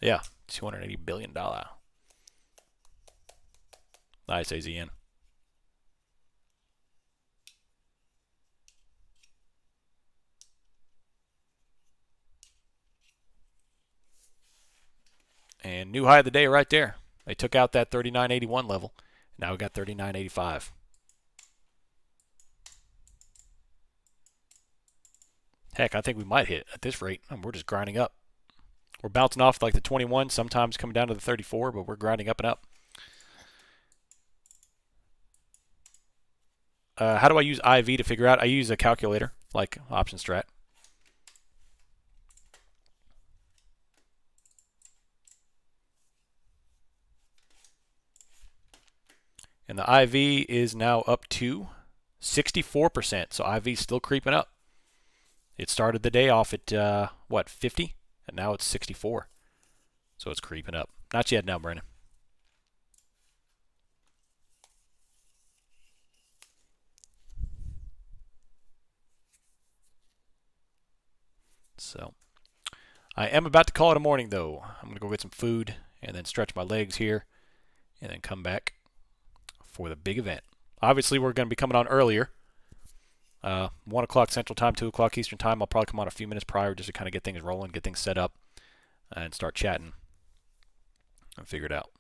Yeah, $280 billion. Nice, AZN. And new high of the day right there. They took out that 39.81 level. Now we got 39.85. Heck, I think we might hit at this rate. We're just grinding up. We're bouncing off like the 21, sometimes coming down to the 34, but we're grinding up and up. How do I use IV to figure out? I use a calculator, like Option Strat. And the IV is now up to 64%. So IV is still creeping up. It started the day off at, 50? And now it's 64. So it's creeping up. Not yet now, Brandon. So I am about to call it a morning, though. I'm going to go get some food and then stretch my legs here and then come back for the big event. Obviously, we're going to be coming on earlier. 1 o'clock Central Time, 2 o'clock Eastern Time. I'll probably come on a few minutes prior just to kind of get things rolling, get things set up, and start chatting and figure it out.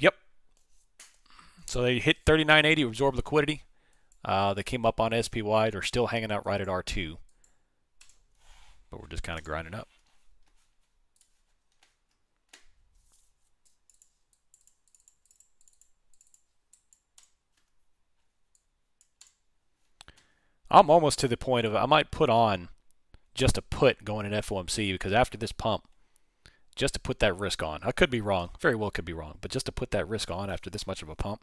Yep. So they hit 39.80, absorb liquidity. They came up on SPY. They're still hanging out right at R2. But we're just kind of grinding up. I'm almost to the point of I might put on just a put going in FOMC because after this pump, just to put that risk on. I could be wrong. Very well could be wrong. But just to put that risk on after this much of a pump,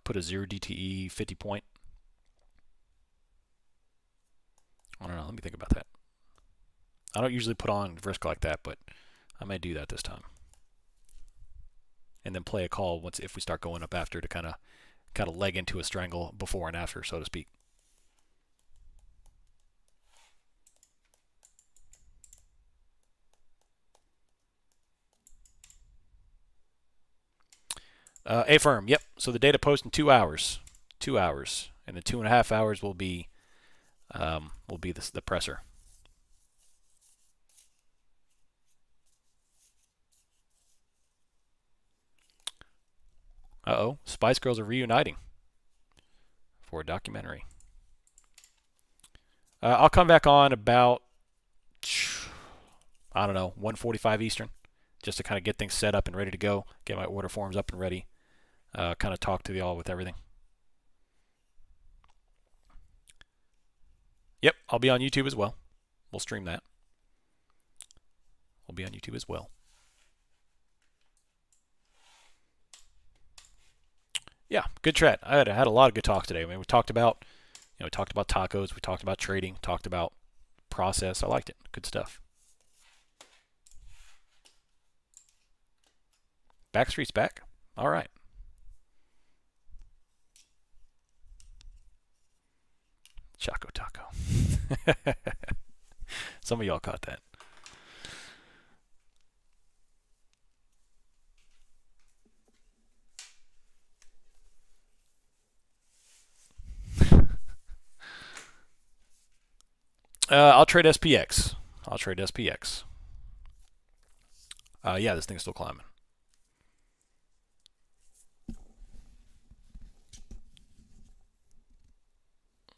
put a 0 DTE 50 point. I don't know. Let me think about that. I don't usually put on risk like that, but I may do that this time. And then play a call once if we start going up after to kind of leg into a strangle before and after, so to speak. A firm, yep. So the data post in 2 hours. 2 hours. And the 2.5 hours will be the presser. Uh-oh. Spice Girls are reuniting for a documentary. I'll come back on about, I don't know, 1:45 Eastern. just to kind of get things set up and ready to go, get my order forms up and ready, kind of talk to y'all with everything. Yep, I'll be on YouTube as well. We'll stream that. We'll be on YouTube as well. Yeah, good chat. I had a lot of good talks today. I mean, we talked about, we talked about tacos, we talked about trading, talked about process. I liked it. Good stuff. Backstreet's back. All right. Choco Taco. Some of y'all caught that. I'll trade SPX. I'll trade SPX. Yeah, this thing's still climbing.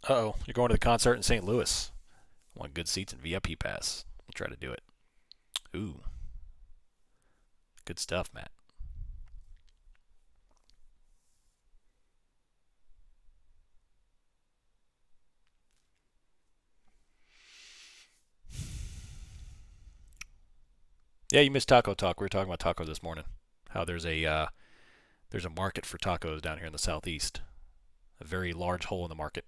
Uh-oh, you're going to the concert in St. Louis. Want good seats and VIP pass. We'll try to do it. Ooh. Good stuff, Matt. Yeah, you missed Taco Talk. We were talking about tacos this morning. How there's a market for tacos down here in the southeast. A very large hole in the market.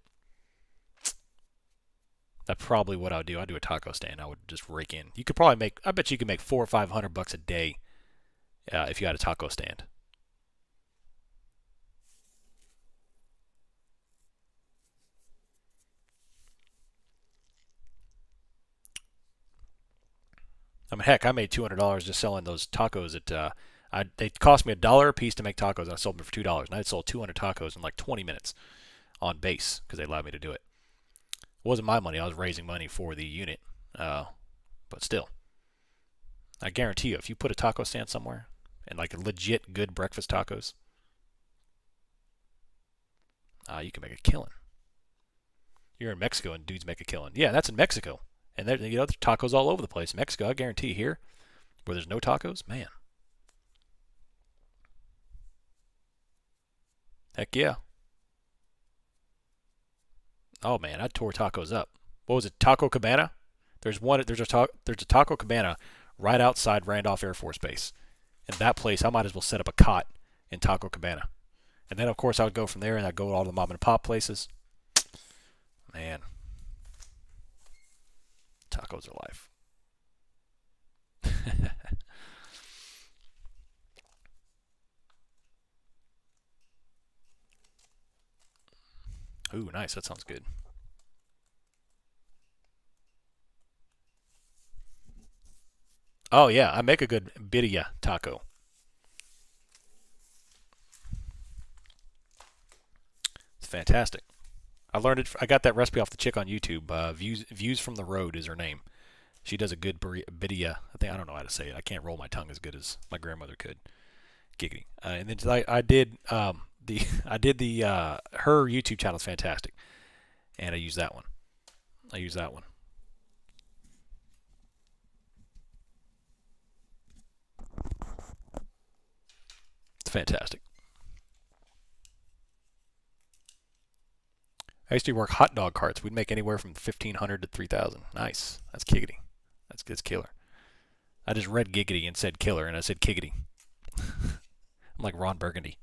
That's probably what I would do. I'd do a taco stand. I would just rake in. You could probably make, I bet you could make $400 or $500 a day if you had a taco stand. I mean, heck, I made $200 just selling those tacos at, they cost me $1 a piece to make tacos, and I sold them for $2. And I sold 200 tacos in like 20 minutes on base because they allowed me to do it. It wasn't my money. I was raising money for the unit. But still, I guarantee you, if you put a taco stand somewhere and like legit good breakfast tacos, you can make a killing. You're in Mexico and dudes make a killing. Yeah, that's in Mexico. And there's tacos all over the place. Mexico, I guarantee you, here, where there's no tacos, man. Heck yeah. Oh man, I tore tacos up. What was it, Taco Cabana? There's a Taco Cabana right outside Randolph Air Force Base. And that place, I might as well set up a cot in Taco Cabana. And then of course I would go from there and I'd go to all the mom and pop places. Man. Tacos are life. Ooh, nice. That sounds good. Oh, yeah. I make a good birria taco. It's fantastic. I learned it. I got that recipe off the chick on YouTube. Views from the Road is her name. She does a good birria. I don't know how to say it. I can't roll my tongue as good as my grandmother could. Giggity. And then I did her YouTube channel is fantastic, and I use that one. It's fantastic. I used to work hot dog carts. We'd make anywhere from 1,500 to 3,000. Nice. That's giggity. That's killer. I just read giggity and said killer, and I said kiggity. I'm like Ron Burgundy.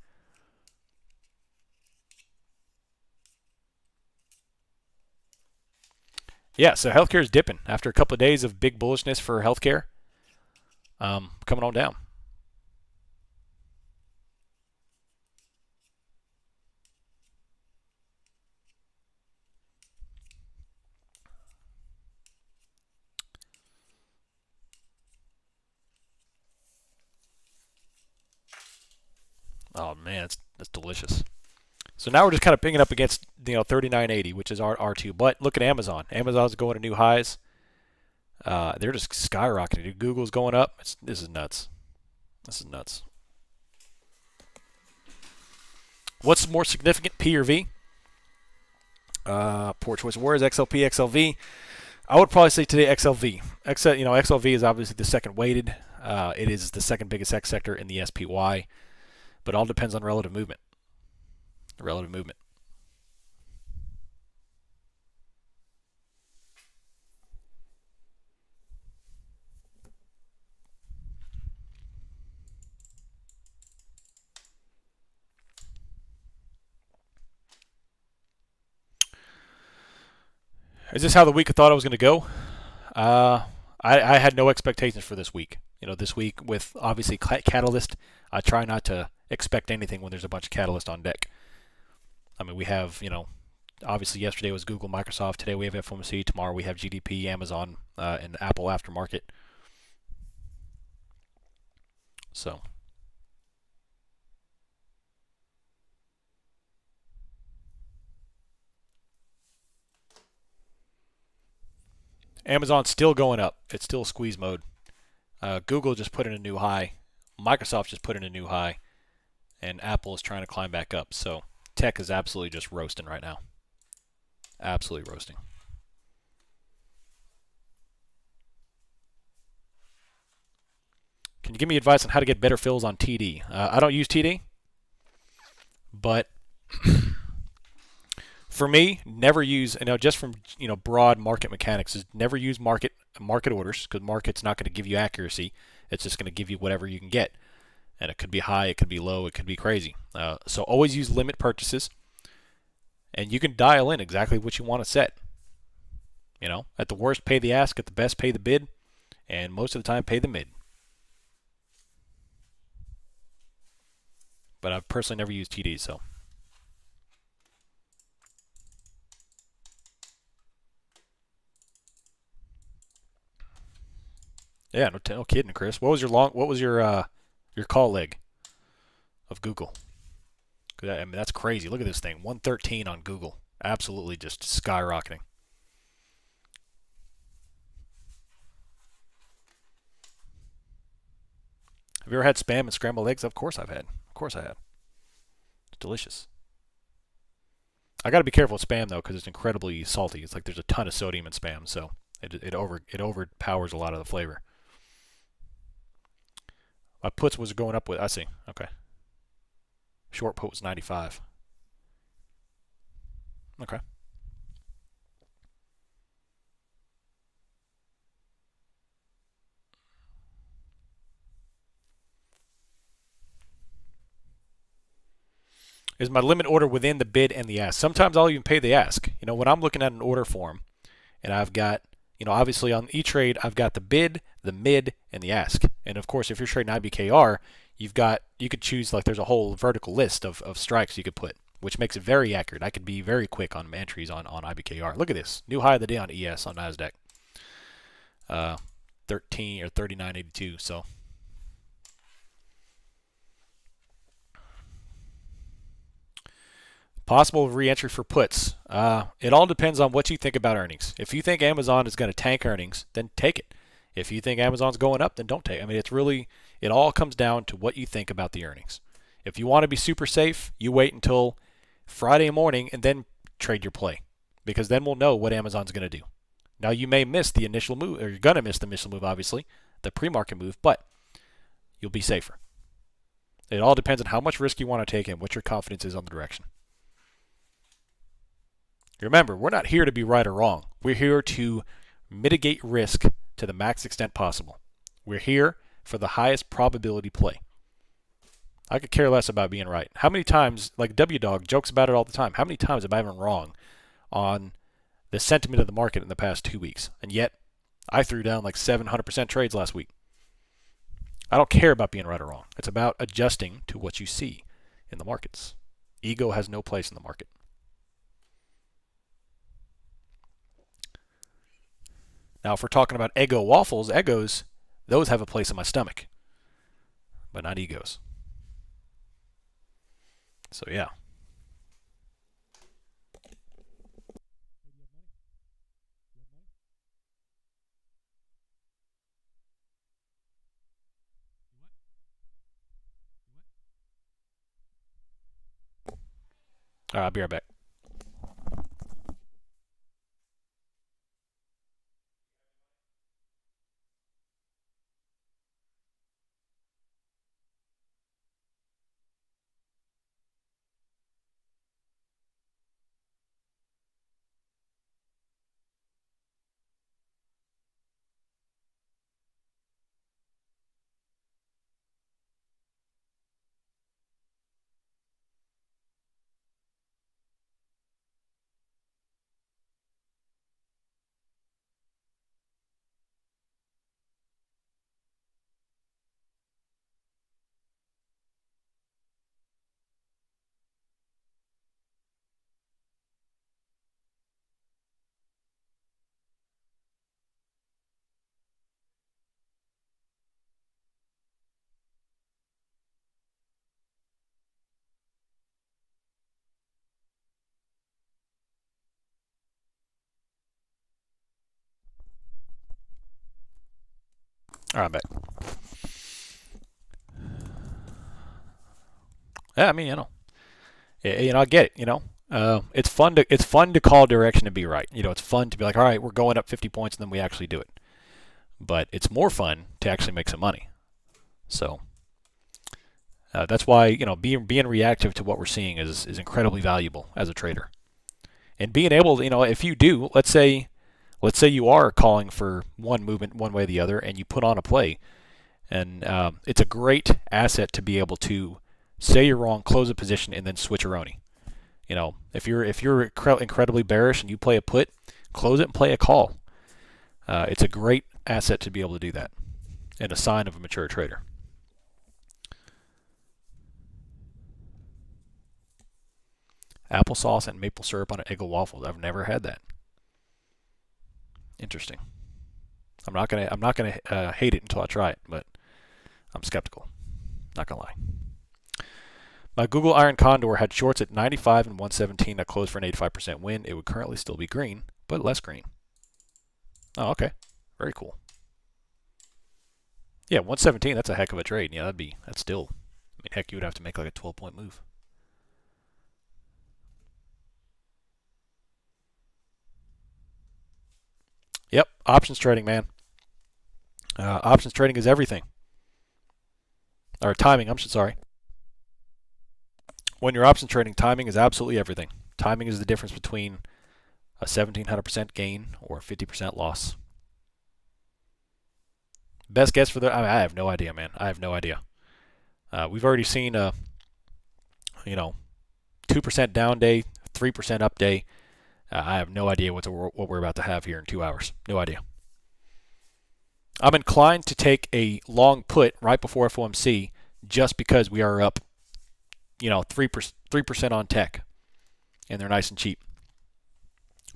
Yeah, so healthcare is dipping after a couple of days of big bullishness for healthcare. Coming on down. Oh man, that's delicious. So now we're just kind of picking up against 39.80, which is our R2. But look at Amazon. Amazon's going to new highs. They're just skyrocketing. Google's going up. This is nuts. What's more significant, P or V? Poor choice of words. XLP, XLV. I would probably say today XLV. XLV is obviously the second weighted. It is the second biggest X sector in the SPY, but all depends on relative movement. Relative movement. Is this how the week I thought I was going to go? I had no expectations for this week. This week with obviously catalyst, I try not to expect anything when there's a bunch of catalyst on deck. I mean, we have, obviously yesterday was Google, Microsoft. Today we have FOMC. Tomorrow we have GDP, Amazon, and Apple aftermarket. So. Amazon's still going up. It's still squeeze mode. Google just put in a new high. Microsoft just put in a new high. And Apple is trying to climb back up. So tech is absolutely just roasting right now. Absolutely roasting. Can you give me advice on how to get better fills on TD? I don't use TD, but for me, never use, just from broad market mechanics, is never use market orders, because market's not going to give you accuracy. It's just going to give you whatever you can get, and it could be high, it could be low, it could be crazy. So always use limit purchases, and you can dial in exactly what you want to set. At the worst, pay the ask. At the best, pay the bid, and most of the time, pay the mid. But I've personally never used TD, so. Yeah, no kidding, Chris. What was your call leg of Google? I mean, that's crazy. Look at this thing, 113 on Google, absolutely just skyrocketing. Have you ever had spam and scrambled eggs? Of course I've had. Of course I have. It's delicious. I got to be careful with spam though, because it's incredibly salty. It's like there's a ton of sodium in spam, so it overpowers a lot of the flavor. My puts was going up with. I see. Okay. Short put was 95. Okay. Is my limit order within the bid and the ask? Sometimes I'll even pay the ask. When I'm looking at an order form, and I've got, obviously on E-Trade, I've got the bid, the mid, and the ask. And of course, if you're trading IBKR, you could choose, like, there's a whole vertical list of strikes you could put, which makes it very accurate. I could be very quick on entries on IBKR. Look at this. New high of the day on ES on NASDAQ. 13 or 39.82. So. Possible re-entry for puts. It all depends on what you think about earnings. If you think Amazon is going to tank earnings, then take it. If you think Amazon's going up, then don't take it. I mean, it all comes down to what you think about the earnings. If you want to be super safe, you wait until Friday morning and then trade your play, because then we'll know what Amazon's going to do. Now, you may miss the initial move, or you're going to miss the initial move, obviously, the pre-market move, but you'll be safer. It all depends on how much risk you want to take and what your confidence is on the direction. Remember, we're not here to be right or wrong. We're here to mitigate risk to the max extent possible. We're here for the highest probability play. I could care less about being right. How many times, like W-Dog jokes about it all the time, how many times have I been wrong on the sentiment of the market in the past 2 weeks? And yet, I threw down like 700% trades last week. I don't care about being right or wrong. It's about adjusting to what you see in the markets. Ego has no place in the market. Now, if we're talking about Eggo waffles, Eggos, those have a place in my stomach, but not egos. So, yeah. All right, I'll be right back. All right, I'm back. Yeah, I mean, I get it. It's fun to call direction and be right. It's fun to be like, all right, we're going up 50 points, and then we actually do it. But it's more fun to actually make some money. So that's why being reactive to what we're seeing is incredibly valuable as a trader. And being able to, if you do, let's say you are calling for one movement one way or the other, and you put on a play, and it's a great asset to be able to say you're wrong, close a position, and then switch eroni. If you're incredibly bearish and you play a put, close it and play a call. It's a great asset to be able to do that, and a sign of a mature trader. Applesauce and maple syrup on an Eggo waffles. I've never had that. Interesting. I'm not gonna hate it until I try it, but I'm skeptical. Not gonna lie. My Google Iron Condor had shorts at 95 and 117 that closed for an 85% win. It would currently still be green, but less green. Oh, okay. Very cool. Yeah, 117, that's a heck of a trade. Yeah, that's still, heck, you would have to make like a 12-point move. Yep, options trading, man. Options trading is everything. Or timing, I'm sorry. When you're options trading, timing is absolutely everything. Timing is the difference between a 1,700% gain or a 50% loss. Best guess for I have no idea, man. I have no idea. We've already seen a, 2% down day, 3% up day. I have no idea what we're about to have here in 2 hours. No idea. I'm inclined to take a long put right before FOMC just because we are up, 3% on tech, and they're nice and cheap.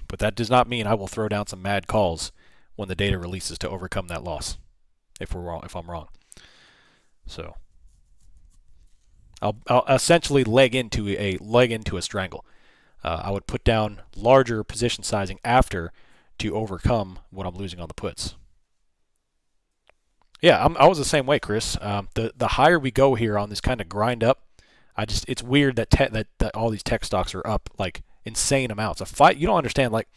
But that does not mean I will throw down some mad calls when the data releases to overcome that loss. If I'm wrong. So I'll essentially leg into a strangle. I would put down larger position sizing after to overcome what I'm losing on the puts. Yeah, I was the same way, Chris. The higher we go here on this kind of grind up, it's weird that all these tech stocks are up like insane amounts. You don't understand. Like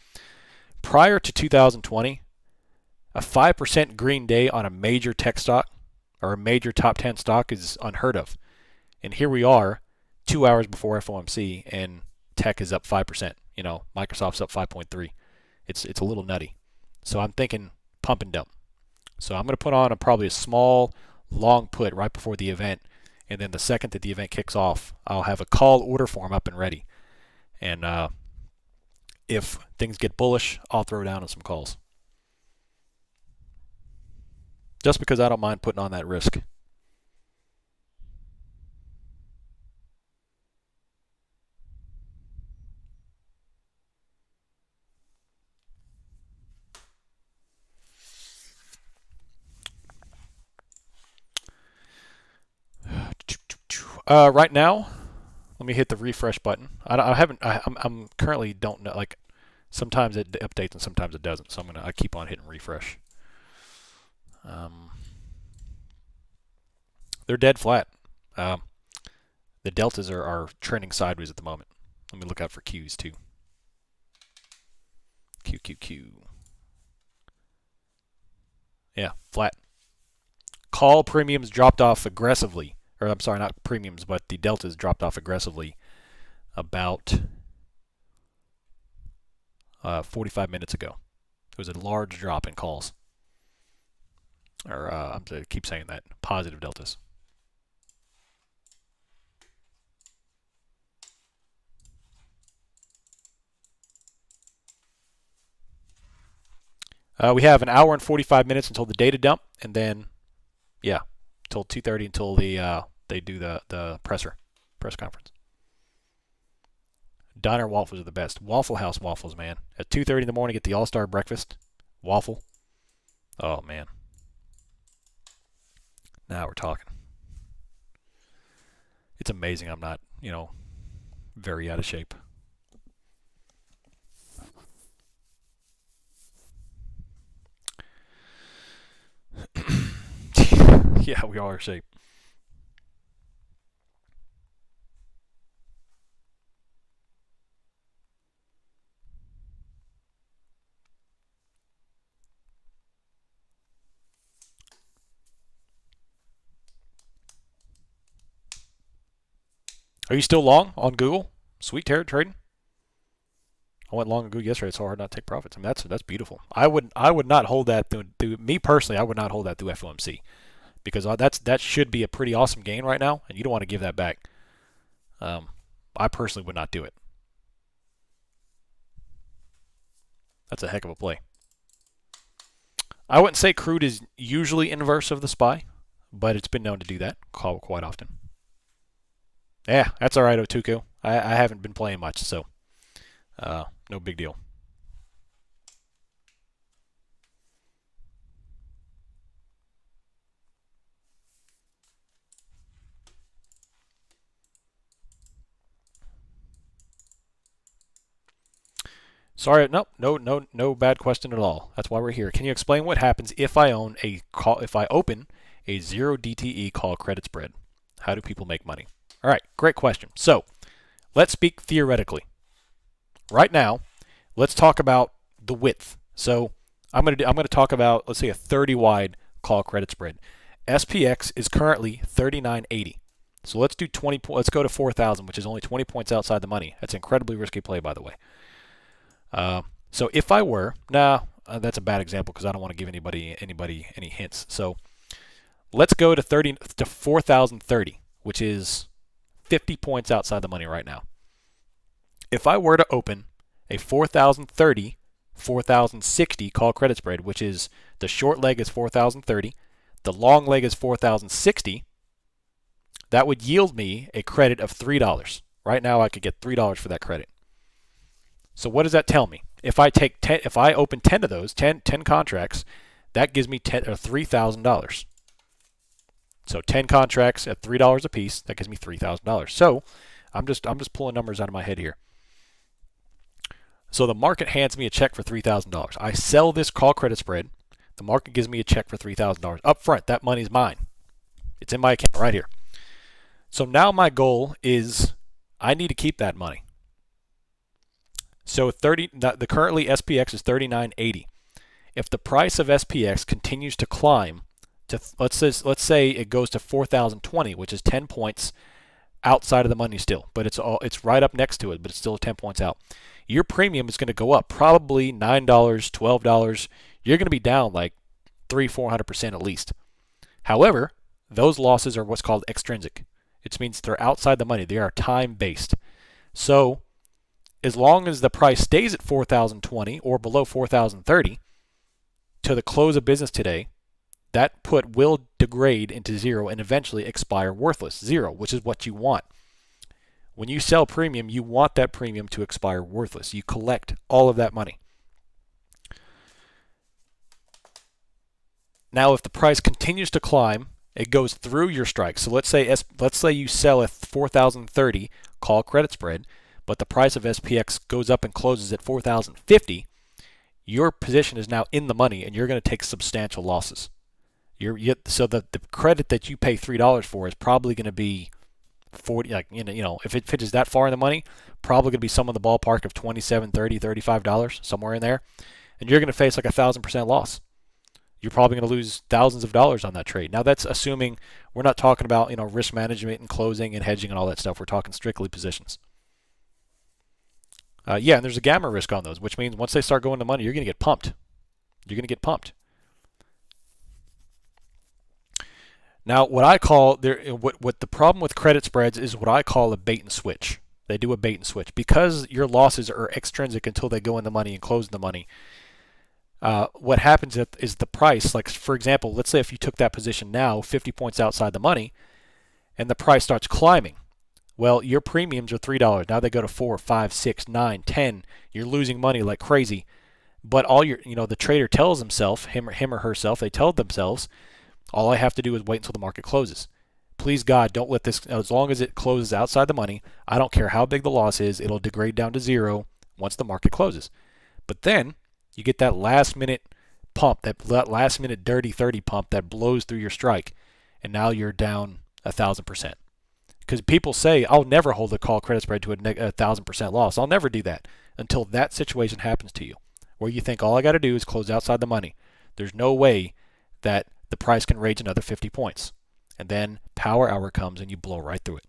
prior to 2020, a 5% green day on a major tech stock or a major top 10 stock is unheard of. And here we are 2 hours before FOMC and tech is up 5%. Microsoft's up 5.3. It's a little nutty. So I'm thinking pump and dump. So I'm going to put on probably a small long put right before the event. And then the second that the event kicks off, I'll have a call order form up and ready. And if things get bullish, I'll throw down on some calls. Just because I don't mind putting on that risk. Right now, let me hit the refresh button. I'm currently don't know. Like sometimes it updates and sometimes it doesn't. So I keep on hitting refresh. They're dead flat. The deltas are trending sideways at the moment. Let me look out for Qs too. Q. Yeah, flat. Call premiums dropped off aggressively. Or I'm sorry, not premiums, but the deltas dropped off aggressively about 45 minutes ago. It was a large drop in calls. Or I keep saying that, positive deltas. We have an hour and 45 minutes until the data dump, and then, yeah, until 2:30 until they do the press conference. Diner waffles are the best. Waffle House waffles, man. At 2:30 in the morning, get the all-star breakfast waffle. Oh man. Now we're talking. It's amazing I'm not, very out of shape. Yeah, we all are shape. Are you still long on Google? Sweet trading. I went long on Google yesterday. It's so hard not to take profits. I mean, that's beautiful. I would not hold that through me personally. I would not hold that through FOMC because that should be a pretty awesome gain right now, and you don't want to give that back. I personally would not do it. That's a heck of a play. I wouldn't say crude is usually inverse of the SPY, but it's been known to do that quite often. Yeah, that's all right, Otuku. I haven't been playing much, so no big deal. Sorry, no bad question at all. That's why we're here. Can you explain what happens if I open a 0 DTE call credit spread? How do people make money? All right, great question. So, let's speak theoretically. Right now, let's talk about the width. So, I'm going to talk about, let's say, a 30 wide call credit spread. SPX is currently 39.80. So let's do 20. Let's go to 4,000, which is only 20 points outside the money. That's an incredibly risky play, by the way. So if I were, that's a bad example because I don't want to give anybody any hints. So let's go to 4,030, which is 50 points outside the money right now. If I were to open a 4,030, 4,060 call credit spread, which is the short leg is 4,030, the long leg is 4,060, that would yield me a credit of $3. Right now I could get $3 for that credit. So what does that tell me? If I open 10 of those, 10 contracts, that gives me $3,000. So 10 contracts at $3 a piece, that gives me $3,000. So I'm just pulling numbers out of my head here. So the market hands me a check for $3,000. I sell this call credit spread. The market gives me a check for $3,000 up front. That money's mine. It's in my account right here. So now my goal is I need to keep that money. So the currently SPX is 39.80. If the price of SPX continues to climb to let's say it goes to 4,020, which is 10 points outside of the money still, but it's right up next to it, but it's still 10 points out. Your premium is going to go up probably $9, $12. You're going to be down like 300-400% at least. However, those losses are what's called extrinsic. It means they're outside the money. They are time based. So as long as the price stays at 4,020 or below 4,030 to the close of business today, that put will degrade into zero and eventually expire worthless, zero, which is what you want. When you sell premium, you want that premium to expire worthless. You collect all of that money. Now, if the price continues to climb, it goes through your strike. So let's say you sell a 4,030 call credit spread, but the price of SPX goes up and closes at 4,050. Your position is now in the money, and you're going to take substantial losses. So the credit that you pay $3 for is probably going to be 40. Like if it pitches that far in the money, probably going to be some in the ballpark of $27, $30, $35, somewhere in there, and you're going to face like 1,000% loss. You're probably going to lose thousands of dollars on that trade. Now that's assuming we're not talking about risk management and closing and hedging and all that stuff. We're talking strictly positions. Yeah, and there's a gamma risk on those, which means once they start going to money, you're going to get pumped. Now, what I call what the problem with credit spreads is what I call a bait and switch. They do a bait and switch because your losses are extrinsic until they go in the money and close in the money. What happens is the price, like for example, let's say if you took that position now 50 points outside the money and the price starts climbing. Well, your premiums are $3. Now they go to 4, 5, 6, 9, 10. You're losing money like crazy. But the trader tells himself, him or herself, they tell themselves, all I have to do is wait until the market closes. Please God, don't let this, as long as it closes outside the money, I don't care how big the loss is, it'll degrade down to zero once the market closes. But then you get that last minute pump, that last minute dirty 30 pump that blows through your strike. and now you're down 1,000%. Because people say, I'll never hold the call credit spread to a 1,000% loss. I'll never do that until that situation happens to you, where you think all I got to do is close outside the money. There's no way that the price can raise another 50 points. And then power hour comes and you blow right through it.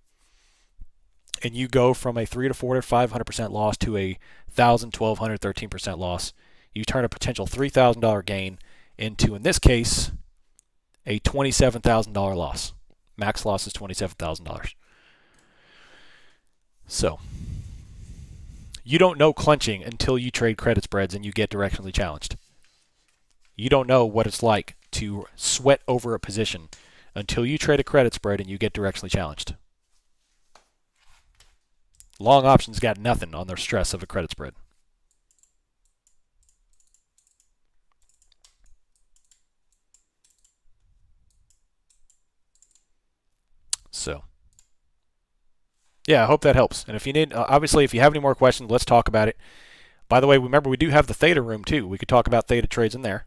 And you go from a 3 to 4 to 500% loss to a 1,000, 1,200, 13% loss. You turn a potential $3,000 gain into, in this case, a $27,000 loss. Max loss is $27,000. So, you don't know clenching until you trade credit spreads and you get directionally challenged. You don't know what it's like to sweat over a position until you trade a credit spread and you get directionally challenged. Long options got nothing on their stress of a credit spread. So, yeah, I hope that helps. And if you need, obviously, if you have any more questions, let's talk about it. By the way, remember we do have the theta room too. We could talk about theta trades in there.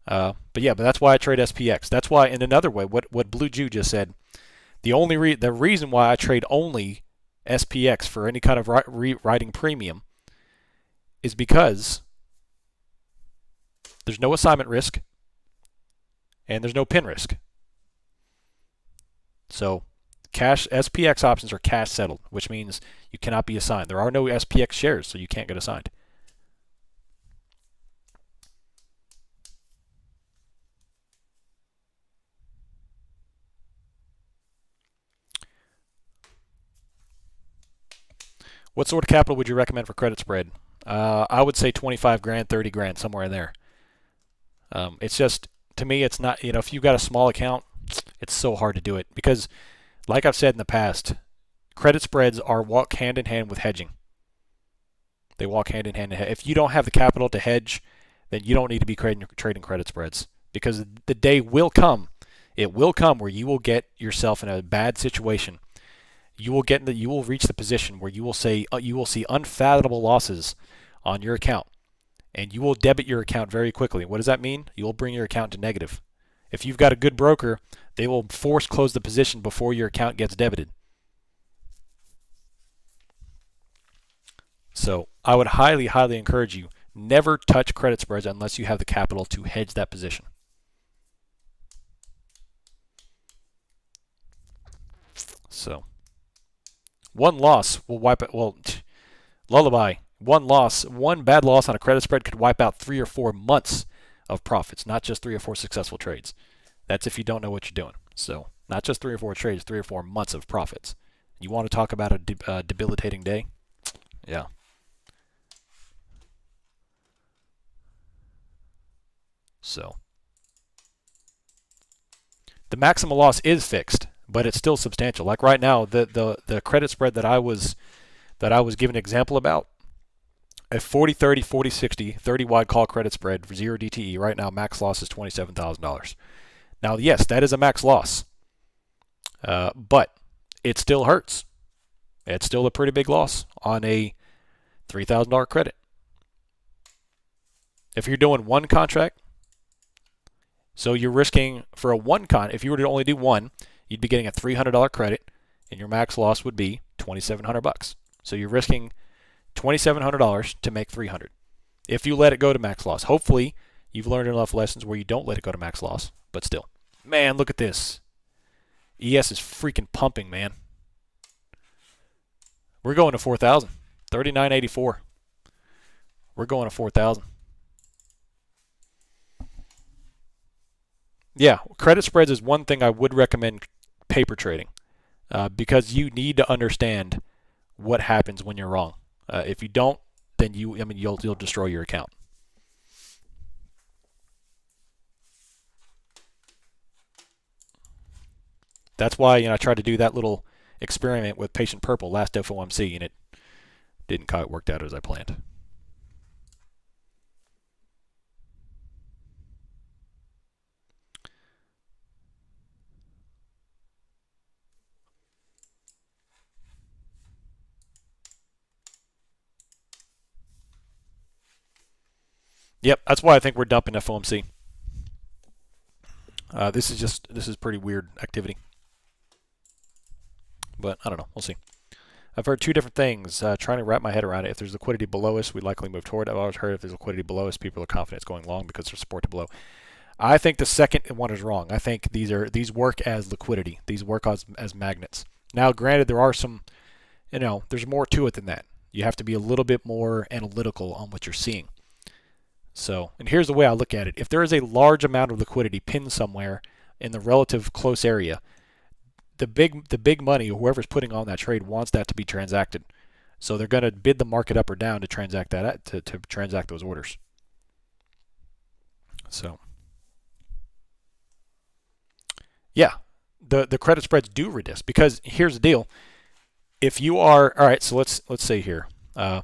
But that's why I trade SPX. That's why, in another way, what Blue Jew just said, the reason why I trade only SPX for any kind of writing premium is because there's no assignment risk and there's no pin risk. So cash SPX options are cash settled, which means you cannot be assigned. There are no SPX shares, so you can't get assigned. What sort of capital would you recommend for credit spread? I would say 25 grand, 30 grand, somewhere in there. It's just, to me, it's not, if you've got a small account, it's so hard to do it because, like I've said in the past, credit spreads walk hand in hand with hedging. They walk hand in hand. If you don't have the capital to hedge, then you don't need to be trading credit spreads because the day will come. It will come where you will get yourself in a bad situation. You will reach the position where you will see unfathomable losses on your account, and you will debit your account very quickly. What does that mean? You will bring your account to negative. If you've got a good broker, they will force close the position before your account gets debited. So I would highly, highly encourage you, never touch credit spreads unless you have the capital to hedge that position. So one loss will wipe it. Well, lullaby. One bad loss on a credit spread could wipe out 3 or 4 months of profits, not just 3 or 4 successful trades. That's if you don't know what you're doing. So not just 3 or 4 trades, 3 or 4 months of profits. You want to talk about a debilitating day? Yeah. So the maximum loss is fixed, but it's still substantial. Like right now, the credit spread that I was given an example about, a 40-30, 40-60, 30 wide call credit spread for 0 DTE. Right now, max loss is $27,000. Now, yes, that is a max loss, but it still hurts. It's still a pretty big loss on a $3,000 credit. If you're doing one contract, so you're risking for if you were to only do one, you'd be getting a $300 credit, and your max loss would be $2,700. So you're risking $2,700 to make $300. If you let it go to max loss, hopefully you've learned enough lessons where you don't let it go to max loss. But still, man, look at this. ES is freaking pumping, man. We're going to 4,000. 39.84. We're going to 4,000. Yeah, credit spreads is one thing I would recommend paper trading because you need to understand what happens when you're wrong. If you don't, then you'll destroy your account. That's why I tried to do that little experiment with Patient Purple last FOMC, and it didn't quite work out as I planned. Yep, that's why I think we're dumping FOMC. This is pretty weird activity, but I don't know. We'll see. I've heard two different things. Trying to wrap my head around it. If there's liquidity below us, we likely move toward it. I've always heard if there's liquidity below us, people are confident it's going long because there's support to below. I think the second one is wrong. I think these work as liquidity. These work as magnets. Now, granted, there are some, there's more to it than that. You have to be a little bit more analytical on what you're seeing. So, and here's the way I look at it. If there is a large amount of liquidity pinned somewhere in the relative close area, the big money, whoever's putting on that trade, wants that to be transacted. So they're going to bid the market up or down to transact that to transact those orders. So, yeah, the credit spreads do reduce because here's the deal. If you are all right, so let's say here. So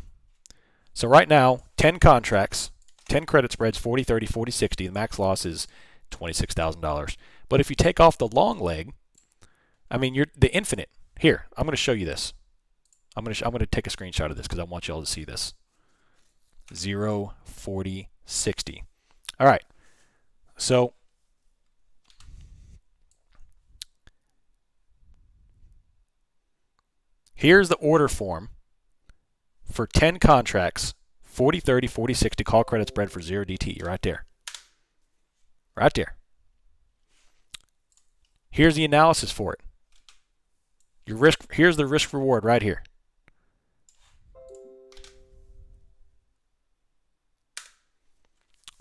right now, 10 contracts, 10 credit spreads, 40, 30, 40, 60. The max loss is $26,000. But if you take off the long leg, I mean, you're the infinite. Here, I'm going to show you this. I'm going to take a screenshot of this because I want you all to see this. 0, 40, 60. All right. So here's the order form for 10 contracts, 40, 30, 40, 60 call credit spread for 0 DT. Right there. Right there. Here's the analysis for it. Your risk. Here's the risk reward right here.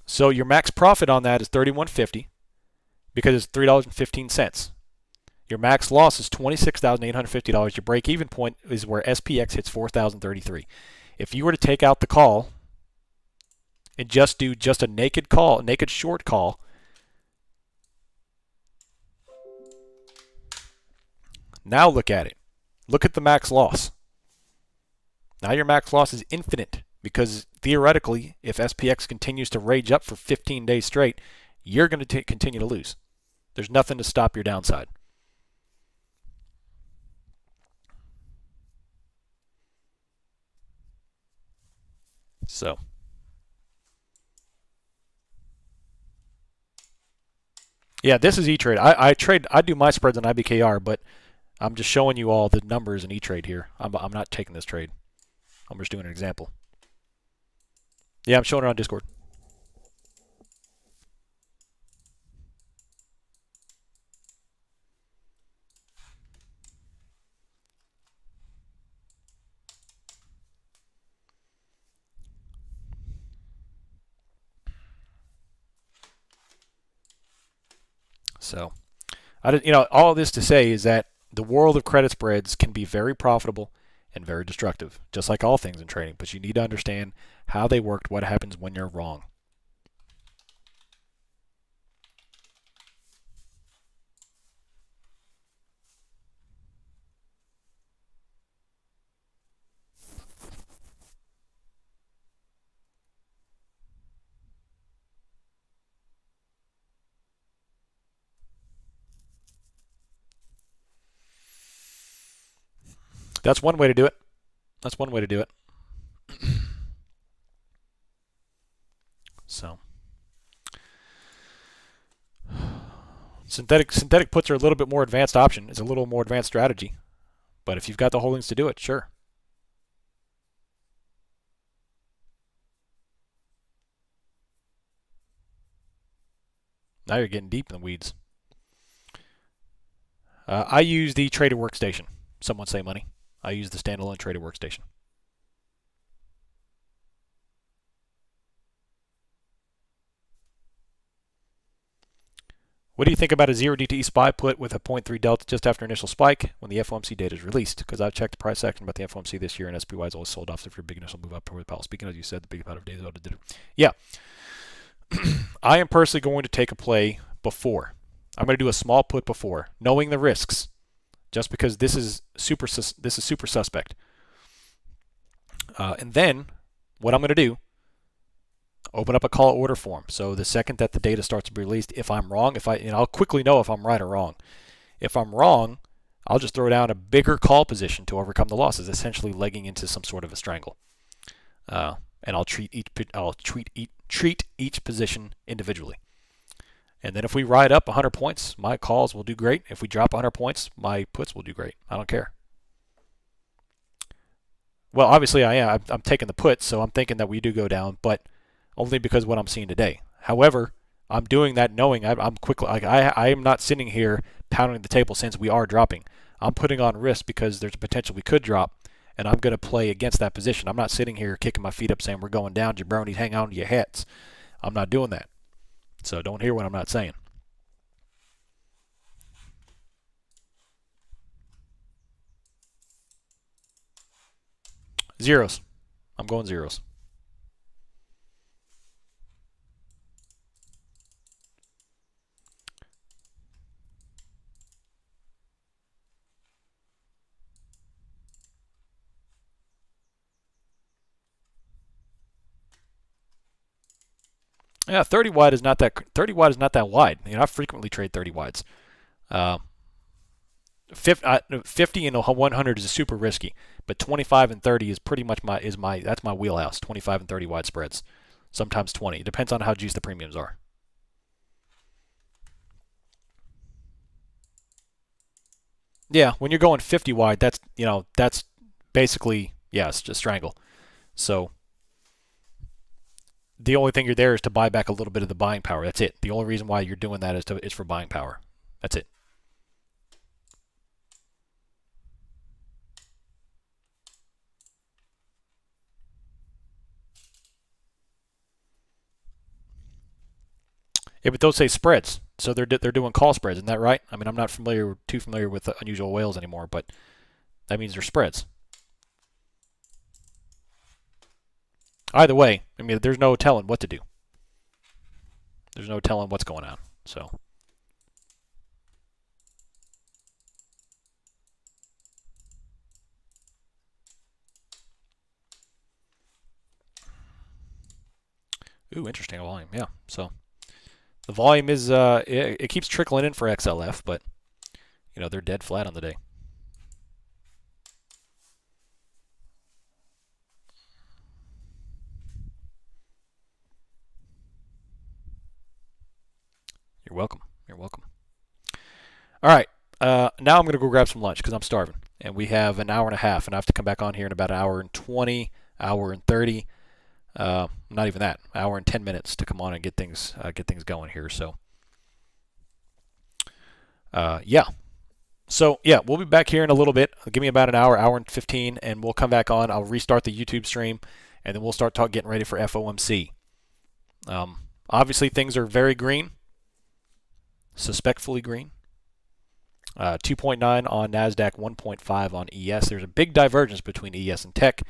So your max profit on that is $31.50 because it's $3.15. Your max loss is $26,850. Your break-even point is where SPX hits $4,033. If you were to take out the call and just do a naked call, naked short call, now look at it. Look at the max loss. Now your max loss is infinite because theoretically, if SPX continues to rage up for 15 days straight, you're going to continue to lose. There's nothing to stop your downside. So, yeah, this is E-Trade. I do my spreads on IBKR, but I'm just showing you all the numbers in E-Trade here. I'm not taking this trade. I'm just doing an example. Yeah, I'm showing it on Discord. So, all of this to say is that the world of credit spreads can be very profitable and very destructive, just like all things in trading. But you need to understand how they work, what happens when you're wrong. That's one way to do it. That's one way to do it. So, synthetic puts are a little bit more advanced option. It's a little more advanced strategy. But if you've got the holdings to do it, sure. Now you're getting deep in the weeds. I use the traded workstation. Someone say money. I use the standalone traded workstation. What do you think about a 0 DTE SPY put with a 0.3 delta just after initial spike when the FOMC data is released? Because I've checked the price action about the FOMC this year, and SPY is always sold off. So if your big initial move up toward the Powell speaking, as you said, the big amount of days out did it. Yeah. I am personally going to take a play before. I'm going to do a small put before, knowing the risks, just because this is super suspect. And then what I'm going to do, open up a call order form. So the second that the data starts to be released, if I'm wrong, I'll quickly know if I'm right or wrong. If I'm wrong, I'll just throw down a bigger call position to overcome the losses, essentially legging into some sort of a strangle. And I'll treat each position individually. And then if we ride up 100 points, my calls will do great. If we drop 100 points, my puts will do great. I don't care. Well, obviously I am. I'm taking the puts, so I'm thinking that we do go down, but only because of what I'm seeing today. However, I'm doing that knowing I'm quickly. Like I am not sitting here pounding the table since we are dropping. I'm putting on risk because there's a potential we could drop, and I'm going to play against that position. I'm not sitting here kicking my feet up saying we're going down, jabronis, hang on to your hats. I'm not doing that. So don't hear what I'm not saying. Zeros. I'm going zeros. Yeah, 30 wide is not that 30 wide is not that wide. You know, I frequently trade 30 wides. 50 and 100 is super risky, but 25 and 30 is pretty much that's my wheelhouse. 25 and 30 wide spreads, sometimes 20. It depends on how juiced the premiums are. Yeah, when you're going 50 wide, that's basically it's just strangle. So the only thing you're there is to buy back a little bit of the buying power. That's it. The only reason why you're doing that is for buying power. That's it. Yeah, but those say spreads, so they're doing call spreads, isn't that right? I mean, I'm not too familiar with unusual whales anymore, but that means they're spreads. Either way, I mean, there's no telling what to do. There's no telling what's going on. So. Ooh, interesting volume. Yeah. So the volume is it keeps trickling in for XLF, but they're dead flat on the day. You're welcome. You're welcome. All right. Now I'm going to go grab some lunch because I'm starving. And we have an hour and a half, and I have to come back on here in about an hour and 20, hour and 30. Not even that, an hour and 10 minutes to come on and get things going here. So, yeah. So, yeah, we'll be back here in a little bit. Give me about an hour, hour and 15, and we'll come back on. I'll restart the YouTube stream, and then we'll start getting ready for FOMC. Obviously, things are very green. Suspectfully green. 2.9 on NASDAQ, 1.5 on ES. There's a big divergence between ES and tech,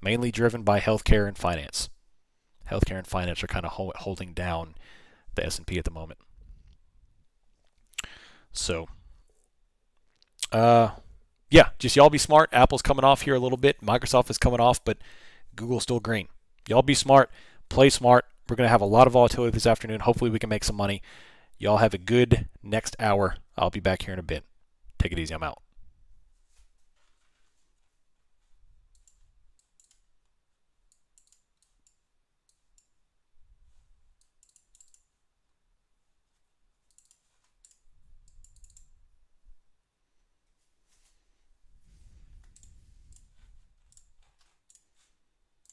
mainly driven by healthcare and finance. Healthcare and finance are kind of holding down the S&P at the moment. So, yeah, just y'all be smart. Apple's coming off here a little bit. Microsoft is coming off, but Google's still green. Y'all be smart. Play smart. We're going to have a lot of volatility this afternoon. Hopefully we can make some money. Y'all have a good next hour. I'll be back here in a bit. Take it easy. I'm out.